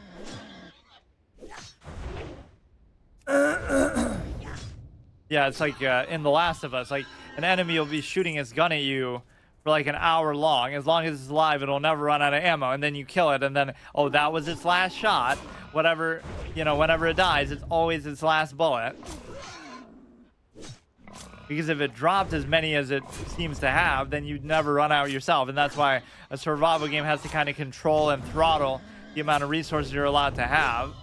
Yeah, it's like in The Last of Us. Like, an enemy will be shooting its gun at you for like an hour long. As long as it's alive, it'll never run out of ammo. And then you kill it, and then, oh, that was its last shot. Whatever, you know, whenever it dies, it's always its last bullet. Because if it dropped as many as it seems to have, then you'd never run out yourself. And that's why a survival game has to kind of control and throttle the amount of resources you're allowed to have.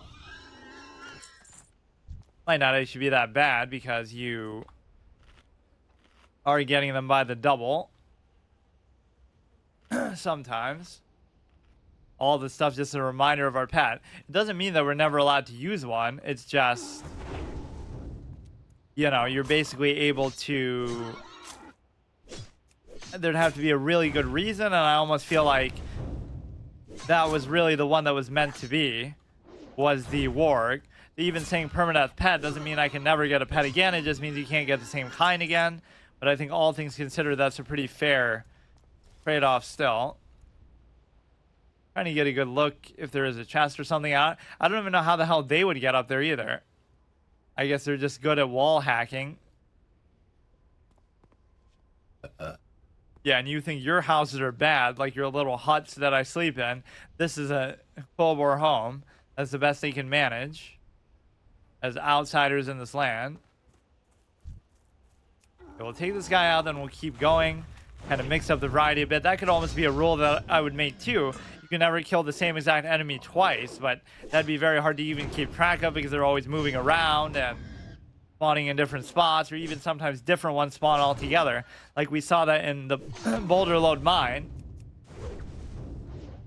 Might not actually be that bad because you are getting them by the double. Sometimes. All this stuff just a reminder of our pet. It doesn't mean that we're never allowed to use one. It's just... You know, you're basically able to... There'd have to be a really good reason, and I almost feel like that was really the one that was meant to be, was the warg. Even saying permanent pet doesn't mean I can never get a pet again. It just means you can't get the same kind again. But I think all things considered, that's a pretty fair trade-off still. Trying to get a good look if there is a chest or something out. I don't even know how the hell they would get up there either. I guess they're just good at wall hacking. Yeah, and you think your houses are bad, like your little huts that I sleep in. This is a full-bore home. That's the best they can manage as outsiders in this land. So we'll take this guy out, then we'll keep going. Kind of mix up the variety a bit. That could almost be a rule that I would make too. You can never kill the same exact enemy twice, but that'd be very hard to even keep track of because they're always moving around and spawning in different spots, or even sometimes different ones spawn altogether. Like we saw that in the Boulder Load Mine.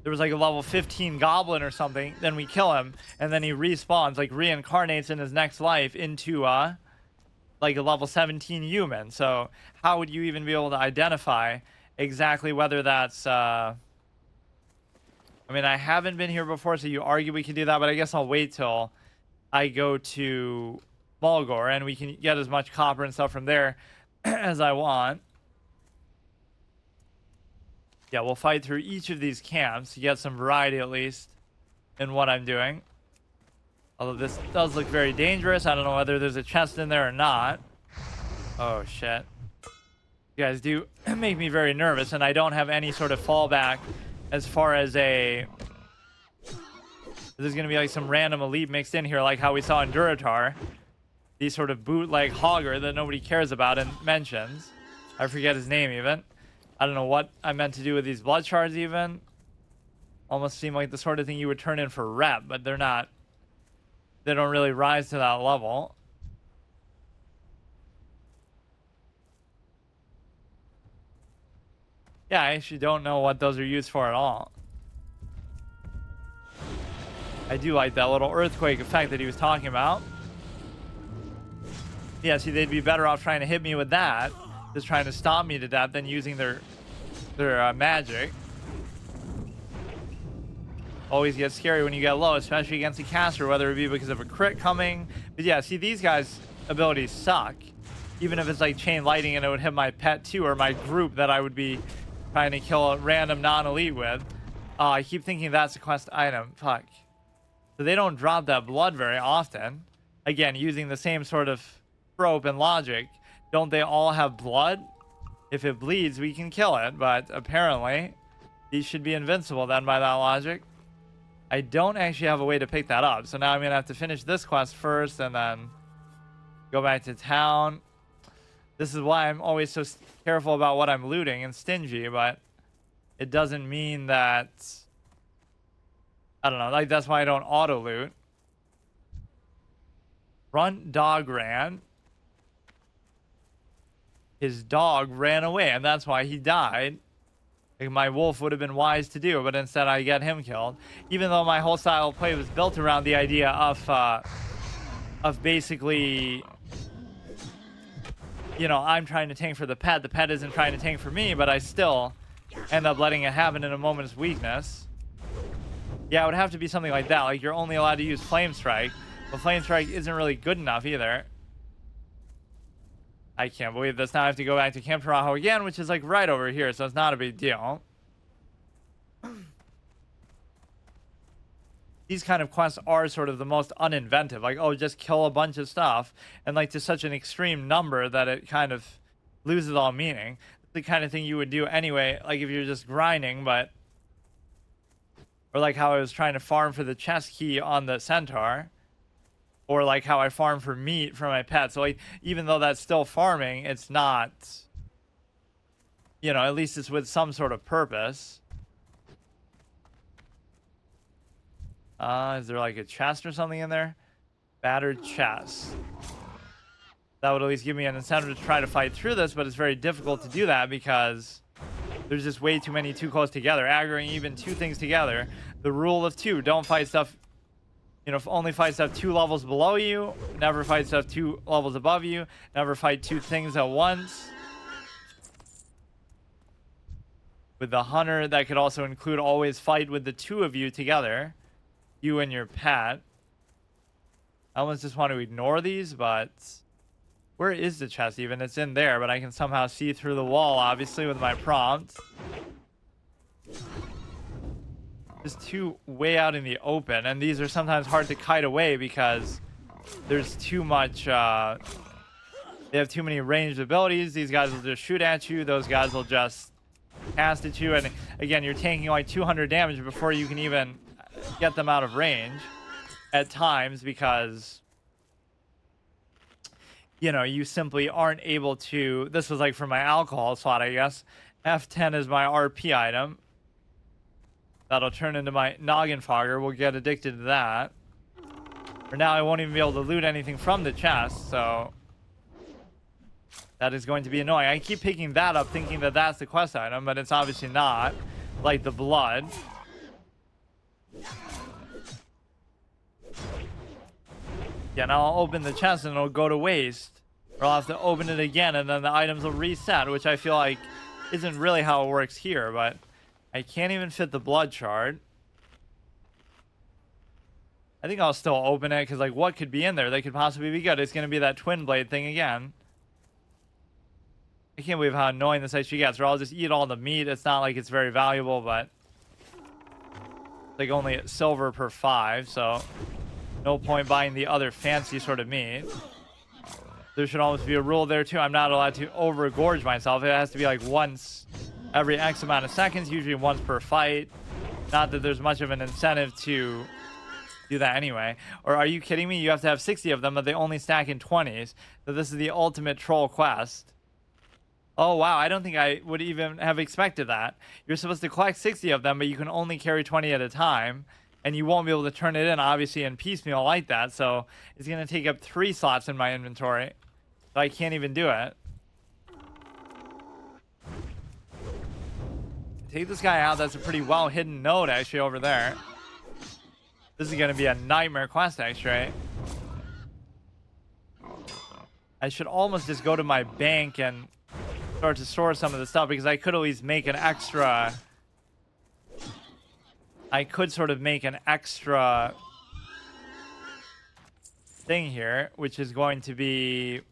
There was like a level 15 goblin or something, then we kill him, and then he respawns, like reincarnates in his next life into like a level 17 human. So how would you even be able to identify exactly whether that's I mean, I haven't been here before, so you argue we can do that, but I guess I'll wait till I go to Mulgore and we can get as much copper and stuff from there as I want. Yeah, we'll fight through each of these camps to get some variety at least in what I'm doing. Although this does look very dangerous. I don't know whether there's a chest in there or not. Oh, shit. You guys do make me very nervous, and I don't have any sort of fallback as far as a... There's going to be like some random elite mixed in here, like how we saw in Durotar. the sort of bootleg hogger that nobody cares about and mentions. I forget his name even. I don't know what I meant to do with these blood shards even. Almost seem like the sort of thing you would turn in for rep, but they're not. They don't really rise to that level. Yeah, I actually don't know what those are used for at all. I do like that little earthquake effect that he was talking about. Yeah, see, they'd be better off trying to hit me with that, just trying to stop me to death, than using their magic. Always gets scary when you get low, especially against a caster, whether it be because of a crit coming. But yeah, see, these guys' abilities suck. Even if it's like chain lighting and it would hit my pet too, or my group that I would be trying to kill a random non-elite with. I keep thinking that's a quest item. Fuck. So they don't drop that blood very often. Again, using the same sort of trope and logic. Don't they all have blood? If it bleeds, we can kill it. But apparently, these should be invincible then by that logic. I don't actually have a way to pick that up. So now I'm going to have to finish this quest first and then go back to town. This is why I'm always so careful about what I'm looting and stingy, but it doesn't mean that... I don't know, like that's why I don't auto loot. Front dog ran. His dog ran away, and that's why he died. Like my wolf would have been wise to do, but instead I get him killed. Even though my whole style of play was built around the idea of basically, you know, I'm trying to tank for the pet. The pet isn't trying to tank for me, but I still end up letting it happen in a moment's weakness. Yeah, it would have to be something like that. Like you're only allowed to use Flame Strike, but Flame Strike isn't really good enough either. I can't believe this. Now I have to go back to Camp Tarajo again, which is like right over here, so it's not a big deal. These kind of quests are sort of the most uninventive. Like, oh, just kill a bunch of stuff, and like to such an extreme number that it kind of loses all meaning. It's the kind of thing you would do anyway, like if you're just grinding, but... Or like how I was trying to farm for the chest key on the centaur. Or like how I farm for meat for my pet. So like, even though that's still farming, it's not... You know, at least it's with some sort of purpose. Is there like a chest or something in there? Battered chest. That would at least give me an incentive to try to fight through this, but it's very difficult to do that because... There's just way too many too close together. Aggroing even two things together. The rule of two. Don't fight stuff, you know, only fight stuff 2 levels below you. Never fight stuff 2 levels above you. Never fight 2 things at once. With the hunter, that could also include always fight with the 2 of you together. You and your pet. I almost just want to ignore these, but... Where is the chest even? It's in there, but I can somehow see through the wall, obviously, with my prompt. Just 2 way out in the open, and these are sometimes hard to kite away because there's too much, they have too many ranged abilities. These guys will just shoot at you. Those guys will just cast at you, and again, you're taking like 200 damage before you can even get them out of range at times because... You know, you simply aren't able to... This was like for my alcohol slot, I guess. F10 is my RP item. That'll turn into my noggin fogger. We'll get addicted to that. For now, I won't even be able to loot anything from the chest, so... That is going to be annoying. I keep picking that up thinking that that's the quest item, but it's obviously not. Like the blood. Yeah, now I'll open the chest and it'll go to waste. Or I'll have to open it again and then the items will reset, which I feel like isn't really how it works here, but I can't even fit the blood shard. I think I'll still open it because, like, what could be in there that could possibly be good? It's going to be that twin blade thing again. I can't believe how annoying this actually gets. Or I'll just eat all the meat. It's not like it's very valuable, but it's like only silver per 5, so no point buying the other fancy sort of meat. There should almost be a rule there too. I'm not allowed to over-gorge myself. It has to be like once every X amount of seconds, usually once per fight. Not that there's much of an incentive to do that anyway. Or are you kidding me? You have to have 60 of them, but they only stack in 20s. So this is the ultimate troll quest. Oh, wow. I don't think I would even have expected that. You're supposed to collect 60 of them, but you can only carry 20 at a time. And you won't be able to turn it in, obviously, in piecemeal like that. So it's going to take up 3 slots in my inventory. So I can't even do it. Take this guy out. That's a pretty well hidden node actually over there. This is going to be a nightmare quest actually. I should almost just go to my bank and start to store some of the stuff, because I could at least make an extra. I could sort of make an extra thing here, which is going to be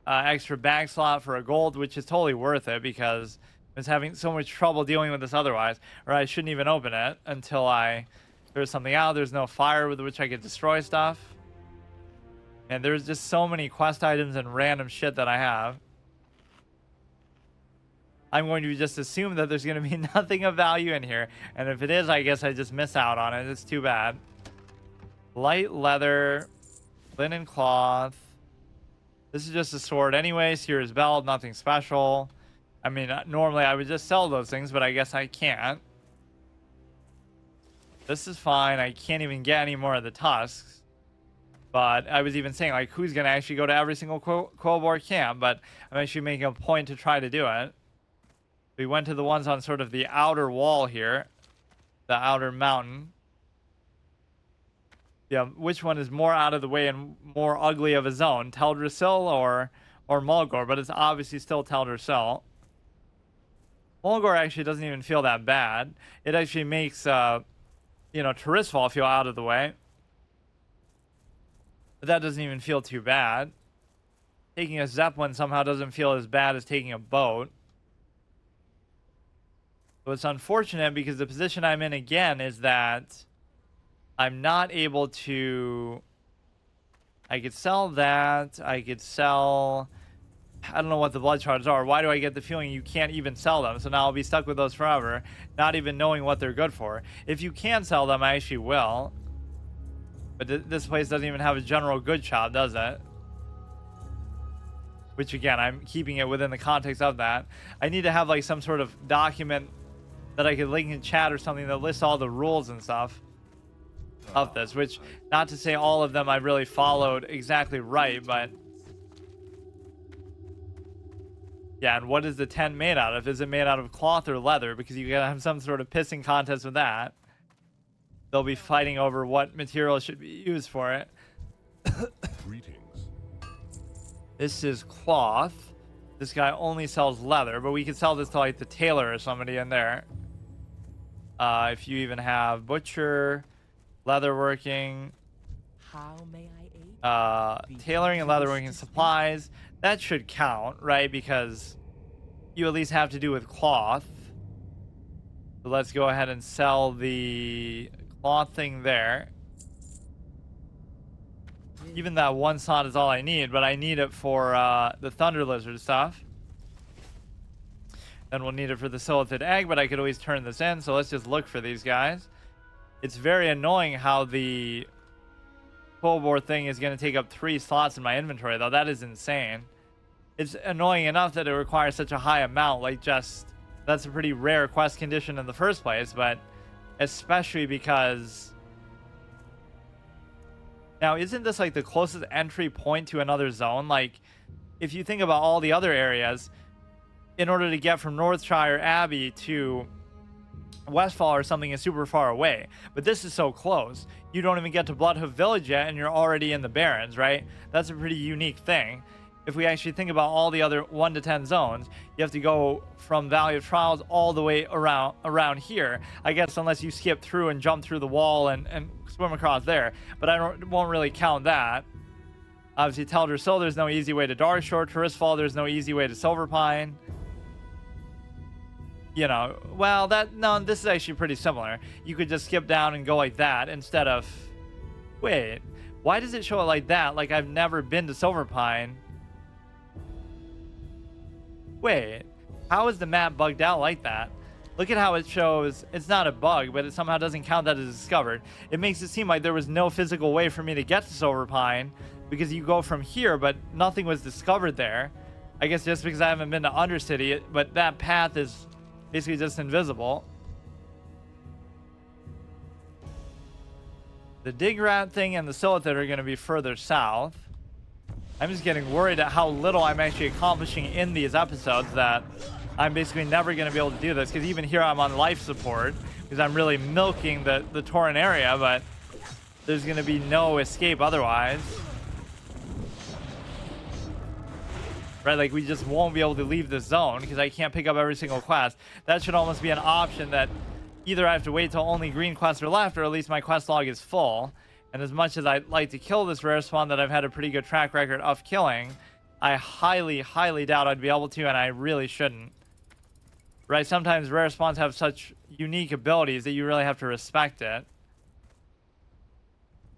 extra bag slot for a gold, which is totally worth it because I was having so much trouble dealing with this otherwise, or I shouldn't even open it until there's something out. There's no fire with which I could destroy stuff. And there's just so many quest items and random shit that I have. I'm going to just assume that there's going to be nothing of value in here. And if it is, I guess I just miss out on it. It's too bad. Light leather, linen cloth. This is just a sword anyway. Sears belt, nothing special. I mean, normally I would just sell those things, but I guess I can't. This is fine. I can't even get any more of the tusks. But I was even saying, like, who's going to actually go to every single Quillboar camp? But I'm actually making a point to try to do it. We went to the ones on sort of the outer wall here. The outer mountain. Yeah, which one is more out of the way and more ugly of a zone? Teldrassil or Mulgore? But it's obviously still Teldrassil. Mulgore actually doesn't even feel that bad. It actually makes, Tirisfal feel out of the way. But that doesn't even feel too bad. Taking a Zeppelin somehow doesn't feel as bad as taking a boat. So it's unfortunate because the position I'm in again is that I'm not able to. I could sell that. I could sell. I don't know what the blood shards are. Why do I get the feeling you can't even sell them? So now I'll be stuck with those forever, not even knowing what they're good for. If you can sell them, I actually will. But this place doesn't even have a general good shop, does it? Which again, I'm keeping it within the context of that. I need to have like some sort of document that I could link in chat or something that lists all the rules and stuff of this. Which, not to say all of them I really followed exactly right, but yeah. And what is the tent made out of? Is it made out of cloth or leather? Because you gotta have some sort of pissing contest with that. They'll be fighting over what material should be used for it. Greetings. This is cloth. This guy only sells leather, but we could sell this to like the tailor or somebody in there. If you even have butcher, leatherworking, How may I aid? tailoring and leatherworking supplies, that should count, right? Because you at least have to do with cloth. So let's go ahead and sell the cloth thing there. Even that one slot is all I need, but I need it for the Thunder Lizard stuff. Then we'll need it for the Silithid Egg, but I could always turn this in, so let's just look for these guys. It's very annoying how the Quillboar thing is going to take up 3 slots in my inventory, though. That is insane. It's annoying enough that it requires such a high amount, like just... That's a pretty rare quest condition in the first place, but especially because... Now, isn't this like the closest entry point to another zone? Like, if you think about all the other areas, in order to get from Northshire Abbey to Westfall or something is super far away. But this is so close. You don't even get to Bloodhoof Village yet, and you're already in the Barrens, right? That's a pretty unique thing. If we actually think about all the other 1 to 10 zones, you have to go from Valley of Trials all the way around here. I guess unless you skip through and jump through the wall and swim across there. But won't really count that. Obviously, Teldrassil, there's no easy way to Darkshore. Tirisfal, there's no easy way to Silverpine. You know, well, this is actually pretty similar. You could just skip down and go like that instead of... Wait, why does it show it like that? Like I've never been to Silverpine. Wait, how is the map bugged out like that? Look at how it shows it's not a bug, but it somehow doesn't count that as discovered. It makes it seem like there was no physical way for me to get to Silver Pine because you go from here, but nothing was discovered there. I guess just because I haven't been to Undercity, but that path is basically just invisible. The dig rat thing and the Silithid are going to be further south. I'm just getting worried at how little I'm actually accomplishing in these episodes that I'm basically never going to be able to do this, because even here I'm on life support because I'm really milking the Tauren area, but there's going to be no escape otherwise. Right, like we just won't be able to leave the zone because I can't pick up every single quest. That should almost be an option that either I have to wait till only green quests are left, or at least my quest log is full. And as much as I'd like to kill this rare spawn that I've had a pretty good track record of killing, I highly, highly doubt I'd be able to, and I really shouldn't. Right, sometimes rare spawns have such unique abilities that you really have to respect it.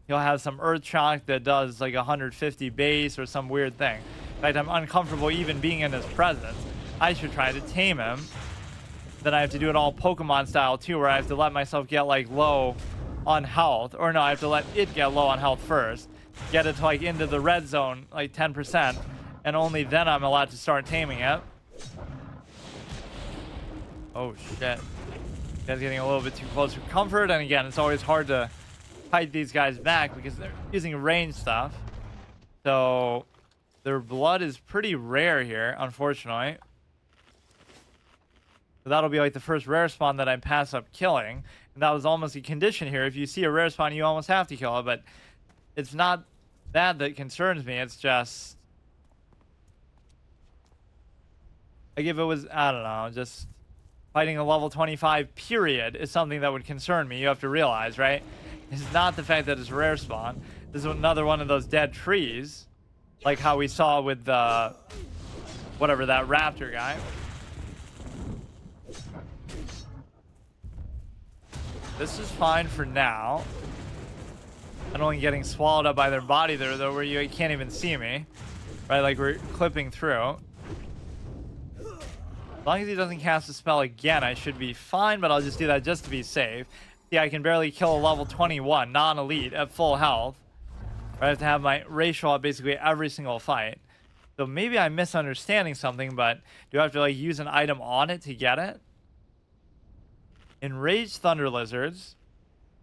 You'll have some Earth Shock that does like 150 base or some weird thing. In fact, I'm uncomfortable even being in his presence. I should try to tame him. Then I have to do it all Pokemon style too, where I have to let myself get like low on health. Or no, I have to let it get low on health first. Get it to like into the red zone, like 10%. And only then I'm allowed to start taming it. Oh shit. Guys getting a little bit too close for comfort. And again, it's always hard to fight these guys back because they're using range stuff. So their blood is pretty rare here, unfortunately. So that'll be like the first rare spawn that I pass up killing. And that was almost a condition here. If you see a rare spawn, you almost have to kill it. But it's not that concerns me. It's just, like, if it was, I don't know, just fighting a level 25 period is something that would concern me. You have to realize, right? It's not the fact that it's a rare spawn. This is another one of those dead trees, like how we saw with the whatever, that raptor guy. This is fine for now. I'm only getting swallowed up by their body there, though, where you can't even see me, right? Like we're clipping through. As long as he doesn't cast a spell again, I should be fine, but I'll just do that just to be safe. See, I can barely kill a level 21 non-elite at full health. I have to have my racial up basically every single fight. So maybe I'm misunderstanding something, but do I have to like use an item on it to get it? Enraged thunder lizards.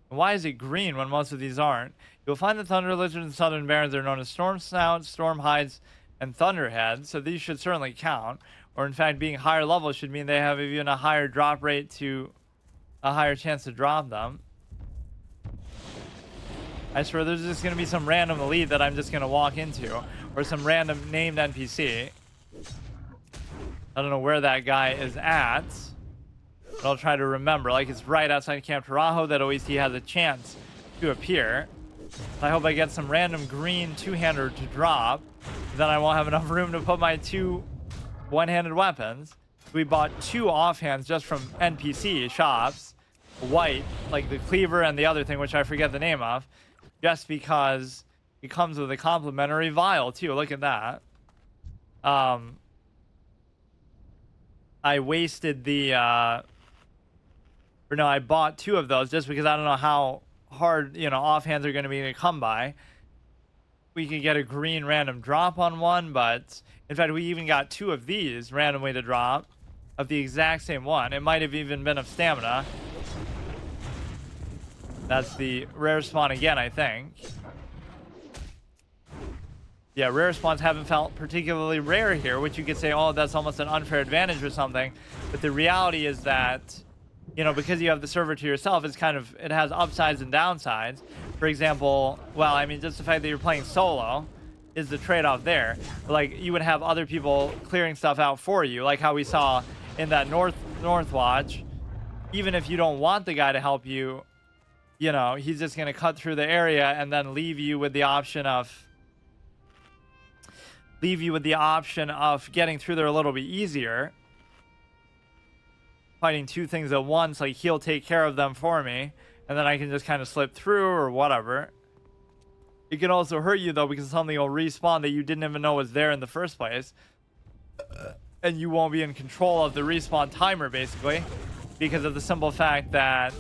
Why is it green when most of these aren't? You'll find the thunder lizards in southern barrens are known as storm snouts, storm hides, and thunderheads, so these should certainly count. Or in fact, being higher level should mean they have even a higher drop rate to a higher chance to drop them. I swear there's just going to be some random elite that I'm just going to walk into, or some random named NPC. I don't know where that guy is at, but I'll try to remember. Like, it's right outside Camp Tarajo that OEC has a chance to appear. I hope I get some random green two-hander to drop. Then I won't have enough room to put my two one-handed weapons. We bought two offhands just from NPC shops. White, like the cleaver and the other thing, which I forget the name of, just because it comes with a complimentary vial too. Look at that. I wasted the or no, I bought two of those just because I don't know how hard, you know, offhands are going to be to come by. We could get a green random drop on one, but in fact we even got two of these randomly to drop of the exact same one. It might have even been of stamina. That's the rare spawn again, I think. Yeah, rare spawns haven't felt particularly rare here, which you could say, oh, that's almost an unfair advantage or something. But the reality is that, you know, because you have the server to yourself, it's kind of, it has upsides and downsides. For example, well, I mean, just the fact that you're playing solo is the trade-off there. Like, you would have other people clearing stuff out for you, like how we saw in that North Watch. Even if you don't want the guy to help you, you know, he's just going to cut through the area and then leave you with the option of getting through there a little bit easier. Fighting two things at once, like he'll take care of them for me, and then I can just kind of slip through or whatever. It can also hurt you though, because something will respawn that you didn't even know was there in the first place. And you won't be in control of the respawn timer, basically. because of the simple fact that,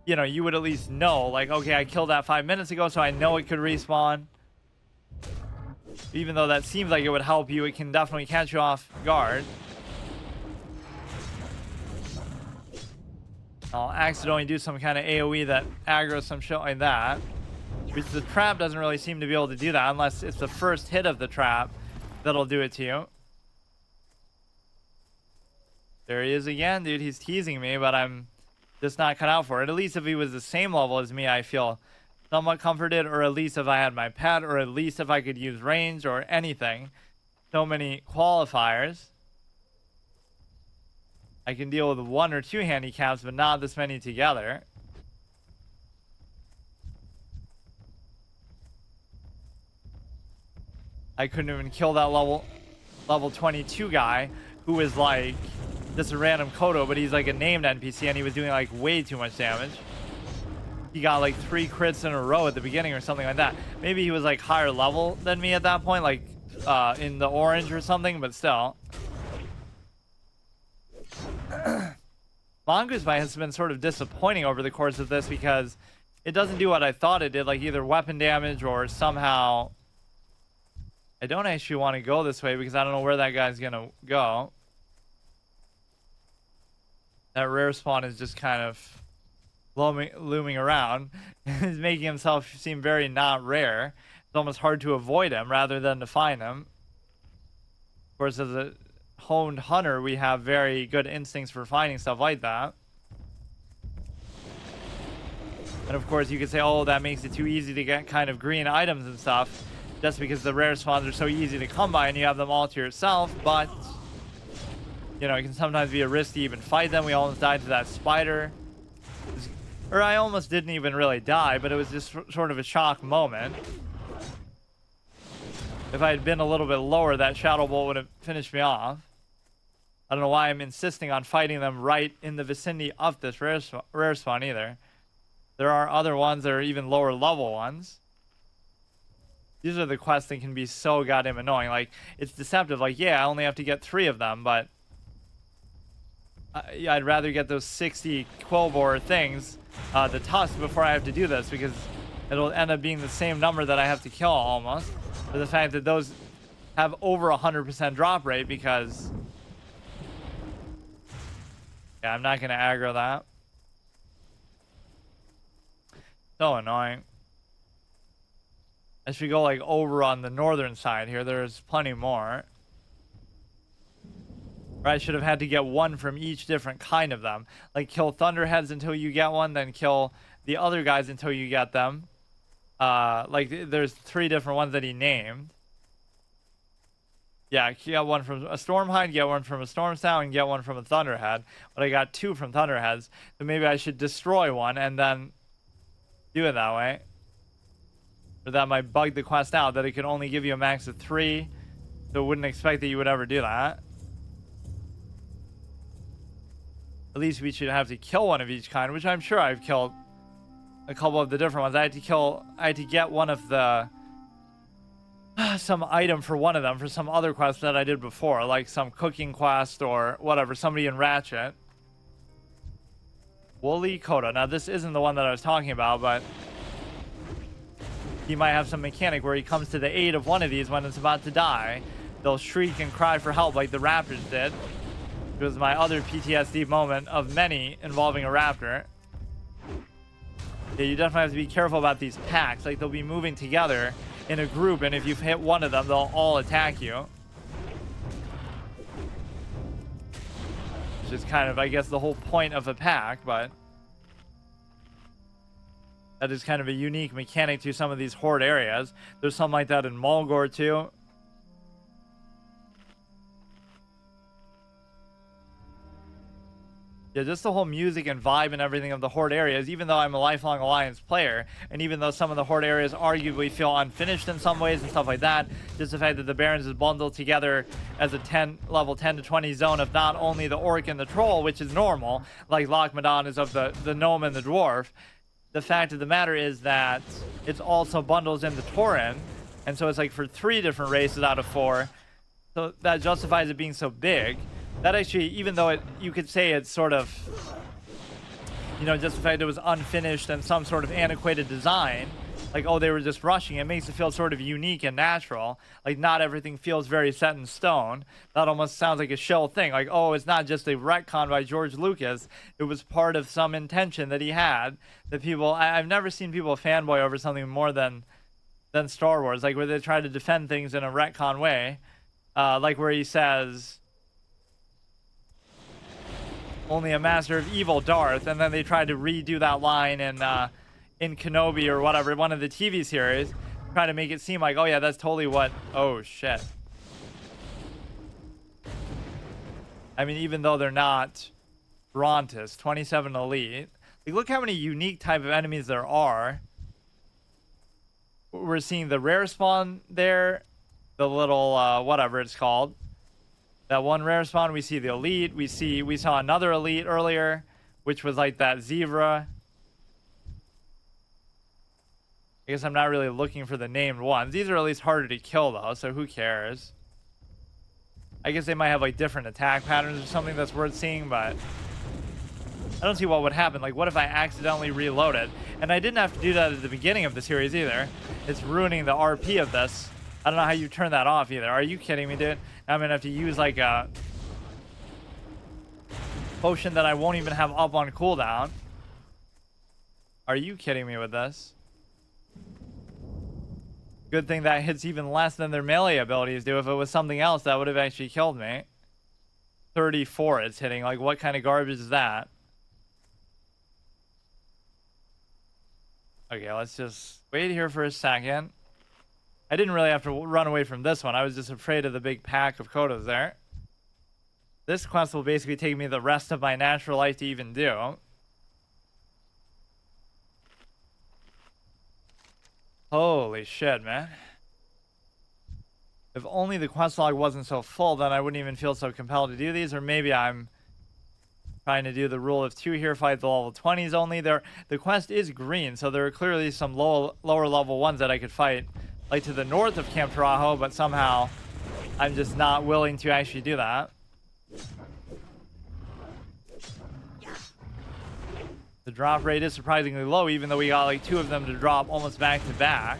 you know, you would at least know, like, okay, I killed that 5 minutes ago, so I know it could respawn. Even though that seems like it would help you, it can definitely catch you off guard. I'll accidentally do some kind of AoE that aggroes some shit like that. Which the trap doesn't really seem to be able to do that unless it's the first hit of the trap that'll do it to you. There he is again, dude. He's teasing me, but I'm just not cut out for it. At least if he was the same level as me, I feel somewhat comforted, or at least if I had my pet, or at least if I could use range or anything. So many qualifiers. I can deal with 1 or 2 handicaps, but not this many together. I couldn't even kill that level 22 guy who was like just a random Kodo, but he's like a named NPC and he was doing like way too much damage. He got like 3 crits in a row at the beginning or something like that. Maybe he was like higher level than me at that point, like in the orange or something, but still. Mongoose Bite has been sort of disappointing over the course of this because it doesn't do what I thought it did, like either weapon damage or somehow... I don't actually want to go this way because I don't know where that guy's gonna go. That rare spawn is just kind of looming around. He's making himself seem very not rare. It's almost hard to avoid him rather than to find him. Of course, as a honed hunter, we have very good instincts for finding stuff like that. And of course, you could say, oh, that makes it too easy to get kind of green items and stuff, just because the rare spawns are so easy to come by and you have them all to yourself. But, you know, it can sometimes be a risk to even fight them. We almost died to that spider. Or I almost didn't even really die, but it was just sort of a shock moment. If I had been a little bit lower, that Shadow Bolt would have finished me off. I don't know why I'm insisting on fighting them right in the vicinity of this rare spawn either. There are other ones that are even lower level ones. These are the quests that can be so goddamn annoying. Like, it's deceptive. Like, yeah, I only have to get 3 of them, but I'd rather get those 60 Quillbore things, the tusks, before I have to do this, because it'll end up being the same number that I have to kill almost. For the fact that those have over 100% drop rate, because... yeah, I'm not going to aggro that. So annoying. I should go like over on the northern side here. There's plenty more. Or I should have had to get 1 from each different kind of them. Like kill Thunderheads until you get 1, then kill the other guys until you get them. Like there's 3 different ones that he named. Yeah, get 1 from a Stormhide, get 1 from a Stormsound, and get 1 from a Thunderhead. But I got 2 from Thunderheads. So maybe I should destroy 1 and then do it that way. Or that might bug the quest out, that it could only give you a max of 3. So wouldn't expect that you would ever do that. At least we should have to kill 1 of each kind, which I'm sure I've killed a couple of the different ones. I had to get 1 of the... some item for 1 of them for some other quest that I did before, like some cooking quest or whatever, somebody in Ratchet. Woolly Kodo. Now, this isn't the one that I was talking about, but... he might have some mechanic where he comes to the aid of 1 of these when it's about to die. They'll shriek and cry for help like the raptors did. It was my other PTSD moment of many involving a raptor. Yeah, you definitely have to be careful about these packs. Like, they'll be moving together in a group, and if you've hit 1 of them, they'll all attack you. Which is kind of, I guess, the whole point of a pack, but... that is kind of a unique mechanic to some of these horde areas. There's something like that in Mulgore too. Yeah, just the whole music and vibe and everything of the horde areas, even though I'm a lifelong Alliance player, and even though some of the horde areas arguably feel unfinished in some ways and stuff like that, just the fact that the Barrens is bundled together as a level 10 to 20 zone of not only the Orc and the Troll, which is normal, like Lochmadan is of the Gnome and the Dwarf. The fact of the matter is that it's also bundles in the Tauren, and so it's like for 3 different races out of 4. So that justifies it being so big. That actually, even though you could say it's sort of, just the fact it was unfinished and some sort of antiquated design, like, oh, they were just rushing, it makes it feel sort of unique and natural. Like, not everything feels very set in stone. That almost sounds like a shell thing. Like, oh, it's not just a retcon by George Lucas. It was part of some intention that he had. That people, I've never seen people fanboy over something more than Star Wars. Like, where they try to defend things in a retcon way. Like where he says, only a master of evil, Darth, and then they tried to redo that line in Kenobi or whatever, one of the TV series, try to make it seem like, oh yeah, that's totally what. Oh shit. I mean, even though they're not Brontis, 27 elite, like, look how many unique type of enemies there are. We're seeing the rare spawn there, the little whatever it's called. That one rare spawn, we see the elite. We saw another elite earlier, which was like that zebra. I guess I'm not really looking for the named ones. These are at least harder to kill though, so who cares? I guess they might have like different attack patterns or something that's worth seeing, but I don't see what would happen. Like, what if I accidentally reloaded? And I didn't have to do that at the beginning of the series either. It's ruining the RP of this. I don't know how you turn that off either. Are you kidding me, dude? I'm gonna have to use like a potion that I won't even have up on cooldown. Are you kidding me with this? Good thing that hits even less than their melee abilities do. If it was something else, that would have actually killed me. 34 it's hitting. Like, what kind of garbage is that? Okay, let's just wait here for a second. I didn't really have to run away from this one. I was just afraid of the big pack of Kodos there. This quest will basically take me the rest of my natural life to even do. Holy shit, man. If only the quest log wasn't so full, then I wouldn't even feel so compelled to do these. Or maybe I'm trying to do the rule of 2 here, fight the level 20s only. The quest is green, so there are clearly some lower level ones that I could fight, like to the north of Camp Tarajo, but somehow I'm just not willing to actually do that. The drop rate is surprisingly low, even though we got like 2 of them to drop almost back to back.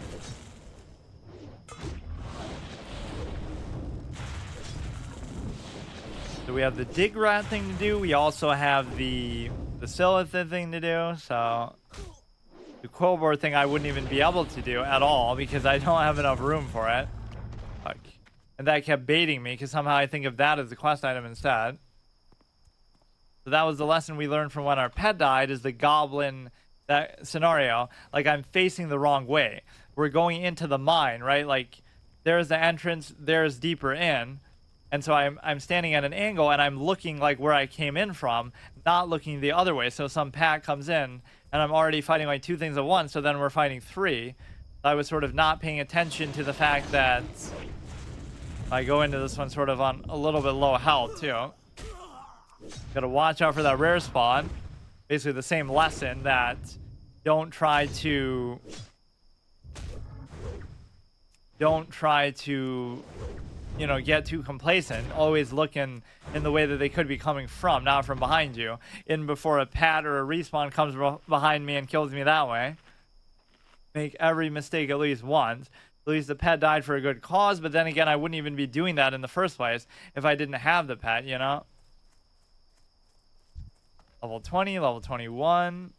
So we have the dig rat thing to do. We also have the Silithid thing to do. So the Quillboar thing I wouldn't even be able to do at all because I don't have enough room for it. Fuck. And that kept baiting me because somehow I think of that as the quest item instead. So that was the lesson we learned from when our pet died, is the goblin that scenario. Like, I'm facing the wrong way. We're going into the mine, right? Like, there's the entrance, there's deeper in. And so I'm standing at an angle and I'm looking like where I came in from, not looking the other way. So some pack comes in and I'm already fighting like 2 things at once. So then we're fighting 3. I was sort of not paying attention to the fact that I go into this one sort of on a little bit low health too. Gotta watch out for that rare spawn. Basically the same lesson, that don't try to get too complacent. Always look in the way that they could be coming from, not from behind you. In before a pad or a respawn comes behind me and kills me that way. Make every mistake at least once. At least the pet died for a good cause, but then again, I wouldn't even be doing that in the first place if I didn't have the pet, you know? Level 20, level 21.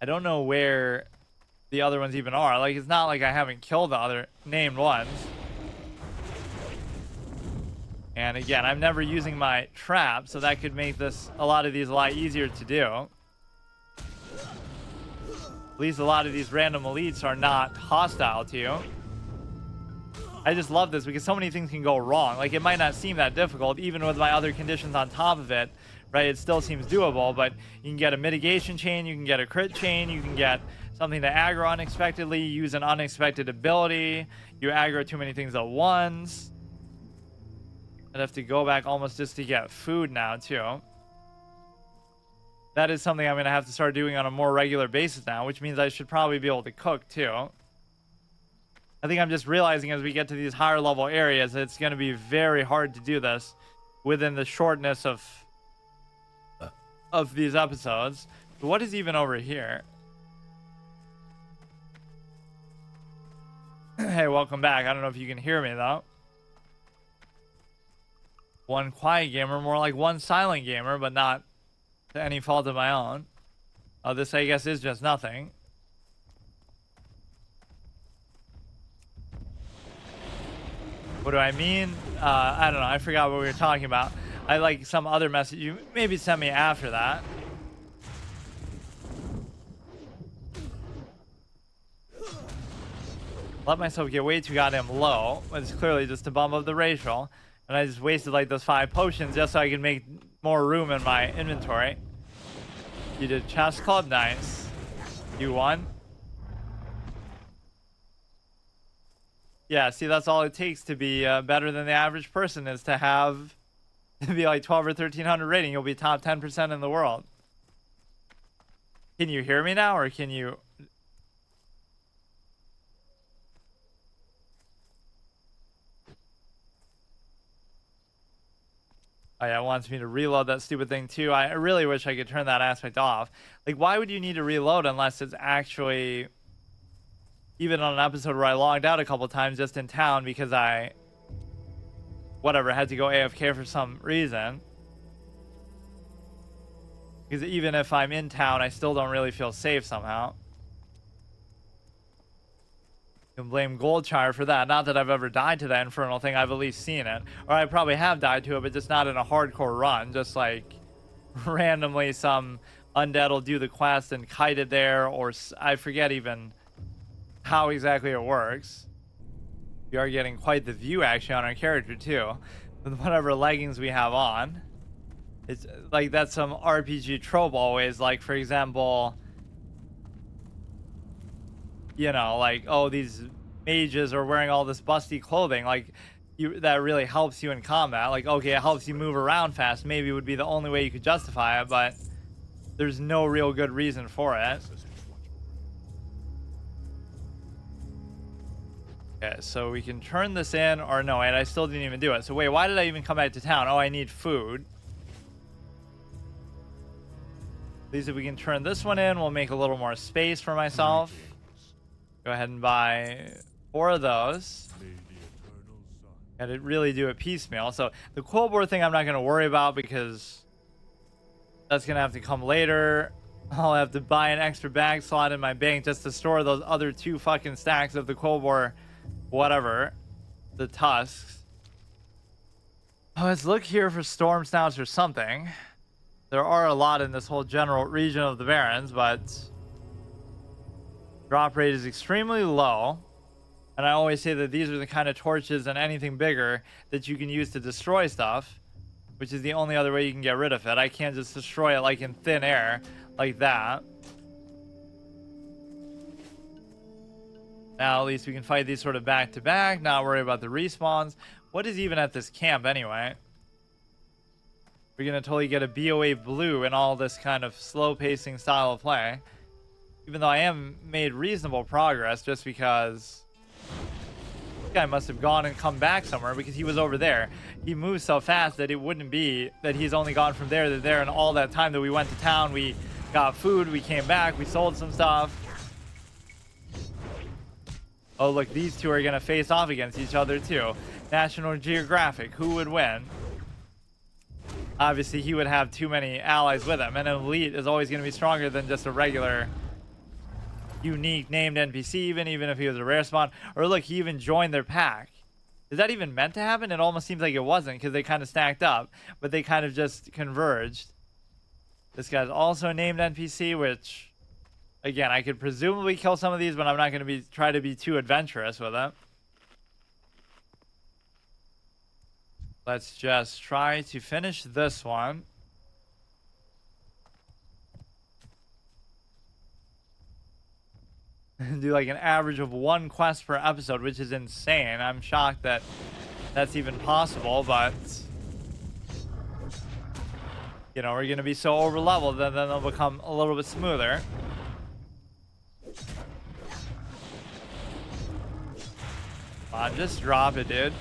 I don't know where the other ones even are. Like, it's not like I haven't killed the other named ones. And again, I'm never using my trap, so that could make a lot of these a lot easier to do. At least a lot of these random elites are not hostile to you. I just love this because so many things can go wrong. Like, it might not seem that difficult, even with my other conditions on top of it, right? It still seems doable, but you can get a mitigation chain, you can get a crit chain, you can get something to aggro unexpectedly, use an unexpected ability, you aggro too many things at once. I'd have to go back almost just to get food now, too. That is something I'm going to have to start doing on a more regular basis now, which means I should probably be able to cook, too. I think I'm just realizing as we get to these higher level areas, it's going to be very hard to do this within the shortness of these episodes. What is even over here? Hey, welcome back. I don't know if you can hear me though. One quiet gamer, more like one silent gamer, but not to any fault of my own. Oh, this I guess is just nothing. What do I mean? I don't know. I forgot what we were talking about. I like some other message. You maybe sent me after that. Let myself get way too goddamn low. It's clearly just to bump up the racial. And I just wasted like those 5 potions just so I could make more room in my inventory. You did chess club, nice. You won. Yeah, see, that's all it takes to be better than the average person is to have to be like 12 or 1300 rating. You'll be top 10% in the world. Can you hear me now, or can you? Oh yeah, it wants me to reload that stupid thing too. I really wish I could turn that aspect off. Like, why would you need to reload unless it's actually, even on an episode where I logged out a couple times just in town because I, whatever, had to go AFK for some reason. Because even if I'm in town, I still don't really feel safe somehow. You can blame Goldshire for that. Not that I've ever died to that infernal thing. I've at least seen it. Or I probably have died to it, but just not in a hardcore run. Just like randomly some undead will do the quest and kite it there. Or I forget even how exactly it works. We are getting quite the view actually on our character too. With whatever leggings we have on. It's like that's some RPG trope always. Like, for example, you know, like, oh, these mages are wearing all this busty clothing. Like, that really helps you in combat. Like, okay, it helps you move around fast. Maybe would be the only way you could justify it, but there's no real good reason for it. Okay, so we can turn this in, or no, wait, I still didn't even do it. So wait, why did I even come back to town? Oh, I need food. At least if we can turn this one in, we'll make a little more space for myself. Go ahead and buy 4 of those. And it really do it piecemeal. So the quill board thing I'm not going to worry about because that's going to have to come later. I'll have to buy an extra bag slot in my bank just to store those other 2 fucking stacks of the quill board, whatever, the tusks. Oh, let's look here for storm snouts or something. There are a lot in this whole general region of the Barrens, but drop rate is extremely low. And I always say that these are the kind of torches and anything bigger that you can use to destroy stuff, which is the only other way you can get rid of it. I can't just destroy it like in thin air like that. Now at least we can fight these sort of back to back, not worry about the respawns. What is even at this camp anyway? We're gonna totally get a BOA blue in all this kind of slow pacing style of play. Even though I am made reasonable progress just because this guy must have gone and come back somewhere because he was over there. He moves so fast that it wouldn't be that he's only gone from there to there, and all that time that we went to town, we got food, we came back, we sold some stuff. Oh look, these 2 are gonna face off against each other too. National Geographic, who would win? Obviously he would have too many allies with him, and an elite is always gonna be stronger than just a regular unique named NPC, even if he was a rare spawn. Or look, he even joined their pack. Is that even meant to happen? It almost seems like it wasn't because they kind of stacked up, but they kind of just converged. This guy's also a named NPC, which again, I could presumably kill some of these, but I'm not going to try to be too adventurous with it. Let's just try to finish this one. Do like an average of 1 quest per episode, which is insane. I'm shocked that that's even possible, but you know, we're gonna be so over leveled that then they'll become a little bit smoother. Come on, just drop it, dude.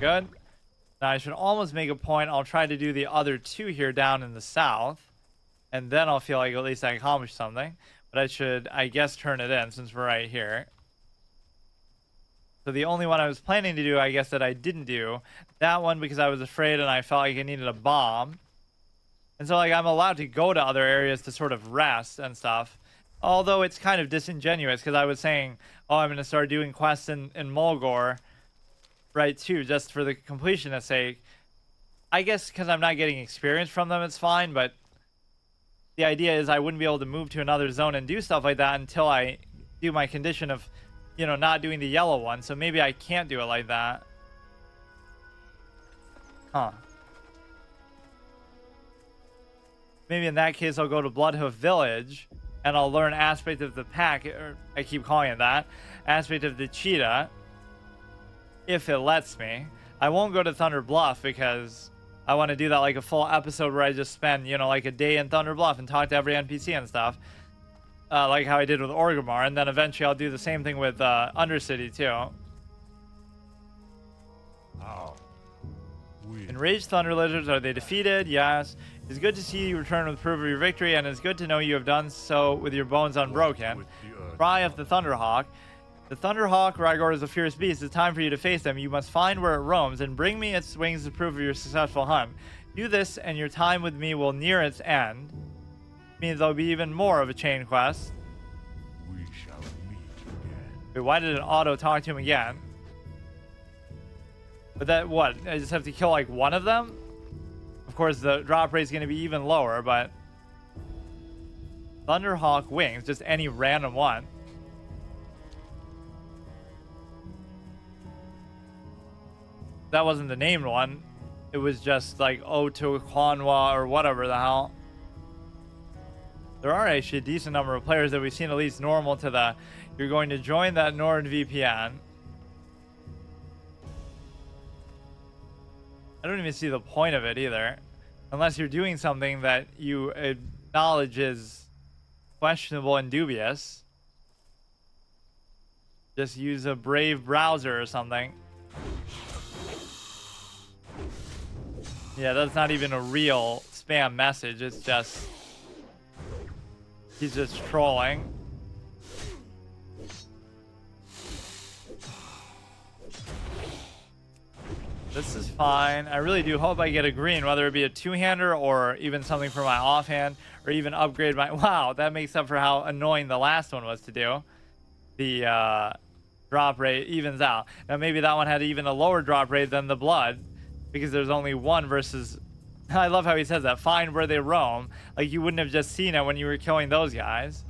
Good. Now I should almost make a point. I'll try to do the other two here down in the south. And then I'll feel like at least I accomplished something. But I should, I guess, turn it in since we're right here. So the only one I was planning to do, I guess, that I didn't do, that one because I was afraid and I felt like I needed a bomb. And so, like, I'm allowed to go to other areas to sort of rest and stuff. Although it's kind of disingenuous because I was saying, oh, I'm going to start doing quests in Mulgore, right, too, just for the completionist's sake. I guess because I'm not getting experience from them, it's fine, but the idea is I wouldn't be able to move to another zone and do stuff like that until I do my condition of, you know, not doing the yellow one. So maybe I can't do it like that. Huh. Maybe in that case I'll go to Bloodhoof Village and I'll learn aspect of the pack, or I keep calling it that, aspect of the cheetah, if it lets me. I won't go to Thunder Bluff because I want to do that like a full episode where I just spend, you know, like a day in Thunder Bluff and talk to every NPC and stuff. Like how I did with Orgrimmar, and then eventually I'll do the same thing with Undercity too. Enraged Thunder Lizards, are they defeated? Yes. It's good to see you return with proof of your victory, and it's good to know you have done so with your bones unbroken. Cry of the Thunderhawk. The Thunderhawk, Rygor, is a fierce beast. It's time for you to face them. You must find where it roams and bring me its wings as proof of your successful hunt. Do this, and your time with me will near its end. Means there'll be even more of a chain quest. We shall meet again. Wait, why did it auto talk to him again? But that, what? I just have to kill like one of them? Of course, the drop rate is going to be even lower, but Thunderhawk wings, just any random one. That wasn't the named one. It was just like Otoquanwa or whatever the hell. There are actually a decent number of players that we've seen at least normal to the, you're going to join that NordVPN. I don't even see the point of it either. Unless you're doing something that you acknowledge is questionable and dubious. Just use a Brave browser or something. Yeah, that's not even a real spam message. It's just... he's just trolling. This is fine. I really do hope I get a green, whether it be a two-hander or even something for my offhand, or even upgrade my... Wow, that makes up for how annoying the last one was to do. The drop rate evens out. Now maybe that one had even a lower drop rate than the blood, because there's only one versus... I love how he says that. Find where they roam. Like you wouldn't have just seen it when you were killing those guys.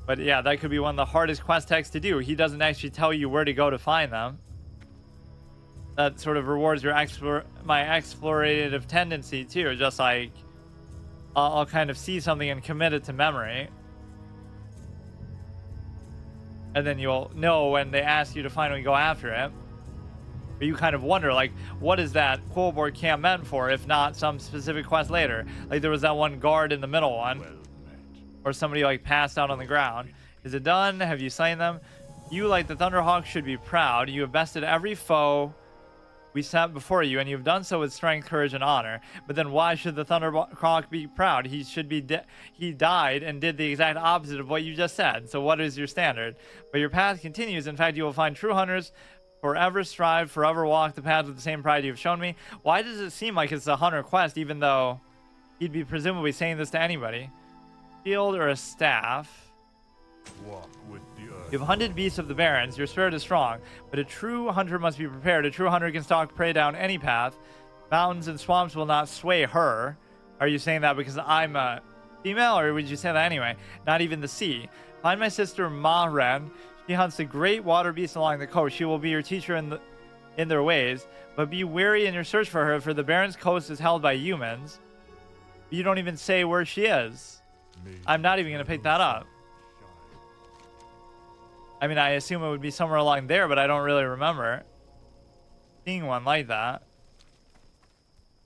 But yeah, that could be one of the hardest quest texts to do. He doesn't actually tell you where to go to find them. That sort of rewards your my explorative tendency too. Just like I'll kind of see something and commit it to memory. And then you'll know when they ask you to finally go after it. But you kind of wonder, like, what is that Quillboard camp meant for, if not some specific quest later? Like, there was that one guard in the middle one. Or somebody, like, passed out on the ground. Is it done? Have you slain them? You, like the Thunderhawk, should be proud. You have bested every foe we set before you, and you've done so with strength, courage, and honor. But then why should the Thunderhawk be proud? He should be he died and did the exact opposite of what you just said. So what is your standard? But your path continues. In fact, you will find true hunters. Forever strive, forever walk the path with the same pride you have shown me. Why does it seem like it's a hunter quest, even though he'd be presumably saying this to anybody? Shield or a staff. Walk with the earth. You've hunted beasts of the barrens. Your spirit is strong, but a true hunter must be prepared. A true hunter can stalk prey down any path. Mountains and swamps will not sway her. Are you saying that because I'm a female, or would you say that anyway? Not even the sea. Find my sister Mahren. She hunts the great water beasts along the coast. She will be your teacher in their ways, but be wary in your search for her, for the Barrens coast is held by humans. You don't even say where she is. I'm not even going to pick that up. I mean, I assume it would be somewhere along there, but I don't really remember seeing one like that.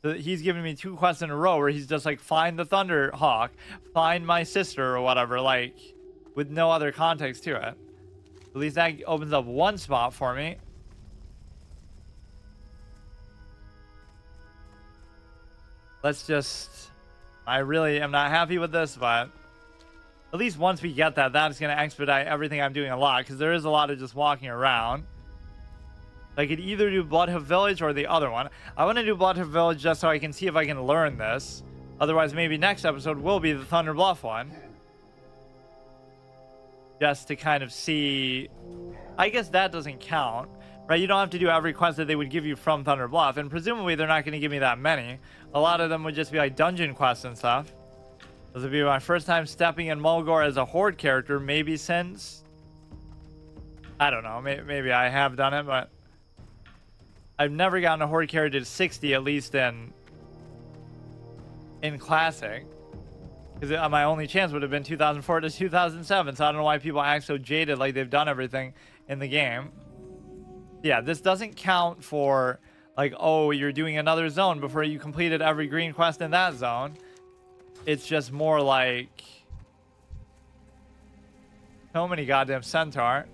So he's giving me 2 quests in a row where he's just like, find the Thunder Hawk, find my sister or whatever, like with no other context to it. At least that opens up 1 spot for me. Let's just... I really am not happy with this, but at least once we get that, that's going to expedite everything I'm doing a lot, because there is a lot of just walking around. I could either do Bloodhoof Village or the other one. I want to do Bloodhoof Village just so I can see if I can learn this. Otherwise, maybe next episode will be the Thunder Bluff one. Just to kind of see... I guess that doesn't count, right? You don't have to do every quest that they would give you from Thunder Bluff, and presumably they're not going to give me that many. A lot of them would just be like dungeon quests and stuff. This would be my first time stepping in Mulgore as a Horde character, maybe since... I don't know, maybe I have done it, but... I've never gotten a Horde character to 60, at least in Classic. Because my only chance would have been 2004 to 2007, so I don't know why people act so jaded like they've done everything in the game. Yeah, this doesn't count for, like, oh, you're doing another zone before you completed every green quest in that zone. It's just more like... so many goddamn Centaur.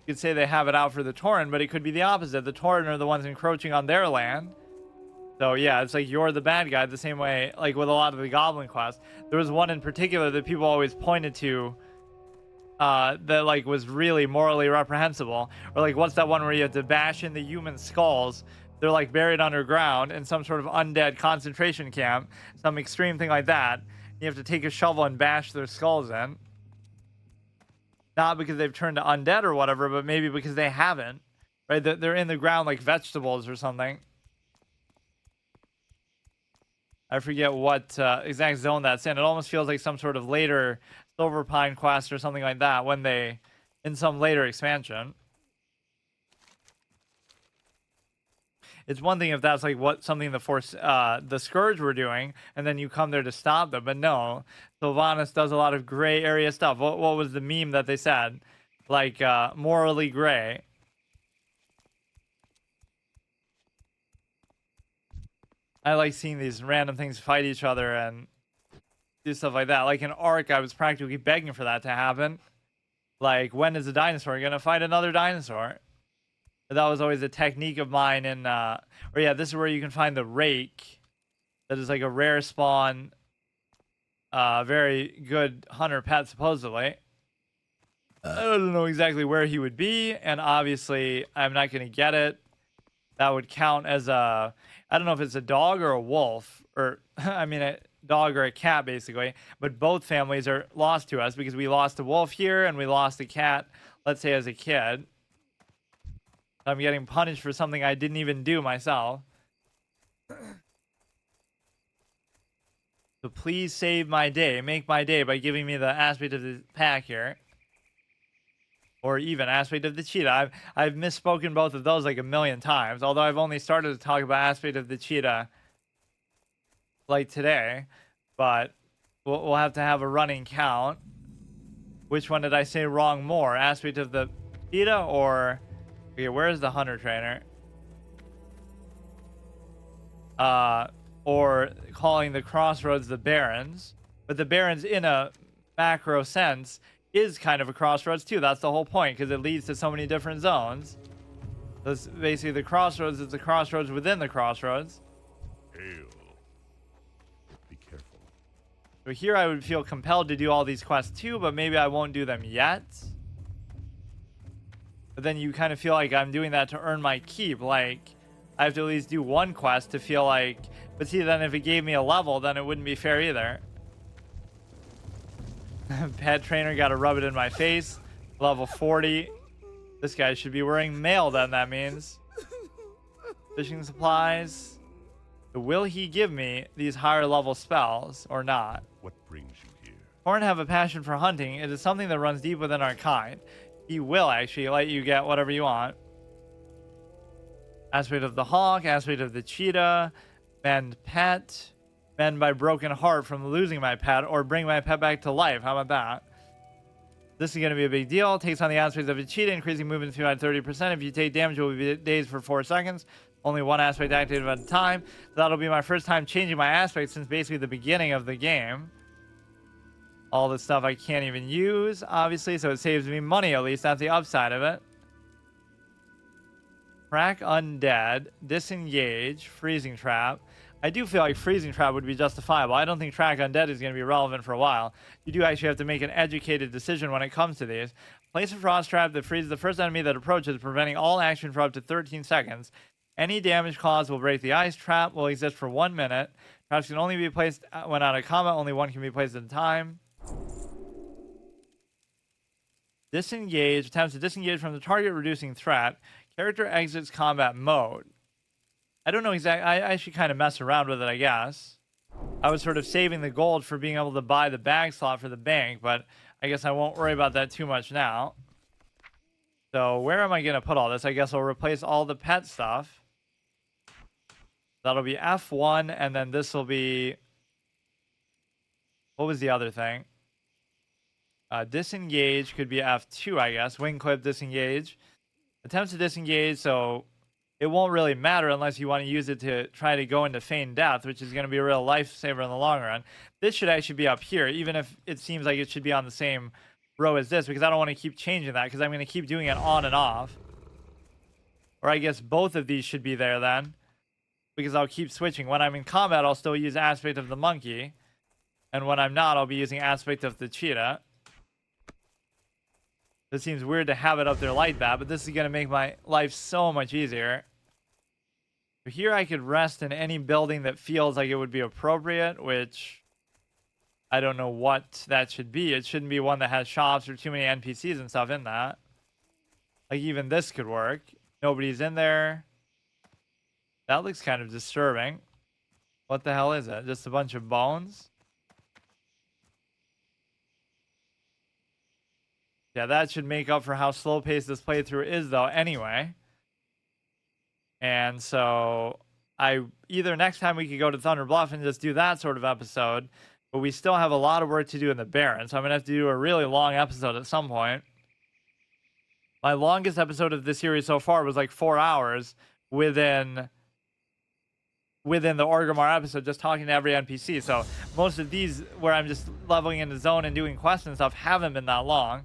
You could say they have it out for the Tauren, but it could be the opposite. The Tauren are the ones encroaching on their land. So yeah, it's like you're the bad guy the same way, like with a lot of the Goblin quests. There was one in particular that people always pointed to that like was really morally reprehensible. Or like, what's that one where you have to bash in the human skulls? They're like buried underground in some sort of undead concentration camp, some extreme thing like that. You have to take a shovel and bash their skulls in. Not because they've turned to undead or whatever, but maybe because they haven't. Right? They're in the ground like vegetables or something. I forget what exact zone that's in. It almost feels like some sort of later Silver Pine quest or something like that when they... in some later expansion. It's one thing if that's like what something the Scourge were doing, and then you come there to stop them. But no, Sylvanas does a lot of gray area stuff. What was the meme that they said? Like, morally gray. I like seeing these random things fight each other and do stuff like that. Like in Ark, I was practically begging for that to happen. Like, when is a dinosaur going to fight another dinosaur? That was always a technique of mine in, or yeah, this is where you can find the Rake. That is like a rare spawn, very good hunter pet, supposedly. I don't know exactly where he would be, and obviously I'm not going to get it. That would count as a, I don't know if it's a dog or a wolf, or, I mean, a dog or a cat, basically. But both families are lost to us because we lost a wolf here, and we lost a cat, let's say, as a kid. I'm getting punished for something I didn't even do myself. So please save my day. Make my day by giving me the aspect of the pack here. Or even aspect of the cheetah. I've misspoken both of those like a million times. Although I've only started to talk about aspect of the cheetah like today. But we'll have to have a running count. Which one did I say wrong more? Aspect of the cheetah or... okay, where's the hunter trainer? Or calling the crossroads the Barrens. But the Barrens, in a macro sense, is kind of a crossroads too. That's the whole point, because it leads to so many different zones. That's basically the crossroads is the crossroads within the crossroads. Hail. Be careful. So here I would feel compelled to do all these quests too, but maybe I won't do them yet. But then you kind of feel like I'm doing that to earn my keep. Like, I have to at least do one quest to feel like... but see, then if it gave me a level, then it wouldn't be fair either. Pet trainer, gotta rub it in my face. Level 40. This guy should be wearing mail then, that means. Fishing supplies. Will he give me these higher level spells or not? What brings you here? Tauren have a passion for hunting. It is something that runs deep within our kind. He will actually let you get whatever you want. Aspect of the hawk, aspect of the cheetah, mend pet, mend my broken heart from losing my pet, or bring my pet back to life. How about that? This is going to be a big deal. Takes on the aspects of a cheetah, increasing movement speed by 30%. If you take damage, it will be dazed for 4 seconds. Only one aspect activated at a time. So that'll be my first time changing my aspect since basically the beginning of the game. All this stuff I can't even use, obviously, so it saves me money at least. That's the upside of it. Track undead, disengage, freezing trap. I do feel like freezing trap would be justifiable. I don't think track undead is going to be relevant for a while. You do actually have to make an educated decision when it comes to these. Place a frost trap that freezes the first enemy that approaches, preventing all action for up to 13 seconds. Any damage caused will break the ice. Trap will exist for 1 minute. Traps can only be placed when out of combat. Only one can be placed at a time. Disengage. Attempts to disengage from the target, reducing threat. Character exits combat mode. I don't know exactly. I should kind of mess around with it, I guess. I was sort of saving the gold for being able to buy the bag slot for the bank, but I guess I won't worry about that too much now. So where am I going to put all this? I guess I'll replace all the pet stuff. That'll be F1, and then this will be... What was the other thing? Disengage could be F2, I guess. Wing clip, disengage. Attempts to disengage, so it won't really matter unless you want to use it to try to go into feigned death, which is going to be a real lifesaver in the long run. This should actually be up here, even if it seems like it should be on the same row as this, because I don't want to keep changing that, because I'm going to keep doing it on and off. Or I guess both of these should be there then, because I'll keep switching. When I'm in combat, I'll still use aspect of the monkey, and when I'm not, I'll be using aspect of the cheetah. It seems weird to have it up there like that, but this is going to make my life so much easier. So here I could rest in any building that feels like it would be appropriate, which I don't know what that should be. It shouldn't be one that has shops or too many NPCs and stuff in that. Like even this could work. Nobody's in there. That looks kind of disturbing. What the hell is it? Just a bunch of bones? Yeah, that should make up for how slow-paced this playthrough is, though, anyway. And so, either next time we could go to Thunder Bluff and just do that sort of episode, but we still have a lot of work to do in the Baron, so I'm going to have to do a really long episode at some point. My longest episode of this series so far was like 4 hours within the Orgrimmar episode, just talking to every NPC. So most of these, where I'm just leveling in the zone and doing quests and stuff, haven't been that long.